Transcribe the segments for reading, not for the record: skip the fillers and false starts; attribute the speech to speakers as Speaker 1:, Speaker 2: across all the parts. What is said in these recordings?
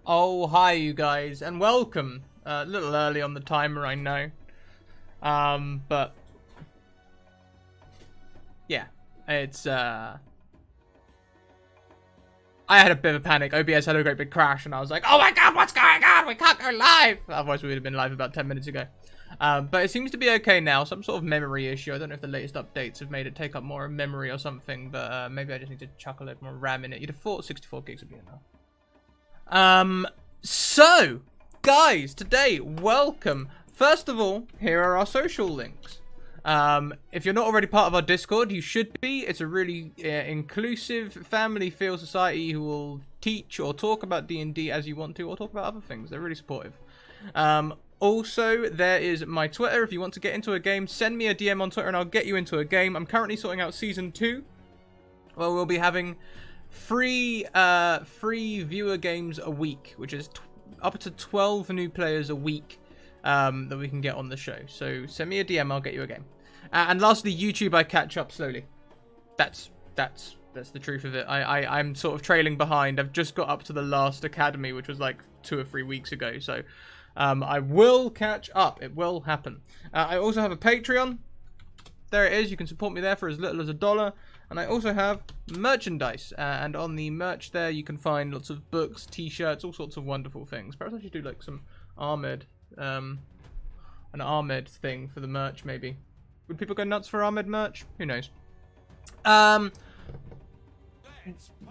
Speaker 1: Oh, hi, you guys, and welcome. A little early on the timer, I know. But yeah, it's I had a bit of a panic. OBS had a great big crash, and I was like, "Oh my god, what's going on? We can't go live." Otherwise, we would have been live about 10 minutes ago. But it seems to be okay now. Some sort of memory issue. I don't know if the latest updates have made it take up more memory or something, but maybe I just need to chuck a little more RAM in it. You'd have thought 64 gigs would be enough. So, guys, today, welcome. First of all, here are our social links. If you're not already part of our Discord, you should be. It's a really inclusive, family-feel society who will teach or talk about D&D as you want to, or talk about other things. They're really supportive. Also, there is my Twitter. If you want to get into a game, send me a DM on Twitter and I'll get you into a game. I'm currently sorting out Season 2. Well, we'll be having free viewer games a week, which is up to 12 new players a week that we can get on the show. So send me a DM, I'll get you a game. And lastly, YouTube, I catch up slowly. That's the truth of it. I'm sort of trailing behind. I've just got up to the last academy, which was like 2 or 3 weeks ago. So I will catch up. It will happen. I also have a Patreon. There it is. You can support me there for as little as $1. And I also have merchandise. And on the merch there, you can find lots of books, t-shirts, all sorts of wonderful things. Perhaps I should do like some Ahmed, an Ahmed thing for the merch, maybe. Would people go nuts for Ahmed merch? Who knows? What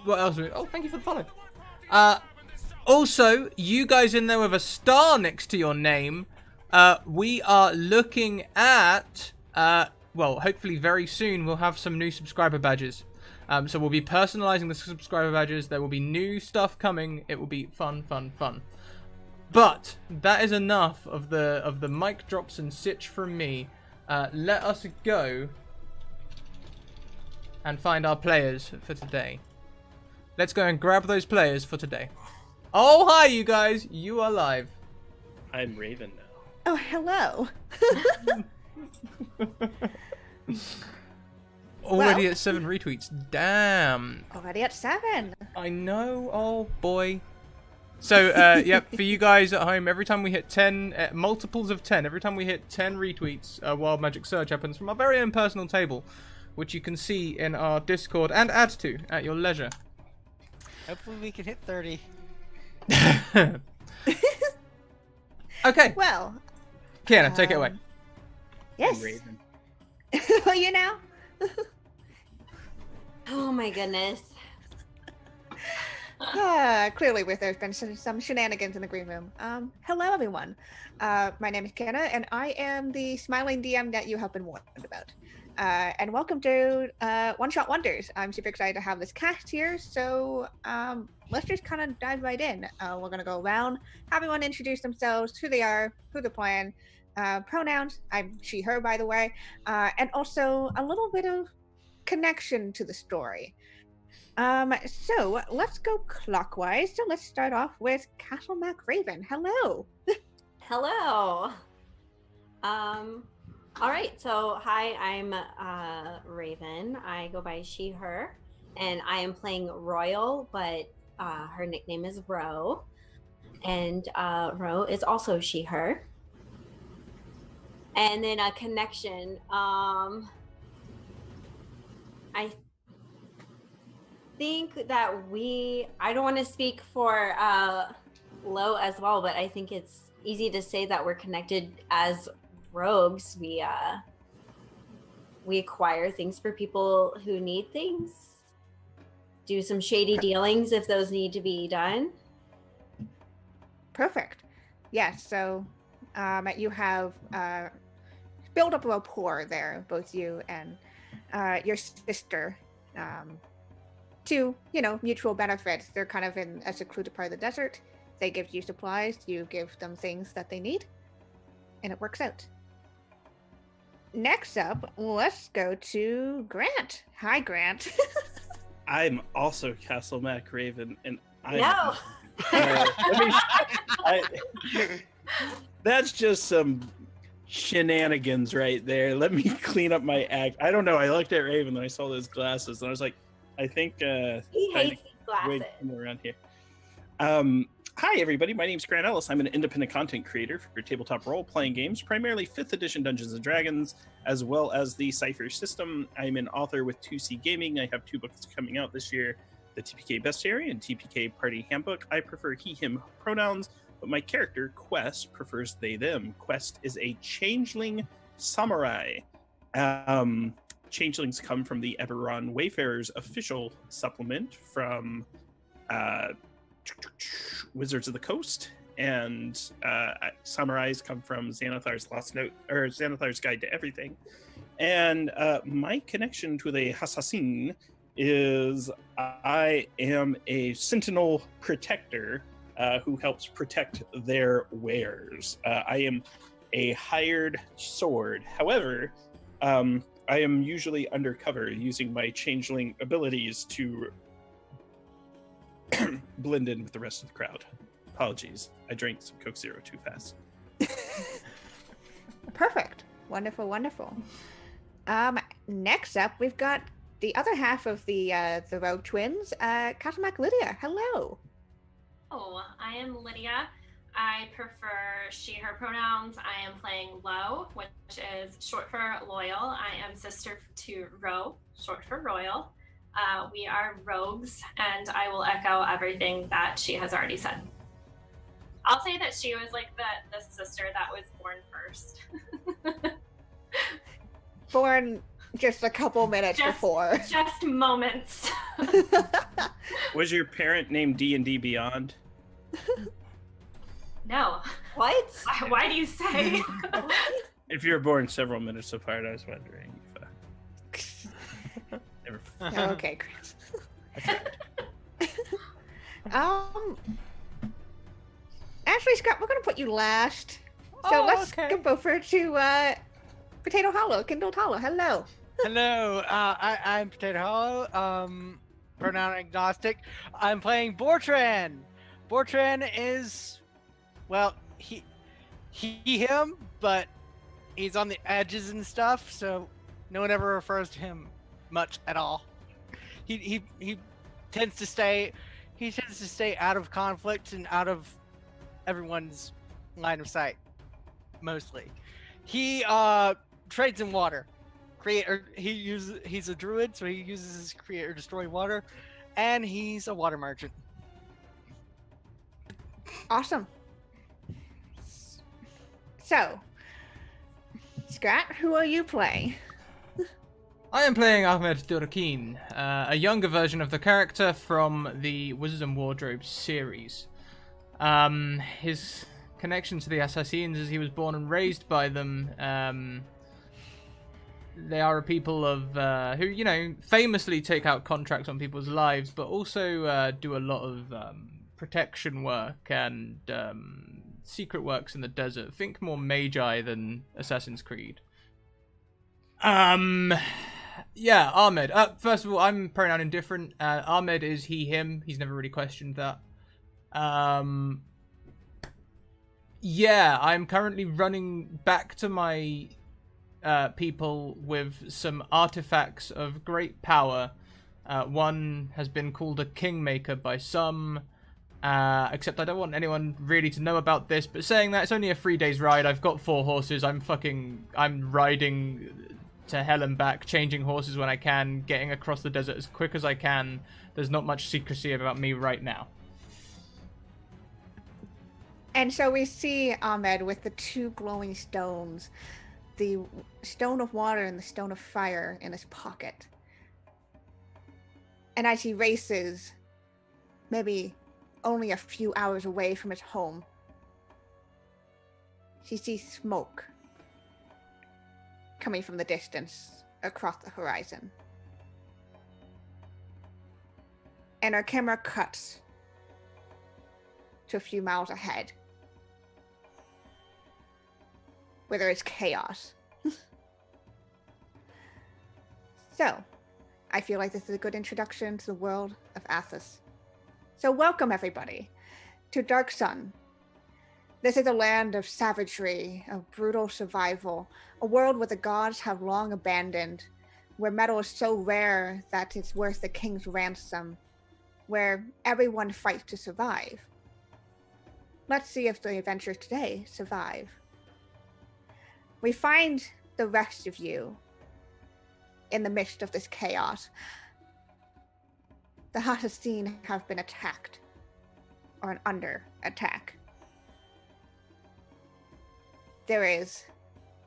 Speaker 1: else? Oh, thank you for the follow. Also, you guys in there with a star next to your name, we are looking at, well, hopefully very soon we'll have some new subscriber badges. So we'll be personalizing the subscriber badges. There will be new stuff coming. It will be fun, fun, fun. But that is enough of the mic drops and sitch from me. Let us go and find our players for today. Let's go and grab those players for today. Oh, hi, you guys. You are live.
Speaker 2: I'm Raven now.
Speaker 3: Oh, hello.
Speaker 1: Already at 7 retweets. Damn.
Speaker 3: Already at 7.
Speaker 1: I know. Oh, boy. So, yep, for you guys at home, every time we hit 10, multiples of 10, every time we hit 10 retweets, a Wild Magic Surge happens from our very own personal table, which you can see in our Discord and add to at your leisure.
Speaker 4: Hopefully we can hit 30.
Speaker 1: Okay.
Speaker 3: Well.
Speaker 1: Kiana, take it away.
Speaker 3: Yes.
Speaker 2: I'm Raven.
Speaker 3: Oh, you know?
Speaker 5: Oh my goodness.
Speaker 3: Clearly, there's been some shenanigans in the green room. Hello, everyone. My name is Kiana, and I am the smiling DM that you have been warned about. And welcome to One Shot Wonders. I'm super excited to have this cast here, so let's just kind of dive right in. We're going to go around, have everyone introduce themselves, who they are, who they're playing, pronouns, I'm she, her, by the way, and also a little bit of connection to the story. So let's go clockwise. So let's start off with Castle Mac Raven. Hello.
Speaker 5: Hello. All right. So hi, I'm Raven. I go by she, her, and I am playing Royal, but her nickname is Ro, and Ro is also she, her. And then a connection. I think that I don't want to speak for Lo as well, but I think it's easy to say that we're connected as rogues. We acquire things for people who need things, do some shady dealings if those need to be done.
Speaker 3: Perfect. Yes. So you have built up a rapport there, both you and your sister. To, mutual benefits. They're kind of in a secluded part of the desert. They give you supplies, you give them things that they need, and it works out. Next up, let's go to Grant. Hi, Grant.
Speaker 2: I'm also Castle Mac Raven, and I'm.
Speaker 5: No.
Speaker 2: That's just some shenanigans right there. Let me clean up my act. I don't know. I looked at Raven and I saw those glasses, and I was like, I think
Speaker 5: He hates these
Speaker 2: way
Speaker 5: glasses.
Speaker 2: more around here. Hi, everybody. My name's Grant Ellis. I'm an independent content creator for tabletop role-playing games, primarily 5th edition Dungeons & Dragons, as well as the Cypher system. I'm an author with 2C Gaming. I have 2 books coming out this year, the TPK Bestiary and TPK Party Handbook. I prefer he, him pronouns, but my character, Quest, prefers they, them. Quest is a changeling samurai. Changelings come from the Eberron Wayfarers official supplement from Wizards of the Coast, and samurais come from Xanathar's Lost Note, or Xanathar's Guide to Everything. And my connection to the assassin is I am a sentinel protector who helps protect their wares. I am a hired sword. However, I am usually undercover using my changeling abilities to blend in with the rest of the crowd. Apologies, I drank some Coke Zero too fast.
Speaker 3: Perfect. Wonderful, wonderful. Next up, we've got the other half of the Rogue Twins, Katamak Lydia. Hello.
Speaker 6: Oh, I am Lydia. I prefer she, her pronouns. I am playing Lo, which is short for loyal. I am sister to Ro, short for royal. We are rogues, and I will echo everything that she has already said. I'll say that she was like the sister that was born first.
Speaker 3: Born just a couple minutes before.
Speaker 6: Just moments.
Speaker 2: Was your parent named D&D Beyond?
Speaker 6: No.
Speaker 3: What?
Speaker 6: Why do you say?
Speaker 2: If you were born several minutes apart, I was wondering if never...
Speaker 3: Okay, Chris. Actually, Scott, we're gonna put you last. So let's jump over to Potato Hollow, Kindled Hollow. Hello.
Speaker 4: Hello, I'm Potato Hollow, pronoun agnostic. I'm playing Bortran. Bortran is, well, he, him, but he's on the edges and stuff, so no one ever refers to him much at all. He tends to stay out of conflict and out of everyone's line of sight, mostly. He trades in water. He's a druid, so he uses his create or destroy water, and he's a water merchant.
Speaker 3: Awesome. So, Scott, who are you playing?
Speaker 1: I am playing Ahmed Durakin, a younger version of the character from the Wizards and Wardrobe series. His connection to the Assassins is he was born and raised by them. They are a people of who, you know, famously take out contracts on people's lives, but also do a lot of protection work and secret works in the desert. Think more Magi than Assassin's Creed. Yeah, Ahmed. First of all, I'm pronoun indifferent. Ahmed is he, him. He's never really questioned that. Yeah, I'm currently running back to my people with some artifacts of great power. One has been called a Kingmaker by some, except I don't want anyone really to know about this, but saying that, it's only a 3 days ride. I've got 4 horses. I'm riding to hell and back, changing horses when I can, getting across the desert as quick as I can. There's not much secrecy about me right now.
Speaker 3: And so we see Ahmed with the 2 glowing stones, the stone of water and the stone of fire in his pocket. And as he races, maybe only a few hours away from his home, he sees smoke coming from the distance across the horizon. And our camera cuts to a few miles ahead, where there is chaos. So, I feel like this is a good introduction to the world of Athos. So welcome everybody to Dark Sun. This is a land of savagery, of brutal survival, a world where the gods have long abandoned, where metal is so rare that it's worth the king's ransom, where everyone fights to survive. let's see if the adventures today survive. We find the rest of you in the midst of this chaos. The Hassassin have been attacked, or under attack. There is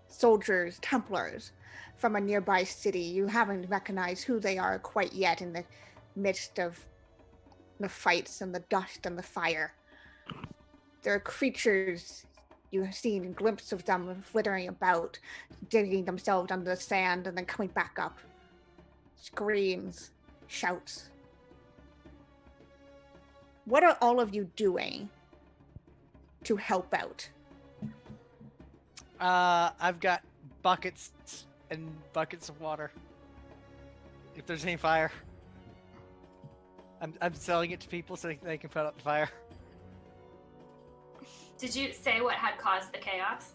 Speaker 3: soldiers, Templars, from a nearby city. You haven't recognized who they are quite yet in the midst of the fights and the dust and the fire. There are creatures, you have seen glimpses of them flittering about, digging themselves under the sand and then coming back up. Screams, shouts. What are all of you doing to help out?
Speaker 4: I've got buckets and buckets of water. If there's any fire, I'm selling it to people so they can put out the fire.
Speaker 6: Did you say what had caused the chaos?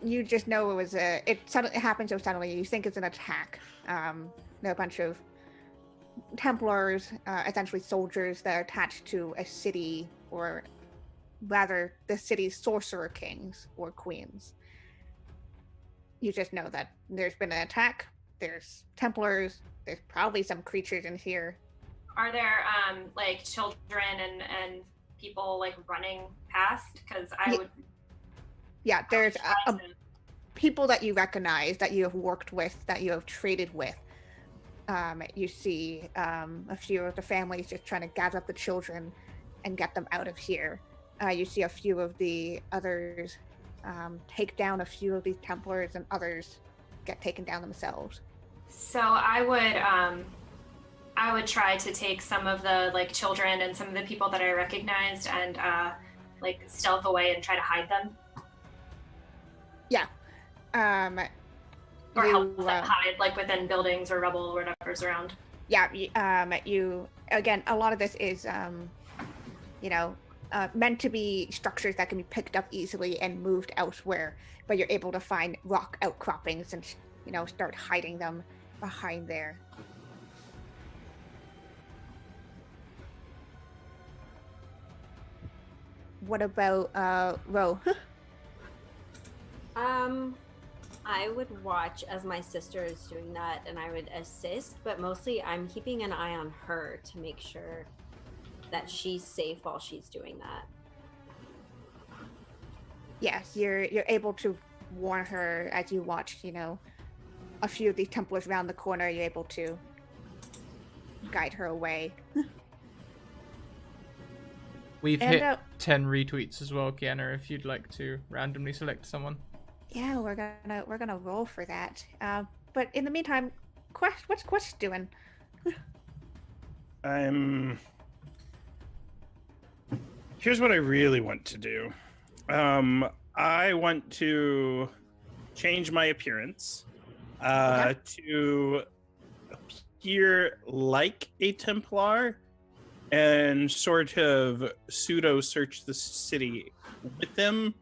Speaker 3: You just know it happened so suddenly. You think it's an attack. There are a bunch of Templars, essentially soldiers that are attached to a city, or rather the city's sorcerer kings or queens. You just know that there's been an attack, there's Templars, there's probably some creatures in here.
Speaker 6: Are there like children and people like running past? Because I would.
Speaker 3: Yeah, there's people that you recognize, that you have worked with, that you have traded with. You see a few of the families just trying to gather up the children and get them out of here. You see a few of the others take down a few of these Templars, and others get taken down themselves.
Speaker 6: So I would try to take some of the like children and some of the people that I recognized and like stealth away and try to hide them.
Speaker 3: Yeah.
Speaker 6: Or help them hide like within buildings or rubble or whatever's around.
Speaker 3: Yeah. You again, a lot of this is meant to be structures that can be picked up easily and moved elsewhere, but you're able to find rock outcroppings and start hiding them behind there. What about Ro?
Speaker 5: I would watch as my sister is doing that, and I would assist, but mostly I'm keeping an eye on her to make sure that she's safe while she's doing that.
Speaker 3: Yes, you're able to warn her as you watch, a few of these Templars around the corner. You're able to guide her away.
Speaker 1: We've hit 10 retweets as well, Kiana, if you'd like to randomly select someone.
Speaker 3: Yeah, we're gonna roll for that. But in the meantime, what's Quest doing?
Speaker 2: Here's what I really want to do. I want to change my appearance to appear like a Templar and sort of pseudo search the city with them.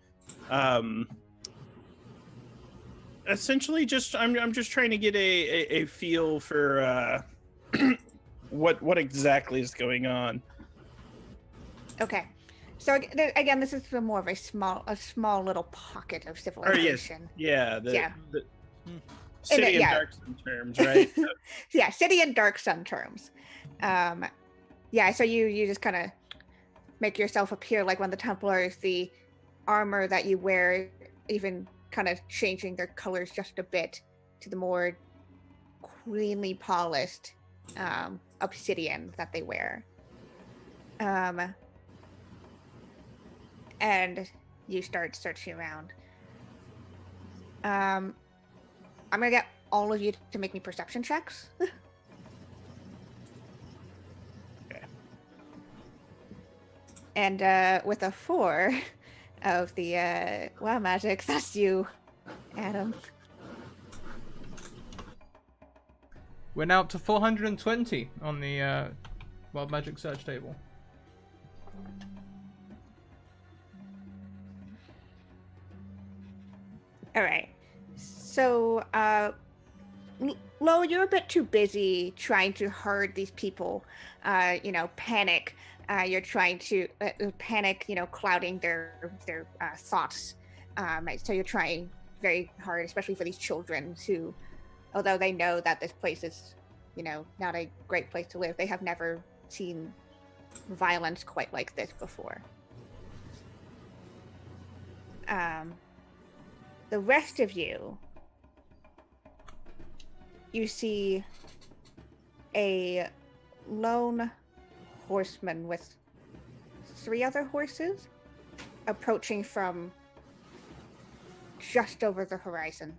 Speaker 2: Essentially, I'm just trying to get a feel for what exactly is going on.
Speaker 3: Okay, so again, this is more of a small little pocket of civilization.
Speaker 2: The
Speaker 3: City
Speaker 2: in Dark Sun terms, right?
Speaker 3: Yeah, City in Dark Sun terms. So you just kind of make yourself appear like one of the Templars. The armor that you wear, even kind of changing their colors just a bit to the more cleanly polished obsidian that they wear. And you start searching around. I'm gonna get all of you to make me perception checks.
Speaker 2: Okay.
Speaker 3: And with a 4 of the wild magic, that's you, Adam.
Speaker 1: We're now up to 420 on the wild magic search table.
Speaker 3: All right. So, Lo, you're a bit too busy trying to herd these people, panic You're trying to panic, clouding their thoughts. So you're trying very hard, especially for these children who, although they know that this place is, not a great place to live, they have never seen violence quite like this before. The rest of you see a lone horseman with 3 other horses approaching from just over the horizon.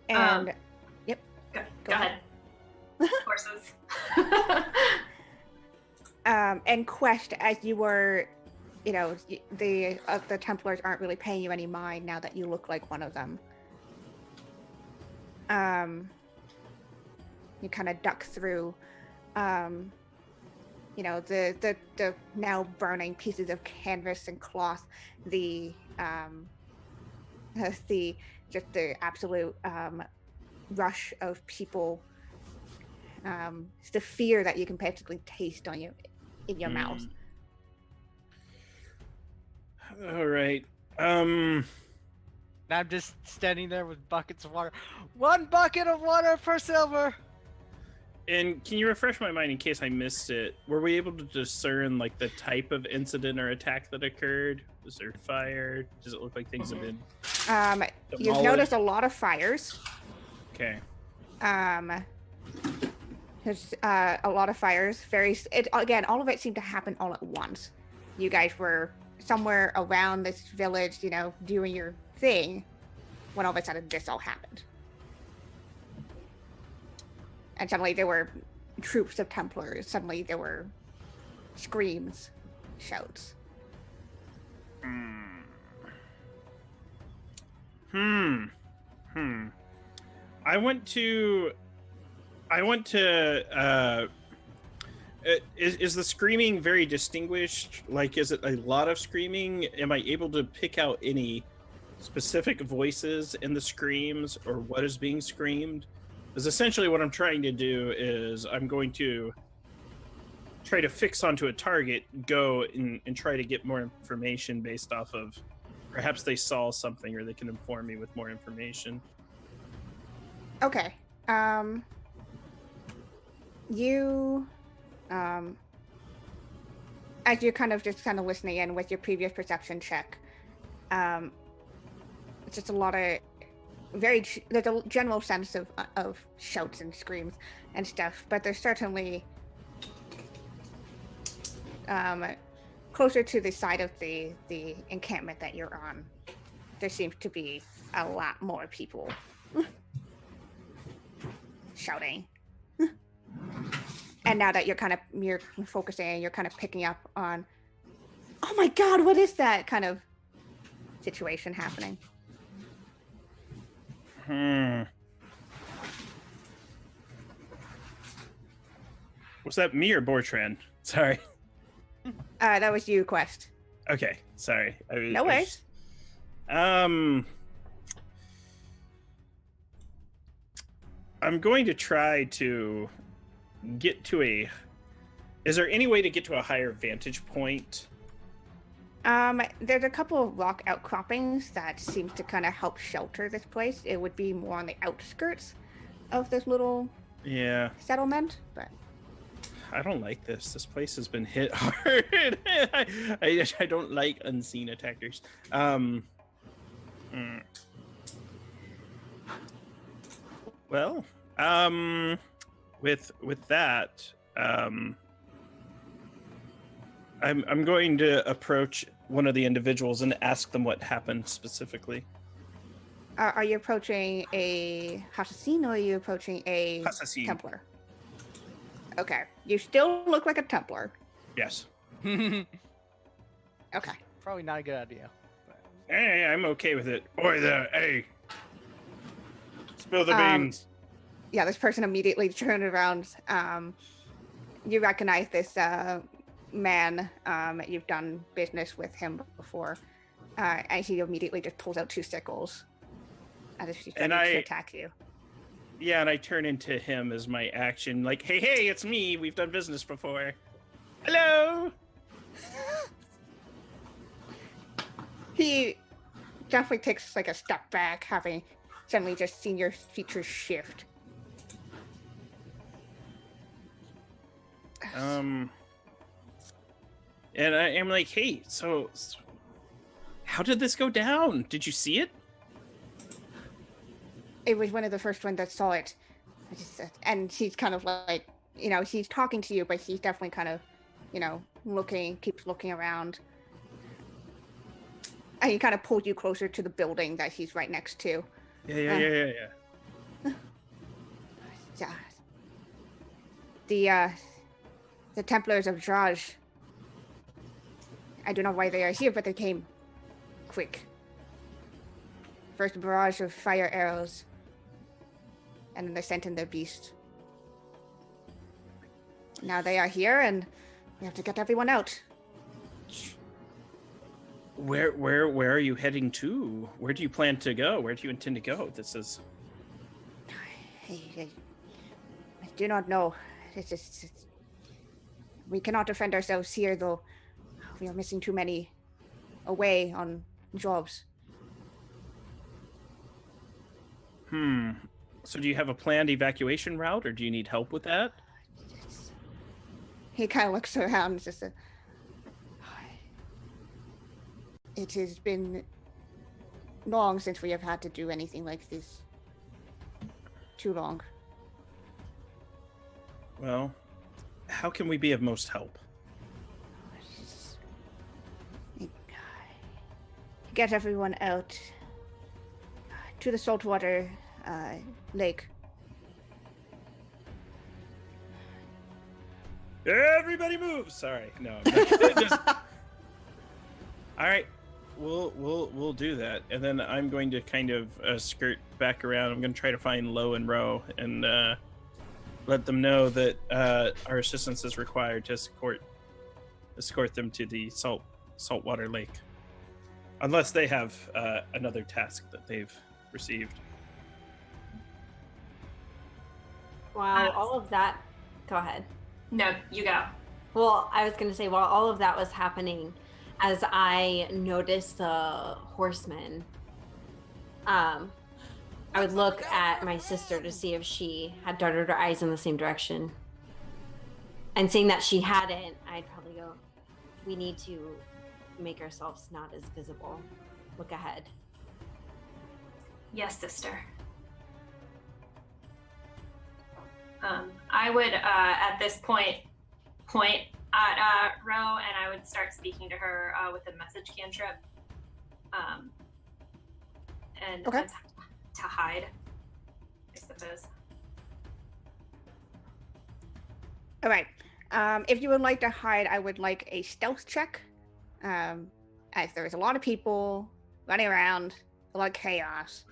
Speaker 3: And yep.
Speaker 6: Go ahead. Horses.
Speaker 3: And Quest, as you were, the Templars aren't really paying you any mind now that you look like one of them. You kind of duck through, the now burning pieces of canvas and cloth, the absolute rush of people, the fear that you can practically taste in your mouth.
Speaker 2: All right.
Speaker 4: And I'm just standing there with buckets of water. 1 bucket of water per silver.
Speaker 2: And can you refresh my mind in case I missed it? Were we able to discern like the type of incident or attack that occurred? Was there fire? Does it look like things have been
Speaker 3: You've
Speaker 2: demolished?
Speaker 3: noticed a lot of fires.
Speaker 2: Okay.
Speaker 3: There's a lot of fires. Again, all of it seemed to happen all at once. You guys were somewhere around this village, doing your thing, when all of a sudden this all happened. And suddenly there were troops of Templars. Suddenly there were screams, shouts.
Speaker 2: I want to. Is the screaming very distinguished? Like, is it a lot of screaming? Am I able to pick out any specific voices in the screams or what is being screamed? Because essentially what I'm trying to do is I'm going to try to fix onto a target, go and try to get more information based off of perhaps they saw something or they can inform me with more information.
Speaker 3: Okay. You, as you're kind of listening in with your previous perception check, it's just a lot of there's a general sense of shouts and screams and stuff, but there's certainly closer to the side of the encampment that you're on, there seems to be a lot more people shouting. And now that you're focusing, you're kind of picking up on, oh my god, what is that kind of situation happening?
Speaker 2: Was that me or Bortran? Sorry.
Speaker 3: That was you, Quest.
Speaker 2: Okay, sorry.
Speaker 3: No worries.
Speaker 2: I'm going to try to get to a... Is there any way to get to a higher vantage point?
Speaker 3: There's a couple of rock outcroppings that seem to kind of help shelter this place. It would be more on the outskirts of this little settlement, but...
Speaker 2: I don't like this. This place has been hit hard. I don't like unseen attackers. Well, with that, I'm going to approach one of the individuals and ask them what happened specifically.
Speaker 3: Are you approaching a assassin or are you approaching a
Speaker 2: Assassin.
Speaker 3: Templar? Okay. You still look like a Templar.
Speaker 2: Yes.
Speaker 3: Okay.
Speaker 4: Probably not a good idea.
Speaker 2: Hey, I'm okay with it. Oi there, hey. Spill the beans.
Speaker 3: Yeah, this person immediately turned around. You recognize this man. You've done business with him before. And he immediately just pulls out 2 sickles as if he's ready to attack you.
Speaker 2: Yeah, and I turn into him as my action, like, hey, it's me. We've done business before. Hello.
Speaker 3: He definitely takes like a step back, having suddenly just seen your features shift.
Speaker 2: And I am like, hey, so how did this go down? Did you see it?
Speaker 3: It was one of the first ones that saw it. And she's kind of like, she's talking to you, but she's definitely kind of, keeps looking around. And he kind of pulls you closer to the building that he's right next to.
Speaker 2: Yeah.
Speaker 3: Yeah. The Templars of Draj. I don't know why they are here, but they came quick. First a barrage of fire arrows, and then they sent in their beast. Now they are here, and we have to get everyone out.
Speaker 2: Where are you heading to? Where do you plan to go? Where do you intend to go? This is...
Speaker 3: I do not know. We cannot defend ourselves here, though. We are missing too many away on jobs.
Speaker 2: So do you have a planned evacuation route, or do you need help with that?
Speaker 3: He kind of looks around and just it has been long since we have had to do anything like this. Too long.
Speaker 2: Well, how can we be of most help?
Speaker 3: Get everyone out to the saltwater lake.
Speaker 2: Everybody move! Sorry, no. Just... All right, we'll do that, and then I'm going to kind of skirt back around. I'm going to try to find Lo and Ro and let them know that our assistance is required to escort them to the saltwater lake, unless they have another task that they've received.
Speaker 5: Wow, all of that. Go ahead.
Speaker 6: No, you go.
Speaker 5: Well, I was going to say, while all of that was happening, as I noticed the horsemen, I would look at my sister to see if she had darted her eyes in the same direction. And seeing that she hadn't, I'd probably go, we need to make ourselves not as visible. Look ahead.
Speaker 6: Yes, sister. I would, at this point at Ro, and I would start speaking to her with a message cantrip. And
Speaker 3: okay.
Speaker 6: To hide, I suppose.
Speaker 3: All right. If you would like to hide, I would like a stealth check. As there's a lot of people running around, a lot of chaos,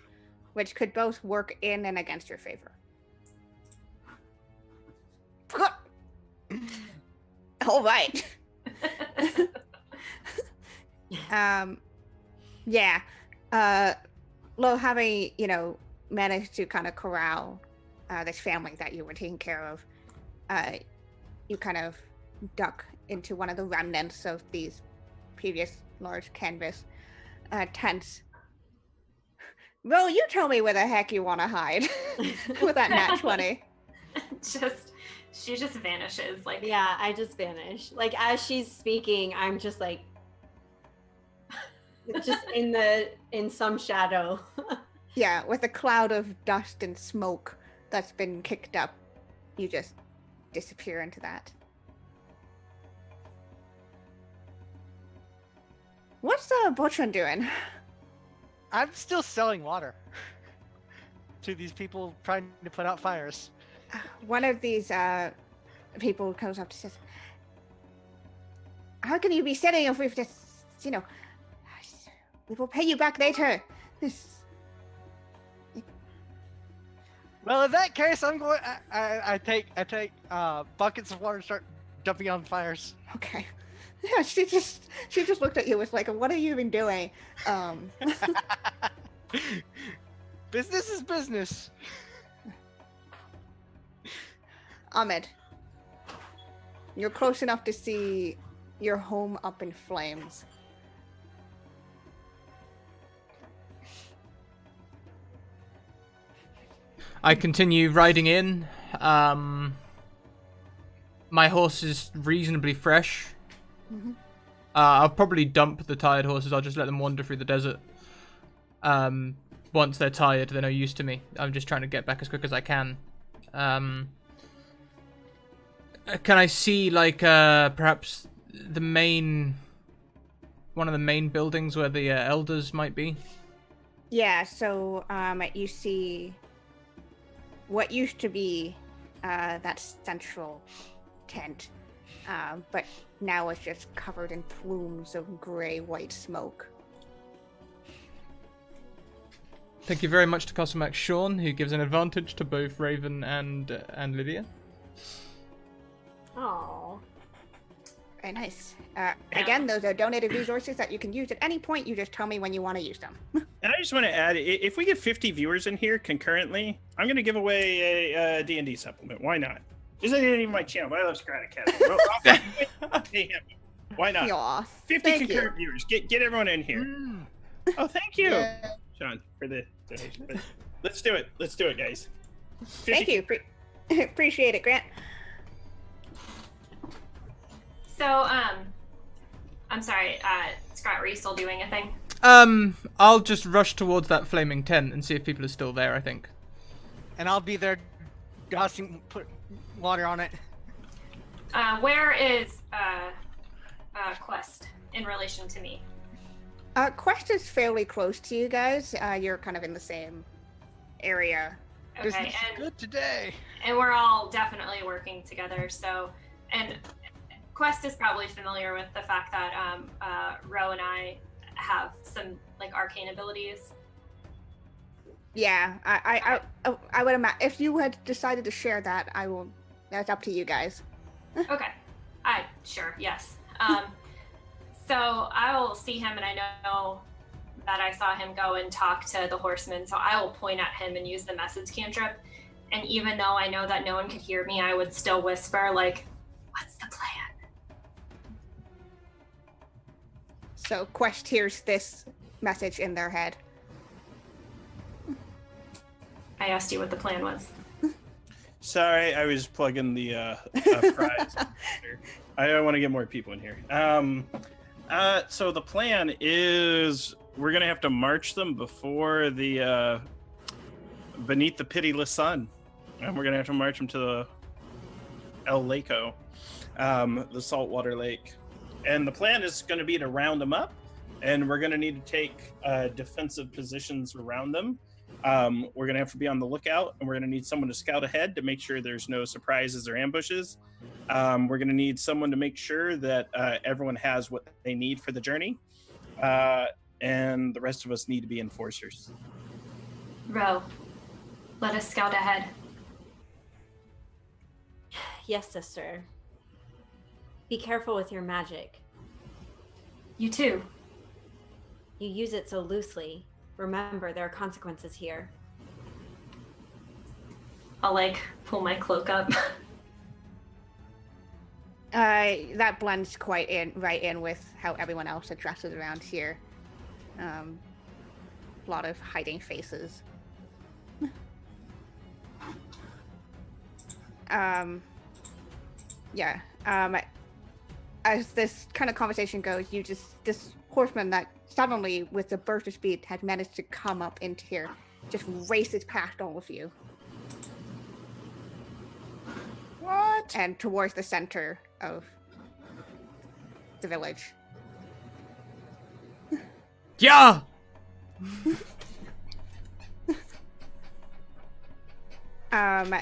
Speaker 3: which could both work in and against your favor. All right. Yeah. Lo, having, managed to kind of corral this family that you were taking care of, you kind of duck into one of the remnants of these previous large canvas tents. Ro, you tell me where the heck you want to hide with that nat 20.
Speaker 6: She just vanishes.
Speaker 5: Yeah, I just vanish. As she's speaking, I'm just just in some shadow.
Speaker 3: Yeah, with a cloud of dust and smoke that's been kicked up, you just disappear into that. What's Botran doing?
Speaker 4: I'm still selling water to these people trying to put out fires.
Speaker 3: One of these people comes up and says, how can you be selling if we've just, we will pay you back later.
Speaker 4: Well, in that case, I'm going. I take buckets of water and start dumping on fires.
Speaker 3: Okay. Yeah, she just looked at you with what are you even doing?
Speaker 4: Business is business.
Speaker 3: Ahmed, you're close enough to see your home up in flames.
Speaker 1: I continue riding in. My horse is reasonably fresh.
Speaker 3: Mhm.
Speaker 1: I'll probably dump the tired horses. I'll just let them wander through the desert. Once they're tired, they're no use to me. I'm just trying to get back as quick as I can. Can I see, like, perhaps one of the main buildings where the elders might be?
Speaker 3: Yeah, so you see what used to be that central tent, but now it's just covered in plumes of gray-white smoke.
Speaker 1: Thank you very much to Cosmac Sean, who gives an advantage to both Raven and Lydia.
Speaker 5: Oh.
Speaker 3: Very nice. Again, those are donated resources that you can use at any point. You just tell me when you want to use them.
Speaker 2: And I just want to add, if we get 50 viewers in here concurrently, I'm going to give away a D&D supplement. Why not? This isn't even my channel, but I love Scrat Academy. Why not?
Speaker 3: Aw,
Speaker 2: 50
Speaker 3: thank
Speaker 2: concurrent viewers. Get everyone in here. Oh, thank you,
Speaker 3: Yeah.
Speaker 2: Sean, for the donation. But let's do it. Let's do it, guys. 50
Speaker 3: Thank you. Appreciate it, Grant.
Speaker 6: So, I'm sorry, Scott, were you still doing a thing?
Speaker 1: I'll just rush towards that flaming tent and see if people are still there, I think.
Speaker 4: And I'll be there dousing, put water on it.
Speaker 6: Where is, Quest in relation to me?
Speaker 3: Quest is fairly close to you guys. You're kind of in the same area.
Speaker 6: Okay,
Speaker 4: Business is good today.
Speaker 6: and we're all definitely working together, so, and Quest is probably familiar with the fact that, Ro and I have some, like, arcane abilities.
Speaker 3: Yeah, I would imagine if you had decided to share that, I will. That's up to you guys.
Speaker 6: Okay. Sure, yes. So I will see him, and I know that I saw him go and talk to the horseman, so I will point at him and use the message cantrip. And even though I know that no one could hear me, I would still whisper, like, what's the plan?
Speaker 3: So Quest hears this message in their head.
Speaker 6: I asked you what the plan was.
Speaker 2: Sorry, I was plugging the prize. I don't want to get more people in here. So the plan is we're gonna have to march them before the beneath the pitiless sun, and we're gonna have to march them to the El Laco, the saltwater lake. And the plan is going to be to round them up, and we're going to need to take defensive positions around them. We're going to have to be on the lookout, and we're going to need someone to scout ahead to make sure there's no surprises or ambushes. We're going to need someone to make sure that everyone has what they need for the journey. And the rest of us need to be enforcers.
Speaker 6: Ro, let us scout ahead.
Speaker 5: Yes, sister. Be careful with your magic.
Speaker 6: You too.
Speaker 5: You use it so loosely. Remember, there are consequences here.
Speaker 6: I'll, like, pull my cloak up.
Speaker 3: That blends right in with how everyone else addresses around here. A lot of hiding faces. Yeah. As this kind of conversation goes, this horseman that suddenly, with a burst of speed, had managed to come up into here, just races past all of you.
Speaker 2: What?
Speaker 3: And towards the center of the village.
Speaker 1: Yeah!
Speaker 3: And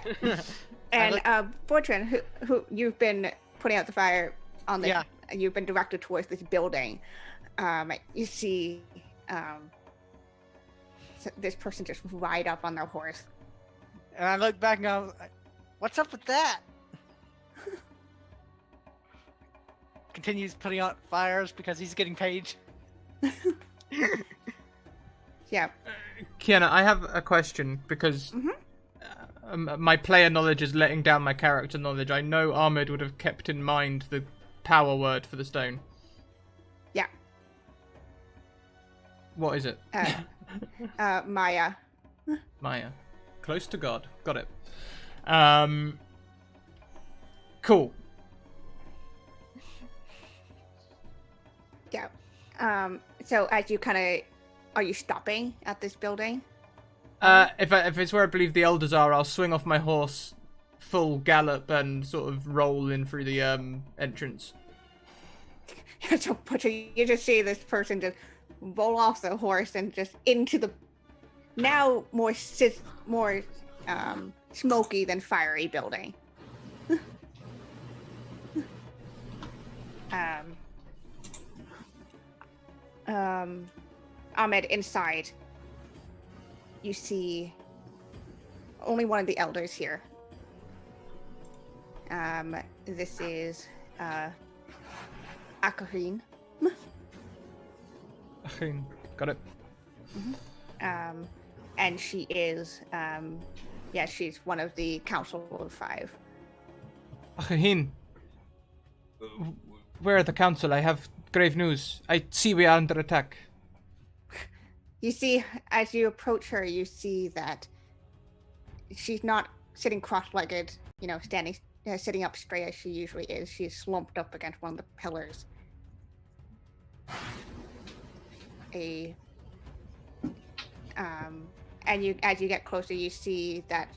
Speaker 3: Fortran, who you've been putting out the fire on the, you've been directed towards this building. You see, this person just ride up on their horse.
Speaker 4: And I look back and go, what's up with that? Continues putting out fires because he's getting paid.
Speaker 3: Yeah.
Speaker 1: Kiana, I have a question because my player knowledge is letting down my character knowledge. I know Ahmed would have kept in mind the power word for the stone.
Speaker 3: Yeah.
Speaker 1: What is it?
Speaker 3: Maya.
Speaker 1: Maya. Close to God. Got it. Cool.
Speaker 3: Yeah. So as you kind of, are you stopping at this building?
Speaker 1: If it's where I believe the elders are, I'll swing off my horse, full gallop, and sort of roll in through the entrance.
Speaker 3: So Butcher, you just see this person just roll off the horse and just into the now more smoky than fiery building. Ahmed, inside, you see only one of the elders here. This is Akarin.
Speaker 1: Got it.
Speaker 3: And she is, she's one of the Council of Five.
Speaker 1: Ahin, where are the council? I have grave news. I see we are under attack.
Speaker 3: You see, as you approach her, you see that she's not sitting cross-legged, sitting up straight as she usually is. She's slumped up against one of the pillars. And as you get closer, you see that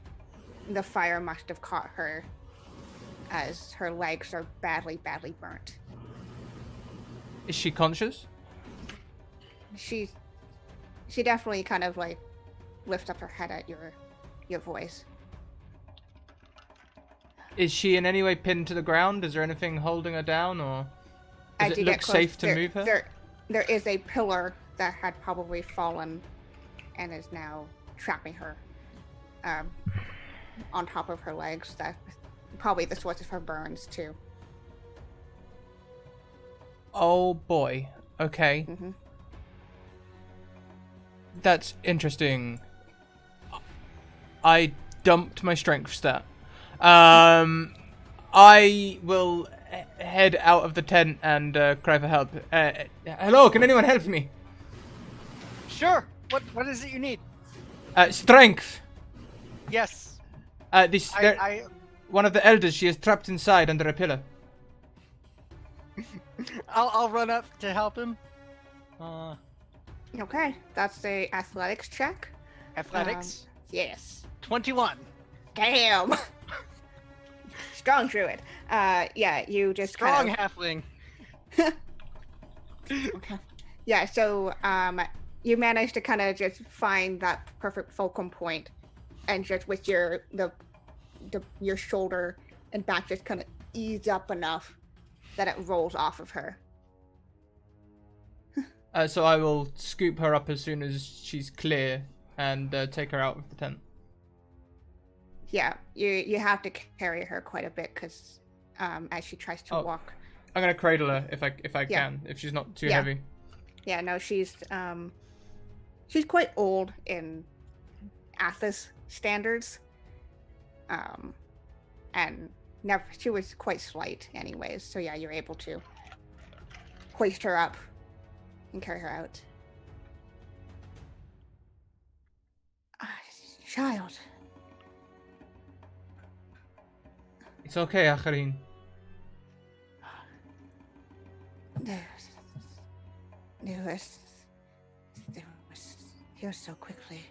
Speaker 3: the fire must have caught her, as her legs are badly, badly burnt.
Speaker 1: Is she conscious?
Speaker 3: She definitely kind of like lifts up her head at your voice.
Speaker 1: Is she in any way pinned to the ground? Is there anything holding her down, or does it look safe to move her?
Speaker 3: There is a pillar that had probably fallen and is now trapping her on top of her legs. That's probably the source of her burns too.
Speaker 1: Oh boy. Okay.
Speaker 3: Mm-hmm.
Speaker 1: That's interesting. I dumped my strength stat. I will head out of the tent and cry for help. Hello, can anyone help me?
Speaker 4: Sure. What is it you need?
Speaker 1: Strength.
Speaker 4: Yes.
Speaker 1: One of the elders, she is trapped inside under a pillar.
Speaker 4: I'll run up to help him.
Speaker 3: Okay, that's a athletics check.
Speaker 4: Athletics?
Speaker 3: Yes.
Speaker 4: 21.
Speaker 3: Damn. Strong druid. You just
Speaker 4: Strong halfling.
Speaker 3: Okay. Yeah, so you managed to kind of just find that perfect fulcrum point, and just with your shoulder and back just kind of ease up enough that it rolls off of her.
Speaker 1: So I will scoop her up as soon as she's clear and take her out of the tent.
Speaker 3: Yeah, you have to carry her quite a bit because as she tries to walk.
Speaker 1: I'm gonna cradle her if I can, if she's not too heavy.
Speaker 3: Yeah, no, she's quite old in Athos standards, and she was quite slight anyways. So yeah, you're able to hoist her up and carry her out. Child.
Speaker 1: It's okay, Akharin.
Speaker 3: Here so quickly.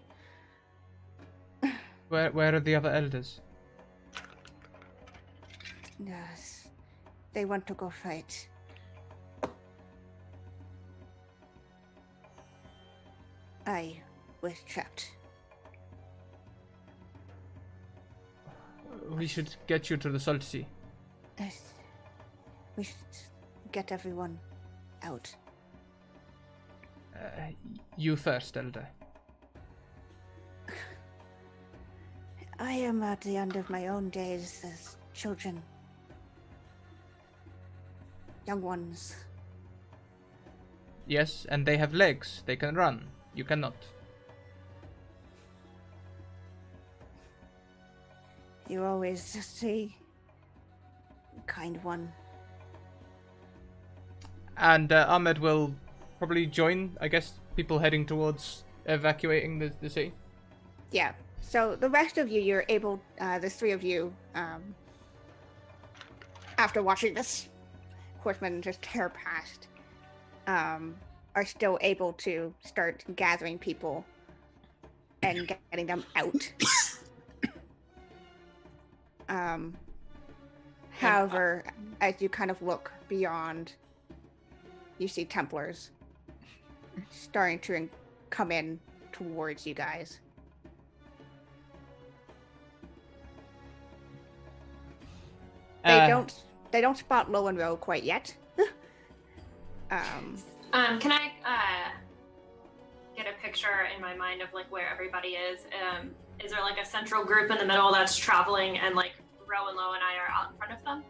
Speaker 1: Where are the other elders?
Speaker 3: Yes, they want to go fight. I was trapped.
Speaker 1: We should get you to the Salt Sea.
Speaker 3: We should get everyone out.
Speaker 1: You first, Elder.
Speaker 3: I am at the end of my own days as children. Young ones.
Speaker 1: Yes, and they have legs. They can run. You cannot.
Speaker 3: You always say, kind one.
Speaker 1: And Ahmed will probably join, I guess, people heading towards evacuating the city.
Speaker 3: Yeah. So the rest of you, you're able, the three of you, after watching this horseman just tear past, are still able to start gathering people and getting them out. However, as you kind of look beyond, you see Templars starting to come in towards you guys. They don't spot Low and Row quite yet.
Speaker 6: Can I get a picture in my mind of like where everybody is? Is there like a central group in the middle that's traveling, and like Row and Low and I are out in front of them?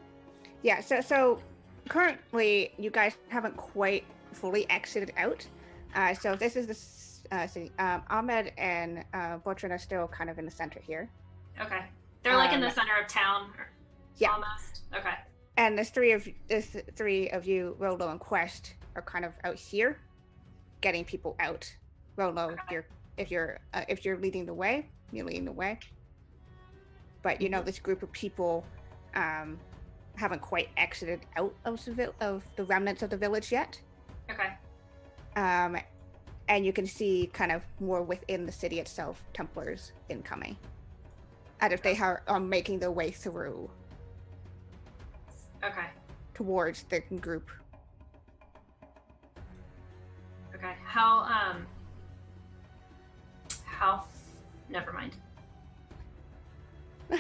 Speaker 3: Yeah. So currently, you guys haven't quite fully exited out. So this is the city. Ahmed and Botrin are still kind of in the center here.
Speaker 6: Okay. They're like in the center of town.
Speaker 3: Yeah.
Speaker 6: Almost. Okay.
Speaker 3: And the three of you, Rolo and Quest, are kind of out here, getting people out. Rolo,
Speaker 6: Okay.
Speaker 3: if you're leading the way, you're leading the way. But you know this group of people haven't quite exited out of the remnants of the village yet.
Speaker 6: Okay.
Speaker 3: And you can see kind of more within the city itself, Templars incoming, as if they are making their way through.
Speaker 6: Okay.
Speaker 3: Towards the group.
Speaker 6: Okay. Never mind. I'm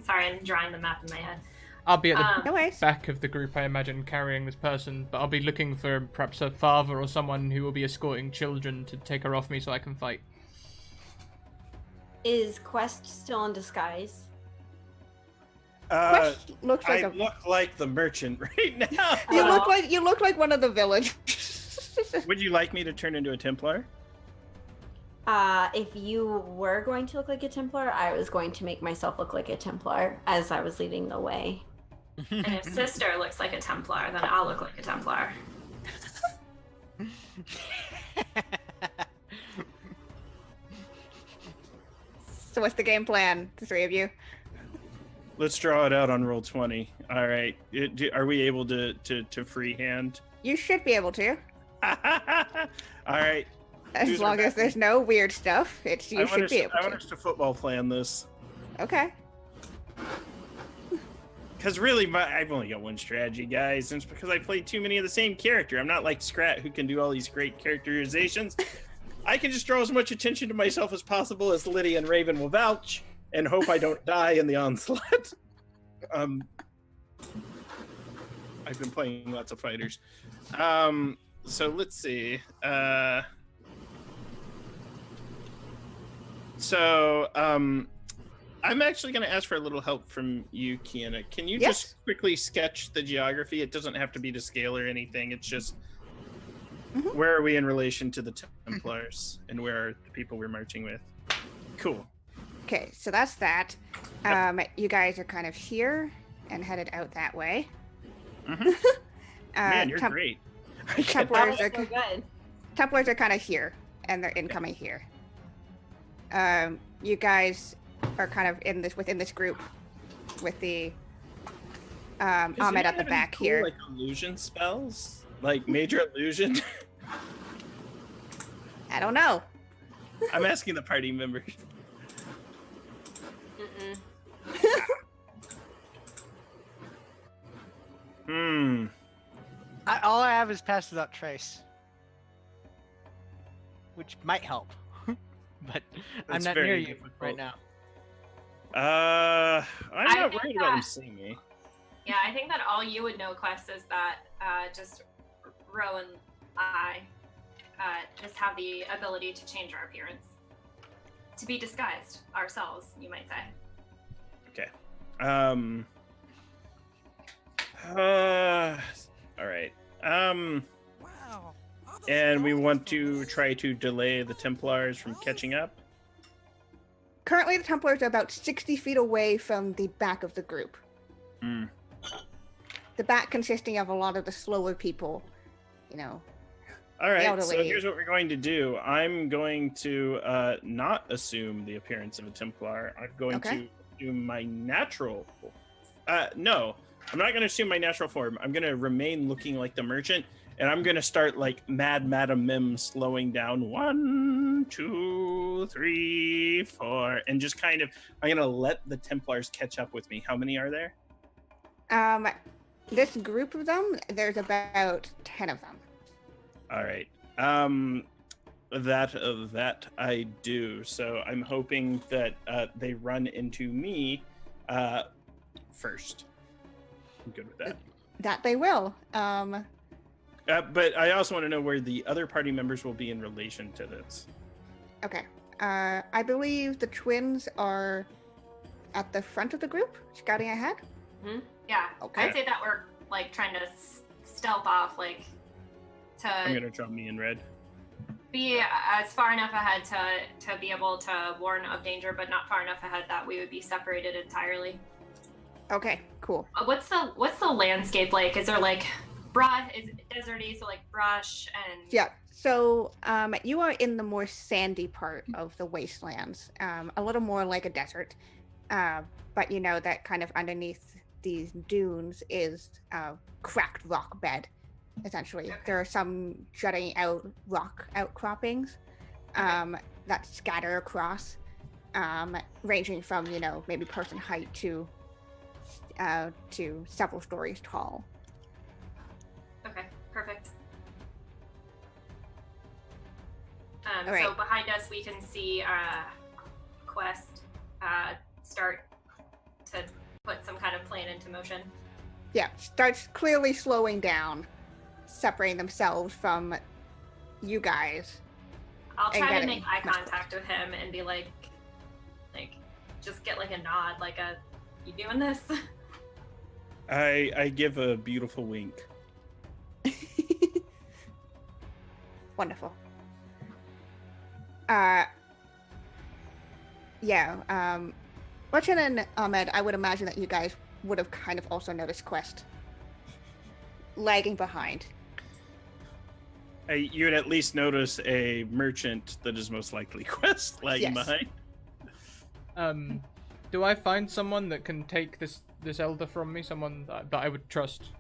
Speaker 6: sorry, I'm drawing the map in my head.
Speaker 1: I'll be at the
Speaker 3: No worries.
Speaker 1: back of the group, I imagine, carrying this person, but I'll be looking for perhaps a father or someone who will be escorting children to take her off me so I can fight.
Speaker 5: Is Quest still in disguise?
Speaker 3: Quest looks like
Speaker 2: I look like the merchant right now.
Speaker 3: you look like one of the village.
Speaker 2: Would you like me to turn into a Templar?
Speaker 5: If you were going to look like a Templar, I was going to make myself look like a Templar as I was leading the way.
Speaker 6: And if sister looks like a Templar, then I'll look like a Templar.
Speaker 3: So what's the game plan, the three of you?
Speaker 2: Let's draw it out on roll 20. All right. Are we able to freehand?
Speaker 3: You should be able to,
Speaker 2: All right.
Speaker 3: as
Speaker 2: Who's
Speaker 3: long
Speaker 2: our
Speaker 3: as there's no weird stuff. You should be able
Speaker 2: I want
Speaker 3: to.
Speaker 2: us to football plan this.
Speaker 3: Okay.
Speaker 2: Because really, I've only got one strategy, guys. And it's because I played too many of the same character. I'm not like Scrat, who can do all these great characterizations. I can just draw as much attention to myself as possible, as Lydia and Raven will vouch, and hope I don't die in the onslaught. I've been playing lots of fighters. So let's see. I'm actually going to ask for a little help from you, Kiana. Can you
Speaker 3: Yes.
Speaker 2: just quickly sketch the geography? It doesn't have to be to scale or anything. It's just where are we in relation to the Templars, and where are the people we're marching with? Cool.
Speaker 3: Okay, so that's that. You guys are kind of here and headed out that way.
Speaker 2: Mhm. Man, you're great.
Speaker 3: Templars
Speaker 5: That
Speaker 3: are
Speaker 5: was so good.
Speaker 3: Templars are kind of here, and they're incoming here. You guys are kind of within this group, with the
Speaker 2: Does
Speaker 3: Ahmed
Speaker 2: anyone
Speaker 3: at the
Speaker 2: have any
Speaker 3: back
Speaker 2: cool,
Speaker 3: here.
Speaker 2: Like illusion spells, like major illusion.
Speaker 3: I don't know.
Speaker 2: I'm asking the party members. Hmm.
Speaker 4: All I have is Pass Without Trace, which might help, but I'm
Speaker 2: That's
Speaker 4: not
Speaker 2: very
Speaker 4: near you
Speaker 2: difficult.
Speaker 4: right now.
Speaker 2: I'm
Speaker 6: I
Speaker 2: not
Speaker 6: think
Speaker 2: worried about him
Speaker 6: that-
Speaker 2: seeing me.
Speaker 6: Yeah, I think that all you would know, Quest, is that just Ro and I just have the ability to change our appearance. To be disguised ourselves, you might say.
Speaker 2: Okay. All right. And we want to try to delay the Templars from catching up.
Speaker 3: currently the Templars are about 60 feet away from the back of the group.
Speaker 2: Mm.
Speaker 3: The back consisting of a lot of the slower people, you know.
Speaker 2: All right, so
Speaker 3: elderly.
Speaker 2: here's what we're going to do. I'm going to not assume the appearance of a Templar. I'm going
Speaker 3: Okay.
Speaker 2: to assume my natural... no, I'm not going to assume my natural form. I'm going to remain looking like the merchant, and I'm going to start like Mad Madam Mim slowing down. 1, 2, 3, 4, and just kind of... I'm going to let the Templars catch up with me. How many are there?
Speaker 3: This group of them, there's about 10 of them.
Speaker 2: All right. That I do. So I'm hoping that they run into me first. I'm good with that.
Speaker 3: That they will.
Speaker 2: But I also want to know where the other party members will be in relation to this.
Speaker 3: Okay. I believe the twins are at the front of the group, scouting ahead.
Speaker 6: Yeah.
Speaker 3: Okay.
Speaker 6: I'd say that we're like trying to stealth off, like
Speaker 2: I'm
Speaker 6: to
Speaker 2: going to draw me in red.
Speaker 6: be as far enough ahead to be able to warn of danger, but not far enough ahead that we would be separated entirely.
Speaker 3: Okay, cool.
Speaker 6: What's the landscape like? Is there like brush? Is it deserty? So like brush and
Speaker 3: Yeah. So you are in the more sandy part of the wastelands, a little more like a desert. But you know that kind of underneath these dunes is cracked rock bed. Essentially,
Speaker 6: Okay.
Speaker 3: there are some jutting out rock outcroppings that scatter across, ranging from maybe person height to several stories tall.
Speaker 6: Okay, perfect.
Speaker 3: All
Speaker 6: So
Speaker 3: right.
Speaker 6: behind us, we can see Quest start to put some kind of plan into motion.
Speaker 3: Yeah, starts clearly slowing down, separating themselves from you guys.
Speaker 6: I'll
Speaker 3: And
Speaker 6: try to
Speaker 3: getting
Speaker 6: make eye
Speaker 3: much
Speaker 6: contact with him and be like, just get like a nod, like a, you doing this?
Speaker 2: I give a beautiful wink.
Speaker 3: Wonderful. Lachin and Ahmed, I would imagine that you guys would have kind of also noticed Quest lagging behind.
Speaker 2: You would at least notice a merchant that is most likely Quest lagging
Speaker 3: Yes.
Speaker 2: behind.
Speaker 1: Do I find someone that can take this elder from me? Someone that I would trust?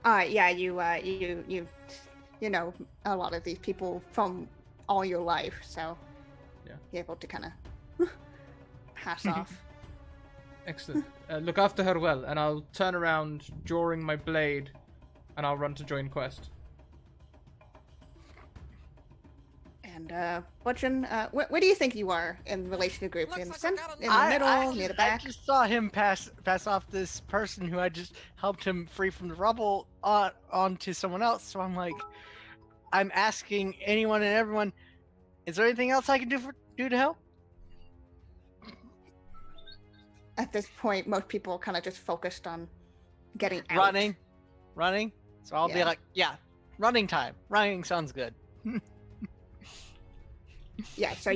Speaker 3: Yeah, you know a lot of these people from all your life, so
Speaker 1: Yeah.
Speaker 3: you're able to kind of pass off.
Speaker 1: Excellent. Look after her well, and I'll turn around, drawing my blade, and I'll run to join Quest.
Speaker 3: And Lachin, where do you think you are in relation to the group? In the, in the
Speaker 4: I
Speaker 3: middle, near the back?
Speaker 4: I just saw him pass off this person who I just helped him free from the rubble onto someone else. So I'm like, I'm asking anyone and everyone, is there anything else I can do to help?
Speaker 3: At this point, most people kind of just focused on getting out.
Speaker 4: Running. So I'll be
Speaker 3: Yeah.
Speaker 4: like, yeah, running time. Running sounds good.
Speaker 3: Yeah, so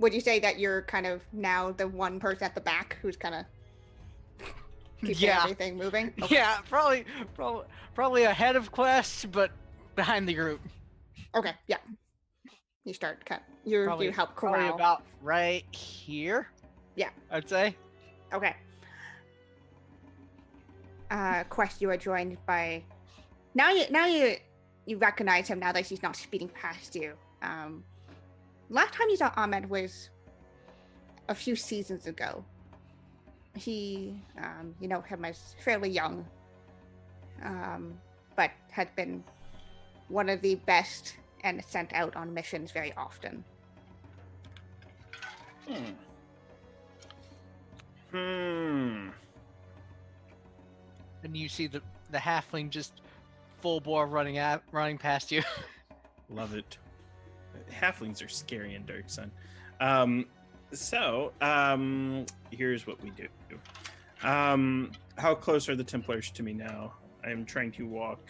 Speaker 3: would you say that you're kind of now the one person at the back who's kind of keeping
Speaker 4: Yeah.
Speaker 3: everything moving? Okay.
Speaker 4: Yeah, probably ahead of Quest, but behind the group.
Speaker 3: Okay, yeah. You start you help
Speaker 4: Probably
Speaker 3: corral.
Speaker 4: about right here.
Speaker 3: Yeah.
Speaker 4: I'd say.
Speaker 3: Okay. Quest, you are joined by. Now you recognize him now that he's not speeding past you. Last time you saw Ahmed was a few seasons ago. He, you know him as fairly young, but had been one of the best and sent out on missions very often.
Speaker 2: Hmm.
Speaker 4: And you see the halfling just full bore running past you.
Speaker 2: Love it. Halflings are scary in Dark Sun. So, here's what we do. How close are the Templars to me now? I'm trying to walk.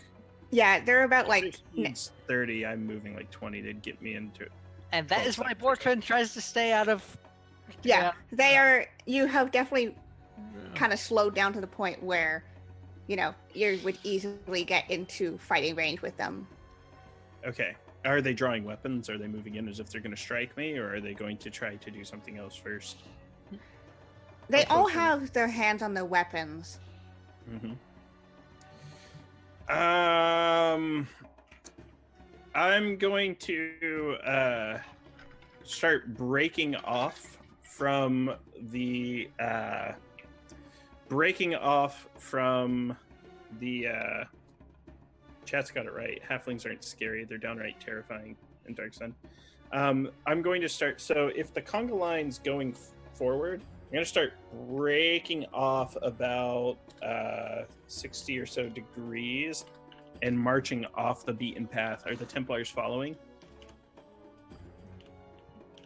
Speaker 3: Yeah, they're about like
Speaker 2: It's 30. I'm moving like 20 to get me into it.
Speaker 4: And that
Speaker 2: Well,
Speaker 4: is why
Speaker 2: it's not
Speaker 4: Bortran tries to stay out of.
Speaker 3: Yeah, they are. You have definitely kind of slowed down to the point where, you would easily get into fighting range with them.
Speaker 2: Okay. Are they drawing weapons? Are they moving in as if they're going to strike me, or are they going to try to do something else first?
Speaker 3: They
Speaker 2: How
Speaker 3: all
Speaker 2: close are
Speaker 3: have their hands on their weapons.
Speaker 2: Mm-hmm. I'm going to start breaking off from the chat's got it right. Halflings aren't scary; they're downright terrifying in Dark Sun. I'm going to start. So if the conga line's going forward, I'm going to start breaking off about 60 or so degrees and marching off the beaten path. Are the Templars following?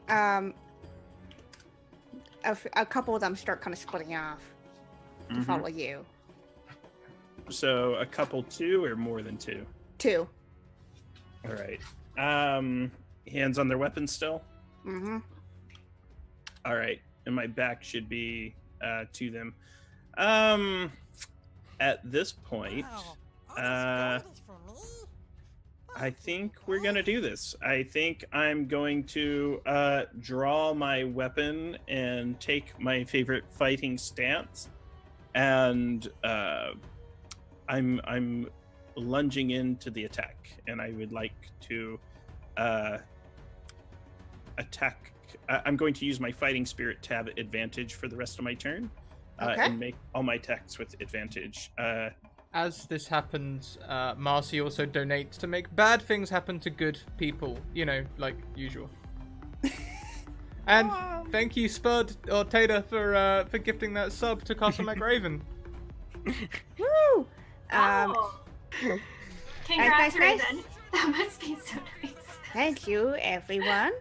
Speaker 3: A couple of them start kind of splitting off to
Speaker 2: Mhm.
Speaker 3: follow you.
Speaker 2: So a couple, two, or more than two?
Speaker 3: Two.
Speaker 2: All right. Hands on their weapons still?
Speaker 3: Mm-hmm.
Speaker 2: All right. And my back should be to them. At this point, I think we're going to do this. I think I'm going to draw my weapon and take my favorite fighting stance. And I'm lunging into the attack. And I would like to attack. I'm going to use my fighting spirit to have advantage for the rest of my turn.
Speaker 3: Okay.
Speaker 2: And make all my attacks with advantage.
Speaker 1: As this happens, Marcy also donates to make bad things happen to good people, like usual. And thank you, Spud or Tater, for gifting that sub to Castle McRaven.
Speaker 3: Woo!
Speaker 6: Oh. Congrats,
Speaker 3: nice.
Speaker 6: Raven. That must be so nice.
Speaker 3: Thank you, everyone.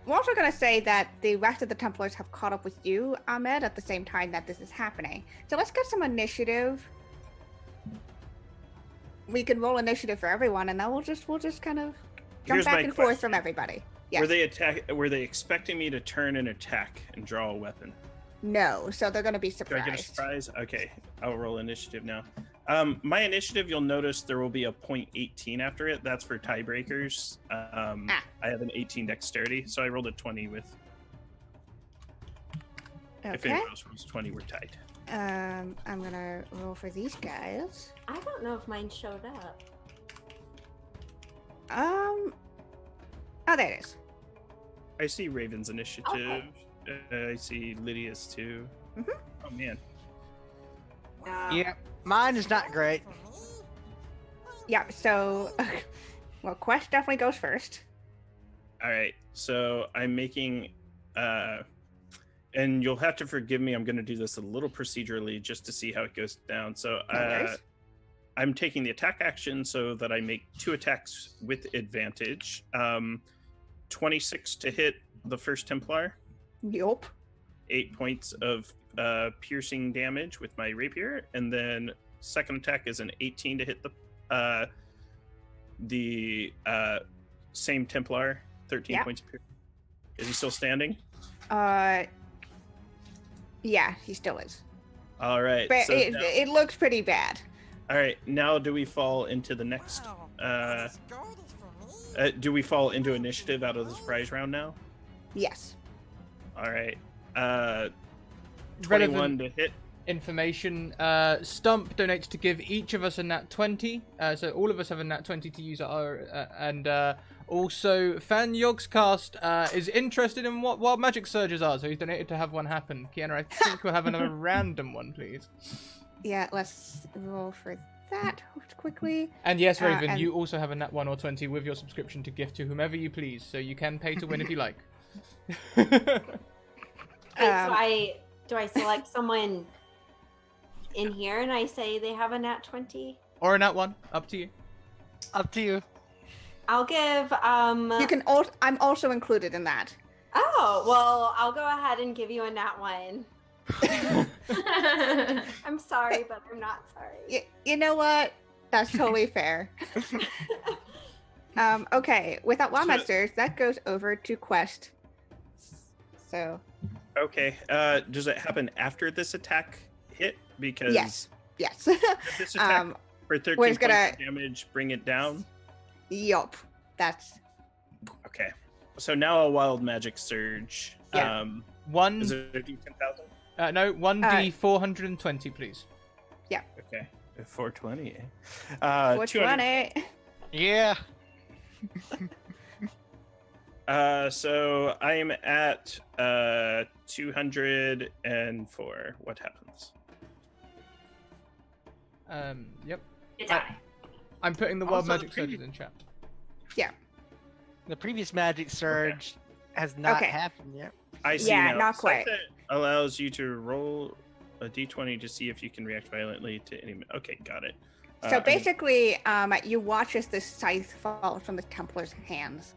Speaker 3: We're also going to say that the rest of the Templars have caught up with you, Ahmed, at the same time that this is happening. So let's get some initiative. We can roll initiative for everyone, and then we'll just kind of jump
Speaker 2: Here's
Speaker 3: back
Speaker 2: my
Speaker 3: and forth
Speaker 2: question.
Speaker 3: from everybody. Yes.
Speaker 2: Were they expecting me to turn and attack and draw a weapon?
Speaker 3: No, so they're going to be
Speaker 2: Do I
Speaker 3: surprised.
Speaker 2: get a surprise? Okay, I'll roll initiative now. My initiative, you'll notice there will be a 0.18 after it. That's for tiebreakers. I have an 18 dexterity, so I rolled a 20 with. If
Speaker 3: Okay.
Speaker 2: anyone else rolls 20, we're tied.
Speaker 3: I'm going to roll for these guys.
Speaker 5: I don't know if mine showed up.
Speaker 3: Oh, there it is.
Speaker 2: I see Raven's initiative. I see Lydia's too.
Speaker 3: Mhm.
Speaker 2: Oh man.
Speaker 4: Yeah, mine is not great.
Speaker 3: Yeah, so, well, Quest definitely goes first.
Speaker 2: All right, so I'm making, and you'll have to forgive me. I'm going to do this a little procedurally just to see how it goes down. So,
Speaker 3: No worries.
Speaker 2: I'm taking the attack action so that I make 2 attacks with advantage. 26 to hit the first Templar,
Speaker 3: Yup.
Speaker 2: 8 points of piercing damage with my rapier, and then second attack is an 18 to hit the same Templar, 13
Speaker 3: Yeah.
Speaker 2: points of piercing. Is he still standing?
Speaker 3: Yeah, he still is.
Speaker 2: All right.
Speaker 3: But
Speaker 2: So now,
Speaker 3: it looks pretty bad.
Speaker 2: all right. Now, do we fall into the next? Do we fall into initiative out of the surprise round now?
Speaker 3: Yes.
Speaker 2: All right. 21
Speaker 1: Relevant
Speaker 2: to hit.
Speaker 1: information. Stump donates to give each of us a nat 20. So all of us have a nat 20 to use at our. And also, Fan Yogscast is interested in what Wild Magic Surges are, so he's donated to have one happen. Kiana, I think we'll have another random one, please.
Speaker 3: Yeah, let's roll for that quickly.
Speaker 1: And yes, Raven,
Speaker 3: and-
Speaker 1: you also have a nat 1 or 20 with your subscription to gift to whomever you please, so you can pay to win if you like.
Speaker 5: Wait, so do I select someone in here and I say they have a nat 20?
Speaker 1: Or a nat 1, up to you.
Speaker 4: Up to you.
Speaker 5: I'll give
Speaker 3: You can. I'm also included in that.
Speaker 5: Oh, well, I'll go ahead and give you a nat 1. I'm sorry, but I'm not sorry.
Speaker 3: You know what? That's totally fair. Okay, without Wild
Speaker 2: So-
Speaker 3: Monsters, that goes over to Quest. So,
Speaker 2: Okay. Does it happen after this attack hit? Because
Speaker 3: yes. Yes.
Speaker 2: did this attack
Speaker 3: um,
Speaker 2: for 13
Speaker 3: we're
Speaker 2: points
Speaker 3: just gonna-
Speaker 2: of damage bring it down?
Speaker 3: yup. That's
Speaker 2: Okay. So now a wild magic surge.
Speaker 3: Yeah.
Speaker 1: One,
Speaker 2: Is it a D10,000?
Speaker 1: no, 1d420, please.
Speaker 2: Okay. 420. 200.
Speaker 3: 420.
Speaker 4: Yeah.
Speaker 2: So I am at 204. What happens?
Speaker 1: Yep.
Speaker 6: You die.
Speaker 1: I'm putting the wild
Speaker 4: Also,
Speaker 1: magic
Speaker 4: the
Speaker 1: surges
Speaker 4: previous-
Speaker 1: in chat.
Speaker 4: The previous magic surge has not
Speaker 3: Okay.
Speaker 4: happened yet.
Speaker 2: I see
Speaker 3: Yeah,
Speaker 2: now.
Speaker 3: not quite.
Speaker 2: Sight allows you to roll a d20 to see if you can react violently to any. Okay, got it.
Speaker 3: So
Speaker 2: And-
Speaker 3: basically, you watch as the scythe falls from the Templar's hands.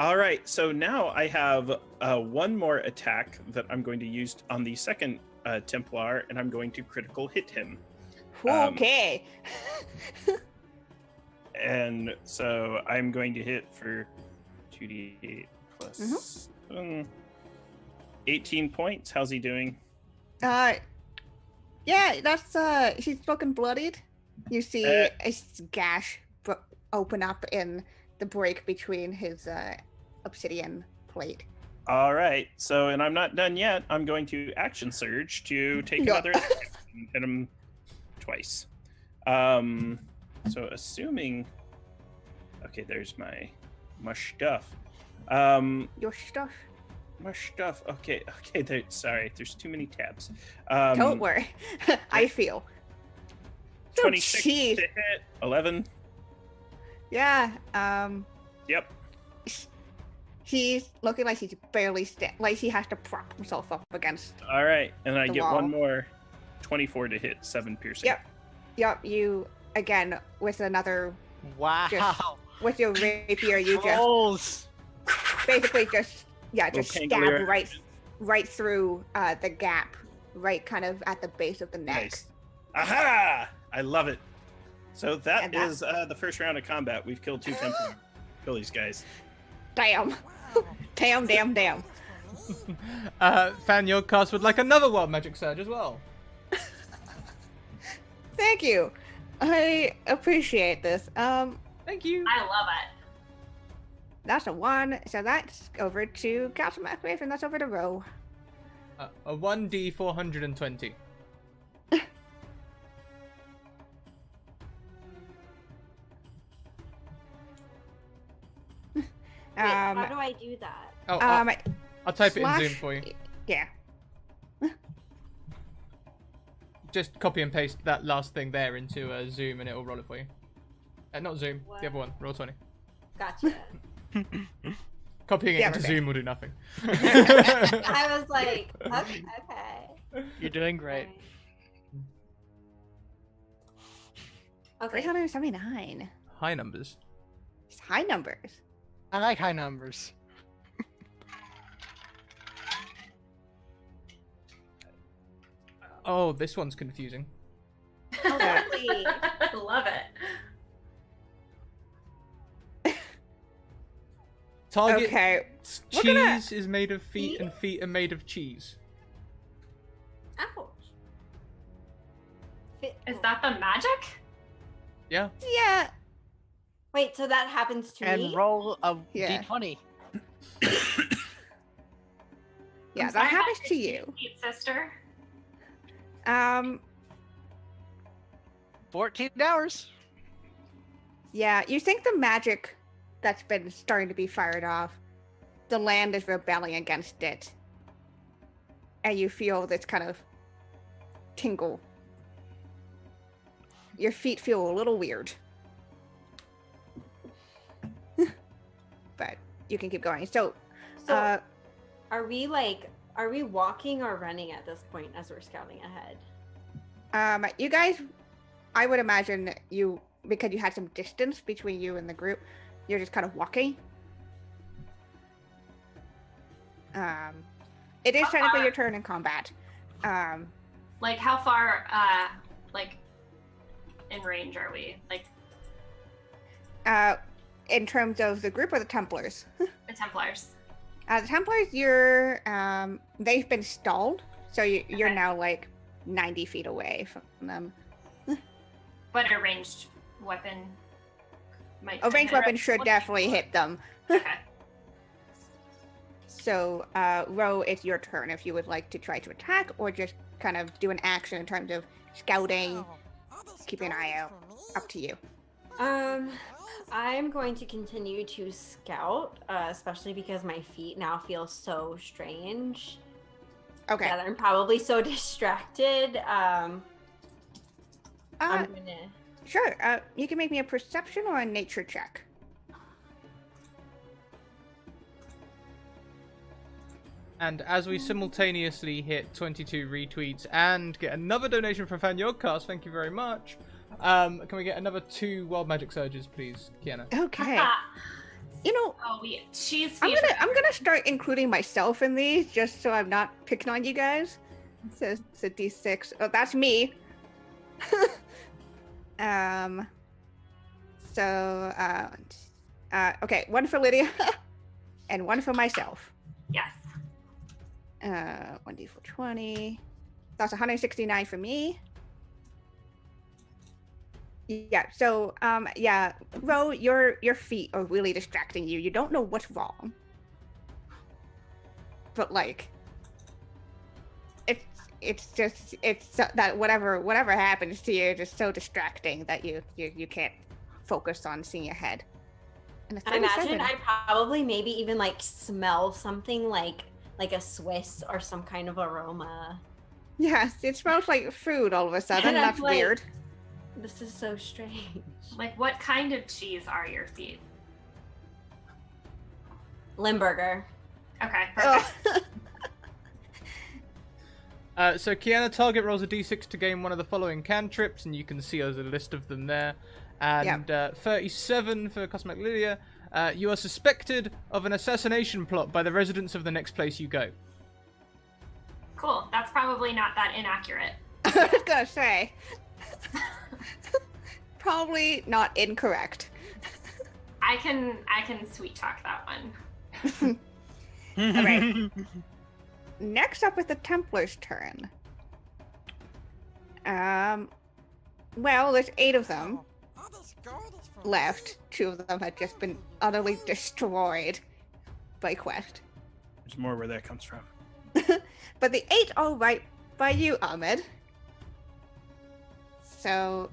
Speaker 2: All right, so now I have one more attack that I'm going to use on the second Templar, and I'm going to critical hit him.
Speaker 3: Okay.
Speaker 2: And so I'm going to hit for 2d8 plus 18 points. How's he doing?
Speaker 3: Yeah, that's he's looking bloodied. You see a gash open up in the break between his obsidian plate.
Speaker 2: All right, so and I'm not done yet. I'm going to action surge to take
Speaker 3: Yeah.
Speaker 2: another attack and hit him twice. So assuming, okay, there's my stuff.
Speaker 3: Your stuff.
Speaker 2: My stuff. Okay. Sorry, there's too many tabs.
Speaker 3: Don't worry. I feel. Oh,
Speaker 2: 26
Speaker 3: jeez.
Speaker 2: to hit. 11.
Speaker 3: Yeah.
Speaker 2: Yep.
Speaker 3: He's looking like he's barely like he has to prop himself up against.
Speaker 2: All right, and I
Speaker 3: The
Speaker 2: get
Speaker 3: wall.
Speaker 2: one more. 24 to hit. 7 piercing.
Speaker 3: Yep. Yep. You again with another
Speaker 4: Wow.
Speaker 3: with your rapier. You just
Speaker 4: Trolls.
Speaker 3: basically just
Speaker 2: Little
Speaker 3: stab
Speaker 2: pangolier.
Speaker 3: right through the gap, right kind of at the base of the neck.
Speaker 2: Nice. Aha! I love it. So that
Speaker 3: And that-
Speaker 2: is the first round of combat. We've killed 2 Templar. Kill these guys.
Speaker 3: Damn. Damn.
Speaker 1: Fan, your cast would like another wild magic surge as well.
Speaker 3: Thank you. I appreciate this.
Speaker 1: Thank you.
Speaker 6: I love it.
Speaker 3: That's a 1. So that's over to Castle Macwave, and that's over to Ro.
Speaker 1: A 1d420.
Speaker 5: Wait, how do I do that?
Speaker 1: Oh,
Speaker 3: Um,
Speaker 1: I'll type it in
Speaker 3: slash-
Speaker 1: Zoom for you.
Speaker 3: Yeah.
Speaker 1: Just copy and paste that last thing there into Zoom and it'll roll it for you. Not Zoom, the other one, Roll20.
Speaker 5: Gotcha.
Speaker 1: Copying it
Speaker 3: Yeah,
Speaker 1: into
Speaker 3: okay.
Speaker 1: Zoom will do nothing.
Speaker 5: I was like, okay.
Speaker 4: You're doing great.
Speaker 5: Okay.
Speaker 3: 379.
Speaker 1: High numbers.
Speaker 3: It's high numbers.
Speaker 4: I like high numbers.
Speaker 1: Oh, this one's confusing.
Speaker 5: Oh, lovely.
Speaker 6: Love it.
Speaker 1: Target
Speaker 3: Okay.
Speaker 1: cheese
Speaker 3: We're gonna-
Speaker 1: is made of feet and feet are made of cheese.
Speaker 5: Ouch.
Speaker 6: Is that the magic?
Speaker 1: Yeah.
Speaker 3: Yeah.
Speaker 5: Wait, so that happens to
Speaker 4: And
Speaker 5: me?
Speaker 4: roll a
Speaker 3: Yeah.
Speaker 4: d20.
Speaker 3: Yeah,
Speaker 6: I'm
Speaker 3: that
Speaker 6: sorry,
Speaker 3: happens
Speaker 6: that's
Speaker 3: to
Speaker 6: your
Speaker 3: you.
Speaker 6: sweet sister.
Speaker 4: 14 hours.
Speaker 3: Yeah, you think the magic that's been starting to be fired off, the land is rebelling against it. And you feel this kind of tingle. Your feet feel a little weird. But you can keep going. So,
Speaker 5: So, are we walking or running at this point as we're scouting ahead?
Speaker 3: you guys, I would imagine you, because you had some distance between you and the group, you're just kind of walking. It is technically your turn in combat.
Speaker 6: Like how far like in range are we? Like
Speaker 3: In terms of the group or the Templars?
Speaker 6: The Templars.
Speaker 3: The Templars, they've been stalled, so you're
Speaker 6: Okay.
Speaker 3: now like 90 feet away from them.
Speaker 6: But a ranged weapon might.
Speaker 3: A ranged weapon should definitely hit them.
Speaker 6: Okay.
Speaker 3: So, Ro, it's your turn if you would like to try to attack or just kind of do an action in terms of scouting, keeping an eye out. Up to you.
Speaker 5: I'm going to continue to scout, especially because my feet now feel so strange
Speaker 3: Okay.
Speaker 5: that I'm probably so distracted. I'm gonna.
Speaker 3: Sure. You can make me a perception or a nature check.
Speaker 1: And as we simultaneously hit 22 retweets and get another donation from Fan Yogcast, thank you very much. Can we get another 2 Wild Magic Surges, please, Kiana?
Speaker 3: Okay. You know,
Speaker 6: She's.
Speaker 3: I'm gonna start including myself in these just so I'm not picking on you guys. So it's a D6. Oh, that's me. Okay, one for Lydia and one for myself.
Speaker 6: Yes.
Speaker 3: 1d4 20. That's 169 for me. Yeah, so Ro, your feet are really distracting you. You don't know what's wrong. But like it's so, that whatever happens to you is just so distracting that you can't focus on seeing ahead. And
Speaker 5: I imagine I probably maybe even like smell something like a Swiss or some kind of aroma.
Speaker 3: Yes, it smells like food all of a sudden.
Speaker 5: And I'm
Speaker 3: That's
Speaker 5: like-
Speaker 3: weird.
Speaker 5: This is so strange.
Speaker 6: Like, what kind of cheese are your feet?
Speaker 5: Limburger.
Speaker 6: Okay. Perfect.
Speaker 3: Oh.
Speaker 1: So Kiana, target rolls a d6 to gain one of the following cantrips, and you can see there's a list of them there. And 37 for Cosmic Lydia. You are suspected of an assassination plot by the residents of the next place you go.
Speaker 6: Cool. That's probably not that inaccurate.
Speaker 3: I was gonna say. Probably not incorrect.
Speaker 6: I can sweet talk that one.
Speaker 3: All right. Next up is the Templar's turn. Well, there's 8 of them left. 2 of them had just been utterly destroyed by Quest.
Speaker 2: There's more where that comes from.
Speaker 3: But the 8 are right by you, Ahmed. So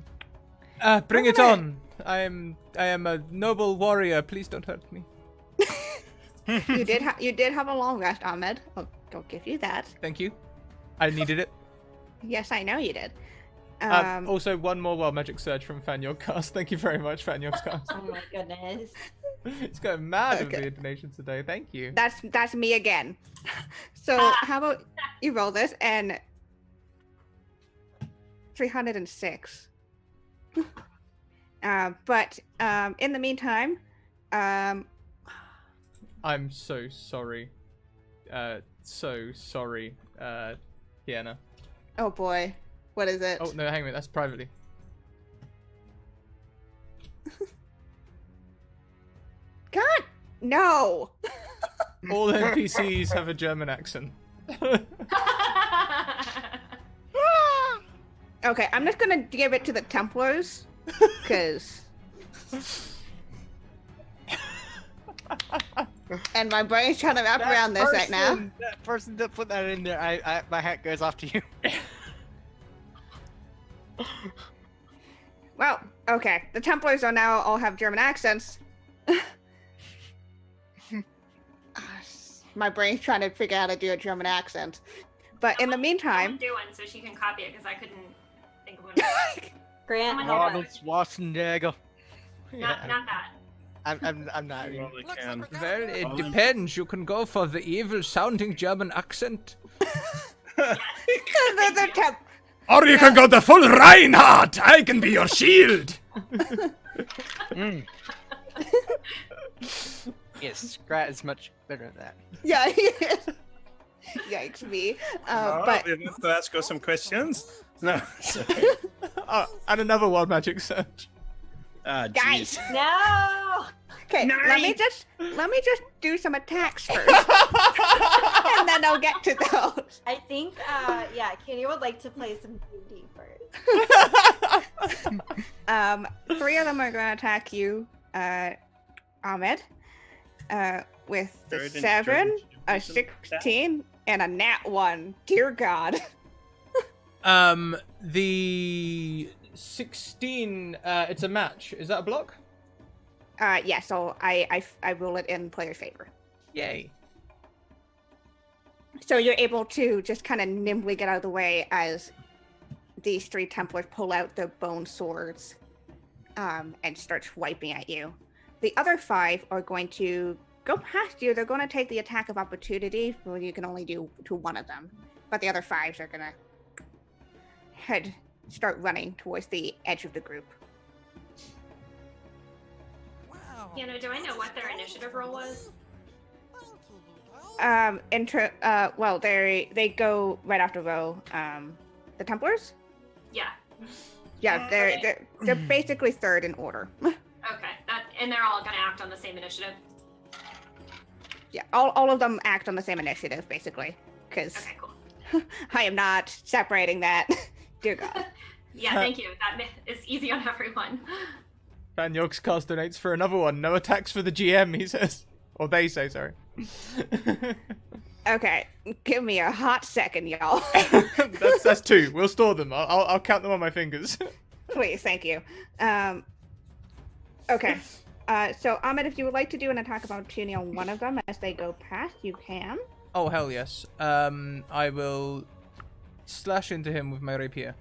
Speaker 1: Bring it
Speaker 3: Alright.
Speaker 1: on. I am a noble warrior. Please don't hurt me.
Speaker 3: you did have a long rest, Ahmed. I'll give you that.
Speaker 1: Thank you. I needed it.
Speaker 3: Yes, I know you did.
Speaker 1: Also, one more Wild Magic Surge from Fan Yogcast. Thank you very much, Fan Yogcast.
Speaker 5: Oh my goodness.
Speaker 1: It's going mad
Speaker 3: Okay.
Speaker 1: with the donations today. Thank you.
Speaker 3: That's me again. So how about you roll this and 306. But in the meantime,
Speaker 1: I'm so sorry. So sorry, Kiana.
Speaker 3: oh boy, what is it?
Speaker 1: Oh no, hang on, that's privately.
Speaker 3: God, no.
Speaker 1: All NPCs have a German accent.
Speaker 3: Okay, I'm just gonna give it to the Templars, because. And my brain's trying to wrap around this right now.
Speaker 4: That person that put that in there, my hat goes off to you.
Speaker 3: Well, okay, the Templars are now all have German accents. My brain's trying to figure out how to do a German accent. But in the meantime,
Speaker 6: do one so she can copy it because I couldn't think of one.
Speaker 5: Grant,
Speaker 6: Oh my
Speaker 5: help
Speaker 6: God.
Speaker 5: us.
Speaker 4: Arnold Schwarzenegger.
Speaker 6: Not that.
Speaker 4: I'm not.
Speaker 2: You probably can.
Speaker 1: Well, it depends. You can go for the evil-sounding German accent.
Speaker 3: the Temp-
Speaker 1: Or you can go the full Reinhardt. I can be your shield.
Speaker 4: Mm. Yes, Grat is much better at that.
Speaker 3: yeah, yikes me. But
Speaker 2: we have to ask us some questions. No.
Speaker 1: And another Wild Magic Surge.
Speaker 2: Ah,
Speaker 3: Guys.
Speaker 2: jeez.
Speaker 5: No.
Speaker 3: Okay, let me just do some attacks first, and then I'll get to those.
Speaker 5: I think, yeah, Kenny would like to play some D&D first.
Speaker 3: 3 of them are going to attack you, Ahmed, with the
Speaker 2: Jordan,
Speaker 3: 7,
Speaker 2: Jordan,
Speaker 3: a
Speaker 2: do some stats.
Speaker 3: 16, and a nat 1. Dear God.
Speaker 1: The 16, it's a match. Is that a block?
Speaker 3: Yeah, so I roll it in player's favor.
Speaker 1: Yay.
Speaker 3: So you're able to just kind of nimbly get out of the way as these 3 Templars pull out their bone swords and start swiping at you. The other 5 are going to go past you. They're going to take the attack of opportunity, well, you can only do to one of them. But the other 5s are going to start running towards the edge of the group.
Speaker 6: Piano, do I know what their initiative roll was?
Speaker 3: Well, they go right after Ro. The Templars?
Speaker 6: Yeah.
Speaker 3: Yeah, they're basically 3rd in order.
Speaker 6: Okay. And they're all gonna act on the same initiative.
Speaker 3: Yeah, all of them act on the same initiative, basically, because
Speaker 6: Okay, cool.
Speaker 3: I am not separating that. Dear God.
Speaker 6: Yeah, thank you. That is easy on everyone.
Speaker 1: Van Yorkscast donates for another one. No attacks for the GM, he says. Or they say, sorry.
Speaker 3: Okay, give me a hot second, y'all.
Speaker 1: that's 2. We'll store them. I'll count them on my fingers.
Speaker 3: Please, thank you. Okay. So Ahmed, if you would like to do an attack of opportunity on one of them as they go past, you can.
Speaker 1: Oh, hell yes. I will slash into him with my rapier.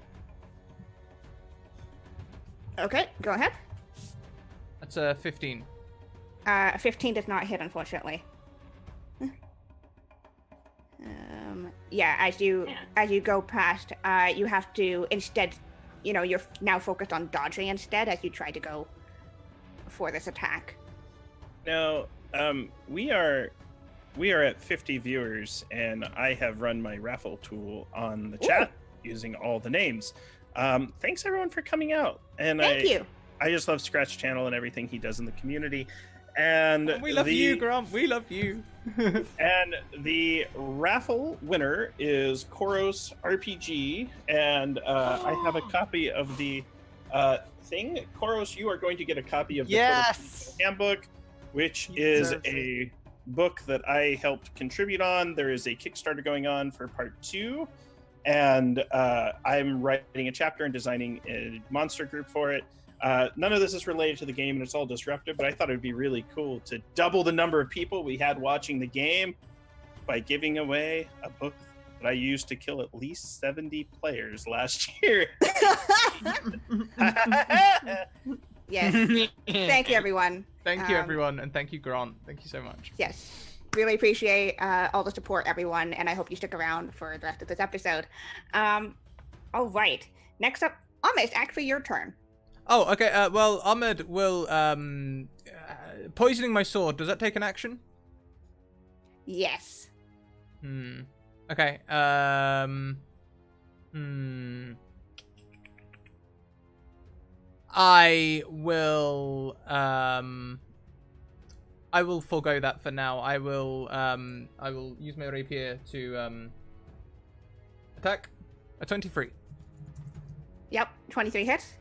Speaker 3: Okay, go ahead.
Speaker 1: That's a 15.
Speaker 3: 15 does not hit, unfortunately. Yeah, as you go past, you have to instead, you're now focused on dodging instead as you try to go for this attack.
Speaker 2: Now, we are at 50 viewers, and I have run my raffle tool on the chat using all the names. Thanks everyone for coming out, and
Speaker 3: Thank you.
Speaker 2: I just love Scratch Channel and everything he does in the community. And
Speaker 1: We love you, Grant. We love you.
Speaker 2: And the raffle winner is Koros RPG, and I have a copy of the thing. Koros, you are going to get a copy of the
Speaker 4: Yes!
Speaker 2: Total Handbook, which
Speaker 4: He
Speaker 2: is
Speaker 4: deserves
Speaker 2: a book that I helped contribute on. There is a Kickstarter going on for part 2, and I'm writing a chapter and designing a monster group for it. None of this is related to the game, and it's all disruptive, but I thought it would be really cool to double the number of people we had watching the game by giving away a book that I used to kill at least 70 players last year.
Speaker 3: Yes. Thank you, everyone.
Speaker 1: Thank you, everyone, and thank you, Grant. Thank you so much.
Speaker 3: Yes. Really appreciate all the support, everyone, and I hope you stick around for the rest of this episode. All right. Next up, Ahmed, it's actually your turn.
Speaker 1: Oh, okay. Well, Ahmed will poisoning my sword. Does that take an action?
Speaker 3: Yes.
Speaker 1: Okay. I will forego that for now. I will use my rapier to attack. A 23.
Speaker 3: Yep. 23 hits.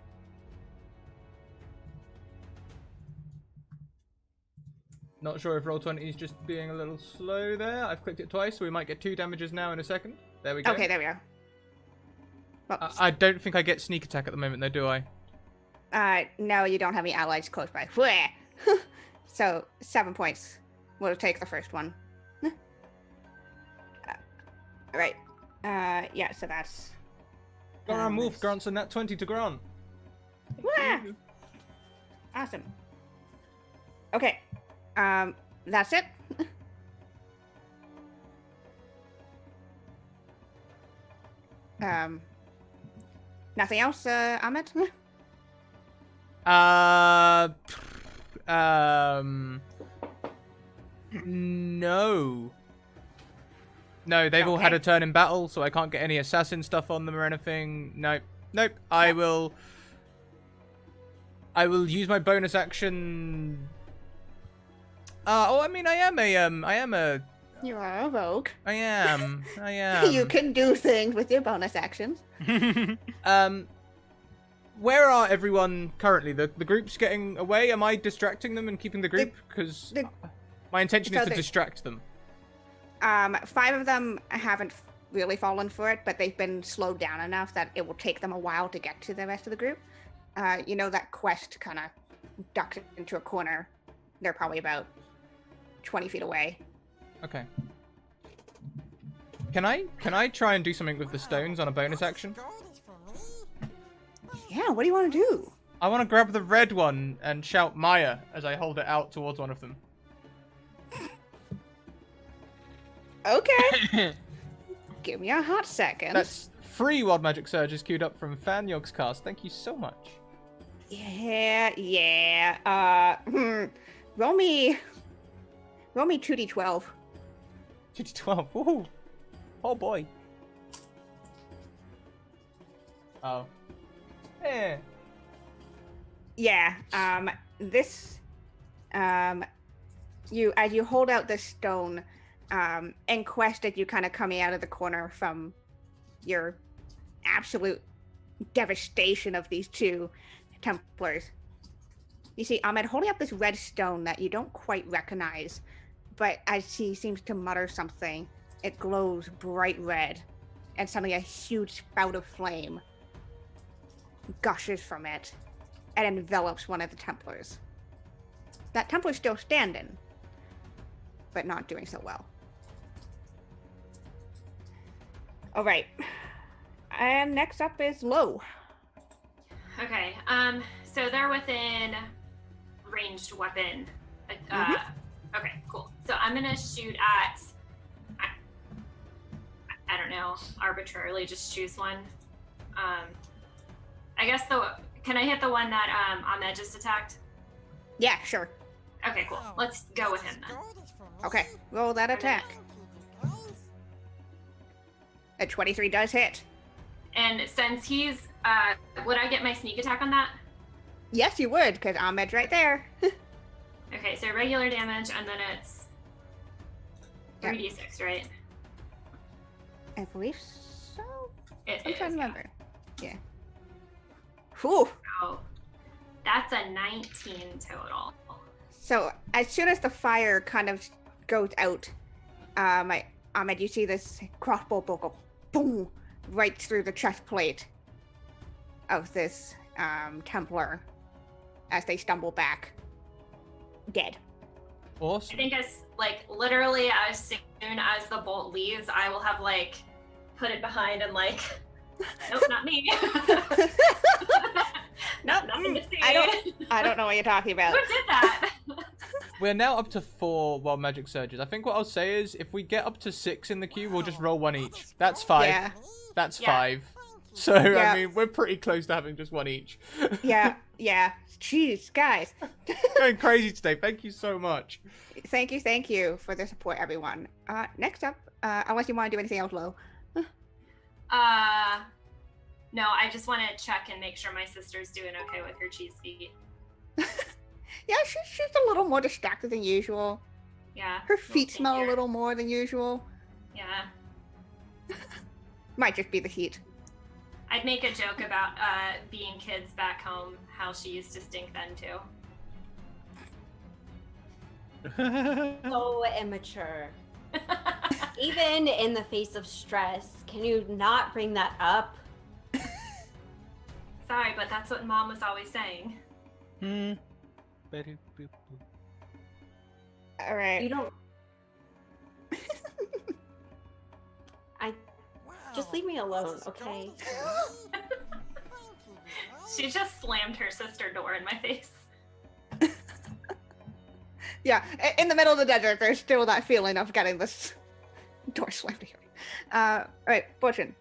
Speaker 1: Not sure if Roll20 is just being a little slow there. I've clicked it twice, so we might get 2 damages now in a second. There we go.
Speaker 3: Okay, there we go. Well,
Speaker 1: I don't think I get sneak attack at the moment, though, do I?
Speaker 3: no, you don't have any allies close by. So 7 points. We'll take the first one. Right. Yeah, so that's...
Speaker 1: Grant, move. Grant's a nat 20 to Grant.
Speaker 3: Wah! Awesome. Okay. That's it. Nothing else, Ahmed?
Speaker 1: No. No, they've all had a turn in battle, so I can't get any assassin stuff on them or anything. Nope. I will I will use my bonus action. I mean, I am a.
Speaker 3: You are a rogue.
Speaker 1: I am.
Speaker 3: You can do things with your bonus actions.
Speaker 1: Where are everyone currently? The group's getting away. Am I distracting them and keeping the group? Because my intention is to distract them.
Speaker 3: 5 of them haven't really fallen for it, but they've been slowed down enough that it will take them a while to get to the rest of the group. You know, that quest kind of ducked into a corner. They're probably about 20 feet away.
Speaker 1: Okay. Can I try and do something with the stones on a bonus action?
Speaker 3: Yeah, what do you want to do?
Speaker 1: I want to grab the red one and shout Maya as I hold it out towards one of them.
Speaker 3: Okay. Give me a hot second.
Speaker 1: That's 3 Wild Magic Surges queued up from Fanyog's cast. Thank you so much.
Speaker 3: Yeah. Roll me 2d12.
Speaker 1: 2d12. Woohoo. Oh boy. Oh. Eh.
Speaker 3: Yeah. This. You as you hold out this stone, and Quest, as you kind of coming out of the corner from your absolute devastation of these 2 Templars. You see Ahmed holding up this red stone that you don't quite recognize, but as he seems to mutter something, it glows bright red, and suddenly a huge spout of flame gushes from it and envelops one of the Templars. That Templar's still standing, but not doing so well. All right. And next up is Low.
Speaker 6: Okay. So they're within ranged weapon. Okay, cool. So I'm gonna shoot at. I don't know. Arbitrarily, just choose one. I guess can I hit the one that Ahmed just attacked?
Speaker 3: Yeah, sure.
Speaker 6: Okay, cool. Let's go with him then.
Speaker 3: Okay, roll that attack. A 23 does hit.
Speaker 6: And since he's, would I get my sneak attack on that?
Speaker 3: Yes, you would, because Ahmed's right there.
Speaker 6: Okay, so regular damage, and then it's 3d6, right?
Speaker 3: I believe so. I'm trying to remember. Yeah. Whew.
Speaker 6: Oh, that's a 19 total.
Speaker 3: So as soon as the fire kind of goes out, Ahmed, you see this crossbow bolt go boom right through the chest plate of this Templar as they stumble back, dead.
Speaker 1: Awesome.
Speaker 6: I think literally as soon as the bolt leaves, I will have put it behind and nope, not me. Nope, nothing to see.
Speaker 3: I don't know what you're talking about.
Speaker 6: Who did that?
Speaker 1: We're now up to 4 Wild Magic Surges. I think what I'll say is, if we get up to 6 in the queue, we'll just roll 1 each. That's 5.
Speaker 3: Yeah.
Speaker 1: That's
Speaker 6: Yeah.
Speaker 1: 5. So,
Speaker 3: Yeah.
Speaker 1: I mean, we're pretty close to having just 1 each.
Speaker 3: Yeah. Jeez, guys.
Speaker 1: Going crazy today. Thank you so much.
Speaker 3: Thank you for the support, everyone. Next up, unless you want to do anything else, Low.
Speaker 6: No, I just want to check and make sure my sister's doing okay with her cheese feet.
Speaker 3: Yeah, she's a little more distracted than usual.
Speaker 6: Yeah.
Speaker 3: Her feet
Speaker 6: Thank
Speaker 3: smell
Speaker 6: you.
Speaker 3: a little more than usual.
Speaker 6: Yeah.
Speaker 3: Might just be the heat.
Speaker 6: I'd make a joke about being kids back home, how she used to stink then too.
Speaker 5: So immature. Even in the face of stress, can you not bring that up?
Speaker 6: Sorry, but that's what Mom was always saying.
Speaker 3: All right.
Speaker 5: You don't. Just leave me alone, okay?
Speaker 6: She just slammed her sister door in my face.
Speaker 3: Yeah, in the middle of the desert, there's still that feeling of getting this door slammed here. All right, Fortune,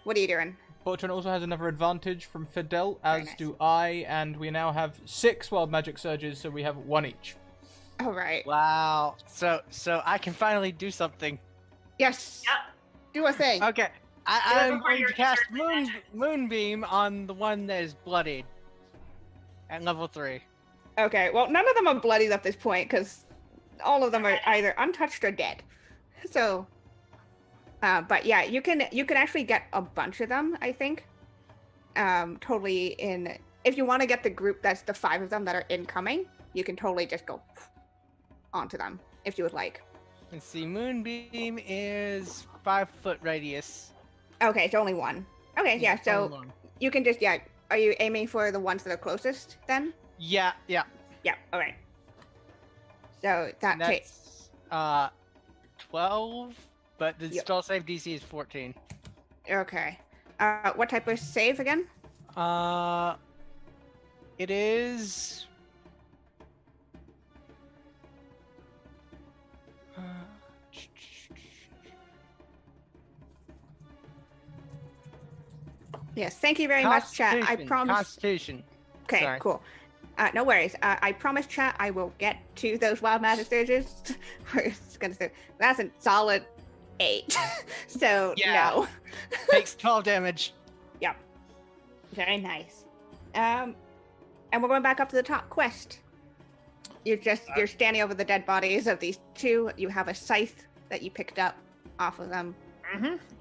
Speaker 3: what are you doing?
Speaker 1: Fortune also has another advantage from Fidel, as
Speaker 3: nice.
Speaker 1: do I, and we now have 6 Wild Magic Surges, so we have 1 each.
Speaker 3: All right.
Speaker 4: Wow. So I can finally do something.
Speaker 3: Yes.
Speaker 6: Yep.
Speaker 3: Do a thing.
Speaker 4: Okay.
Speaker 6: Do it
Speaker 4: I'm
Speaker 6: before
Speaker 4: going
Speaker 6: your
Speaker 4: to cast
Speaker 6: turn, Magic.
Speaker 4: Moonbeam on the one that is bloodied. At level 3.
Speaker 3: Okay, well, none of them are bloodied at this point because all of them are either untouched or dead. So, but yeah, you can actually get a bunch of them, I think. Totally in. If you want to get the group that's the 5 of them that are incoming, you can totally just go onto them if you would like.
Speaker 4: Let's see, Moonbeam is 5-foot radius.
Speaker 3: Okay, it's only one. Okay, yeah,
Speaker 4: Only
Speaker 3: so
Speaker 4: one.
Speaker 3: you can just, yeah. Are you aiming for the ones that are closest then?
Speaker 4: Yeah.
Speaker 3: Yeah, alright. So that
Speaker 4: And
Speaker 3: takes.
Speaker 4: that's 12, but the
Speaker 3: Yep.
Speaker 4: spell save DC is 14.
Speaker 3: Okay. What type of save again?
Speaker 4: It is.
Speaker 3: Yes, thank you very much, chat. I
Speaker 4: Constitution,
Speaker 3: promise.
Speaker 4: Constitution.
Speaker 3: Okay,
Speaker 4: Sorry.
Speaker 3: cool. No worries. I promise, chat, I will get to those wild magic stages. We're just gonna say that's a solid 8. So
Speaker 4: Yeah.
Speaker 3: no.
Speaker 4: Takes 12 damage.
Speaker 3: Very nice. And we're going back up to the top quest. You're standing over the dead bodies of these 2. You have a scythe that you picked up off of them.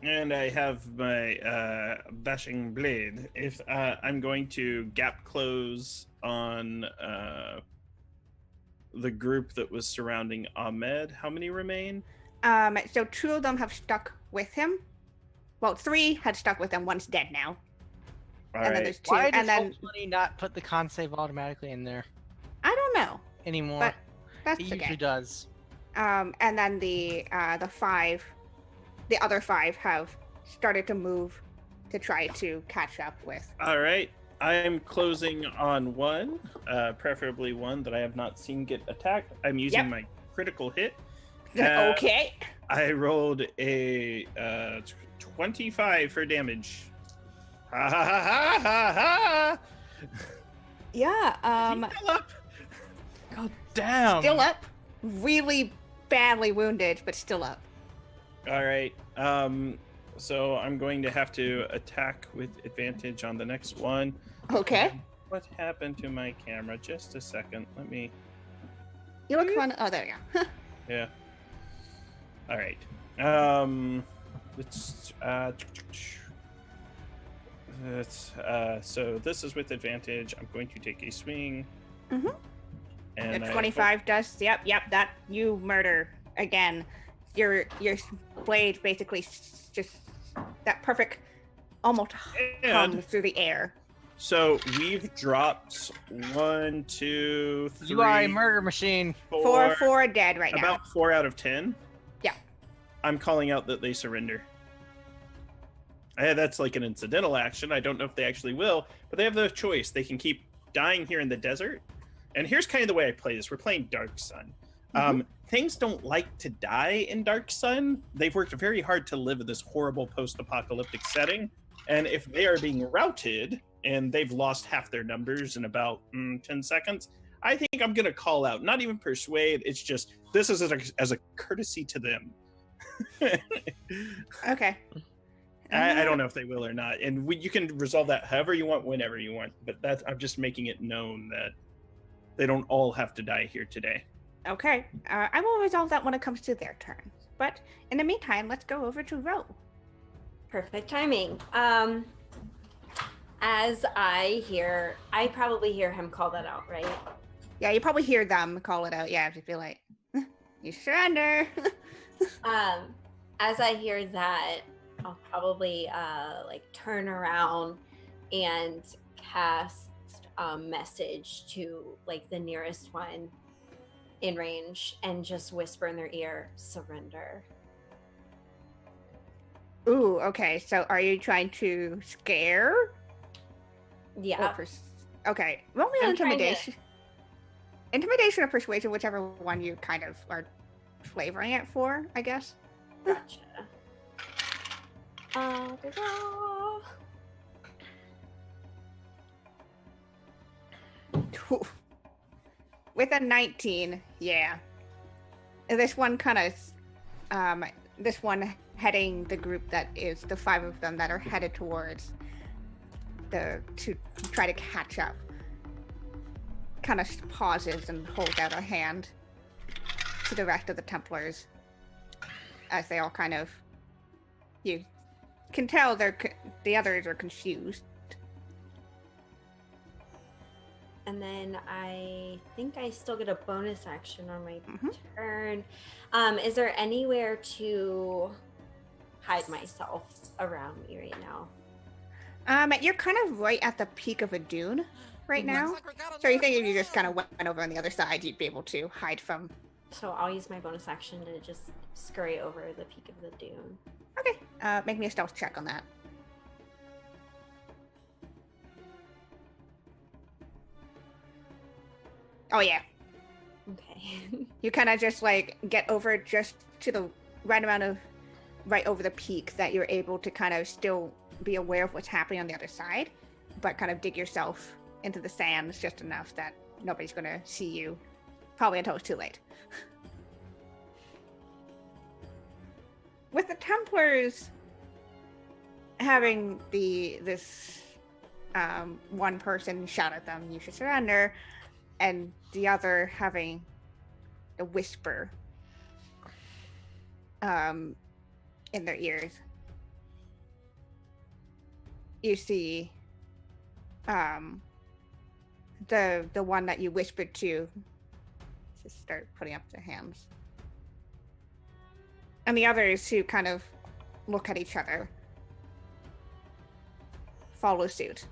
Speaker 2: And I have my bashing blade. If I'm going to gap close on the group that was surrounding Ahmed, how many remain?
Speaker 3: So 2 of them have stuck with him. Well, 3 had stuck with him. One's dead now.
Speaker 2: All
Speaker 3: And then
Speaker 2: right.
Speaker 3: there's 2.
Speaker 4: Why does
Speaker 3: And then
Speaker 4: Roll20 not put the con save automatically in there
Speaker 3: I don't know.
Speaker 4: anymore?
Speaker 3: But that's
Speaker 4: It usually
Speaker 3: okay.
Speaker 4: does.
Speaker 3: And then the 5, the other 5 have started to move to try to catch up with.
Speaker 2: All right. I'm closing on one, preferably one that I have not seen get attacked. I'm using
Speaker 3: Yep.
Speaker 2: my critical hit.
Speaker 3: Okay.
Speaker 2: I rolled a 25 for damage. Ha ha ha ha ha ha!
Speaker 3: Yeah.
Speaker 2: Is he still up?
Speaker 1: God damn.
Speaker 3: Still up. Really badly wounded, but still up.
Speaker 2: All right. So I'm going to have to attack with advantage on the next one.
Speaker 3: Okay.
Speaker 2: What happened to my camera? Just a second. Let me.
Speaker 3: You look fun. Oh, there you go.
Speaker 2: Yeah. All right. So this is with advantage. I'm going to take a swing.
Speaker 3: Mhm.
Speaker 2: And
Speaker 3: If
Speaker 2: I
Speaker 3: 25 does, yep, that you murder again. Your blade basically just that perfect, almost hum
Speaker 2: And
Speaker 3: through the air.
Speaker 2: so we've dropped 1, 2, 3.
Speaker 4: You are a murder machine.
Speaker 3: 4 dead right now.
Speaker 2: About 4 out of 10.
Speaker 3: Yeah.
Speaker 2: I'm calling out that they surrender. That's like an incidental action. I don't know if they actually will, but they have the choice. They can keep dying here in the desert. And here's kind of the way I play this. We're playing Dark Sun. Things don't like to die in Dark Sun. They've worked very hard to live in this horrible post-apocalyptic setting. And if they are being routed and they've lost half their numbers in about 10 seconds, I think I'm going to call out. Not even persuade. It's just, this is as a courtesy to them.
Speaker 3: Okay.
Speaker 2: I don't know if they will or not. And you can resolve that however you want, whenever you want. But I'm just making it known that they don't all have to die here today.
Speaker 3: Okay. I will resolve that when it comes to their turn. But in the meantime, let's go over to Ro.
Speaker 5: Perfect timing. As I probably hear him call that out, right?
Speaker 3: Yeah, you probably hear them call it out. Yeah, just be like, you surrender.
Speaker 5: As I hear that, I'll probably like turn around and cast a message to like the nearest one in range and just whisper in their ear, surrender.
Speaker 3: Ooh, okay. So are you trying to scare?
Speaker 5: Yeah.
Speaker 3: Okay. Roll me an
Speaker 5: I'm trying to-
Speaker 3: intimidation. Intimidation or persuasion, whichever one you kind of are flavoring it for, I guess.
Speaker 5: Gotcha. Da-da.
Speaker 3: With a 19, yeah. This one kind of, this one heading the group that is the 5 of them that are headed towards to try to catch up. kind of pauses and holds out a hand to the rest of the Templars as they all kind of, you can tell the others are confused.
Speaker 5: And then I think I still get a bonus action on my
Speaker 3: Mhm.
Speaker 5: turn. Is there anywhere to hide myself around me right now?
Speaker 3: You're kind of right at the peak of a dune right now. So you think if you just kind of went over on the other side, you'd be able to hide from.
Speaker 5: So I'll use my bonus action to just scurry over the peak of the dune.
Speaker 3: Okay. Make me a stealth check on that. Oh yeah.
Speaker 5: Okay.
Speaker 3: You kind of just like get over just to the right amount of right over the peak that you're able to kind of still be aware of what's happening on the other side, but kind of dig yourself into the sands just enough that nobody's gonna see you, probably until it's too late. With the Templars having this one person shout at them, "You should surrender," and the other having a whisper in their ears, you see the one that you whispered to just start putting up their hands, and the others who kind of look at each other follow suit.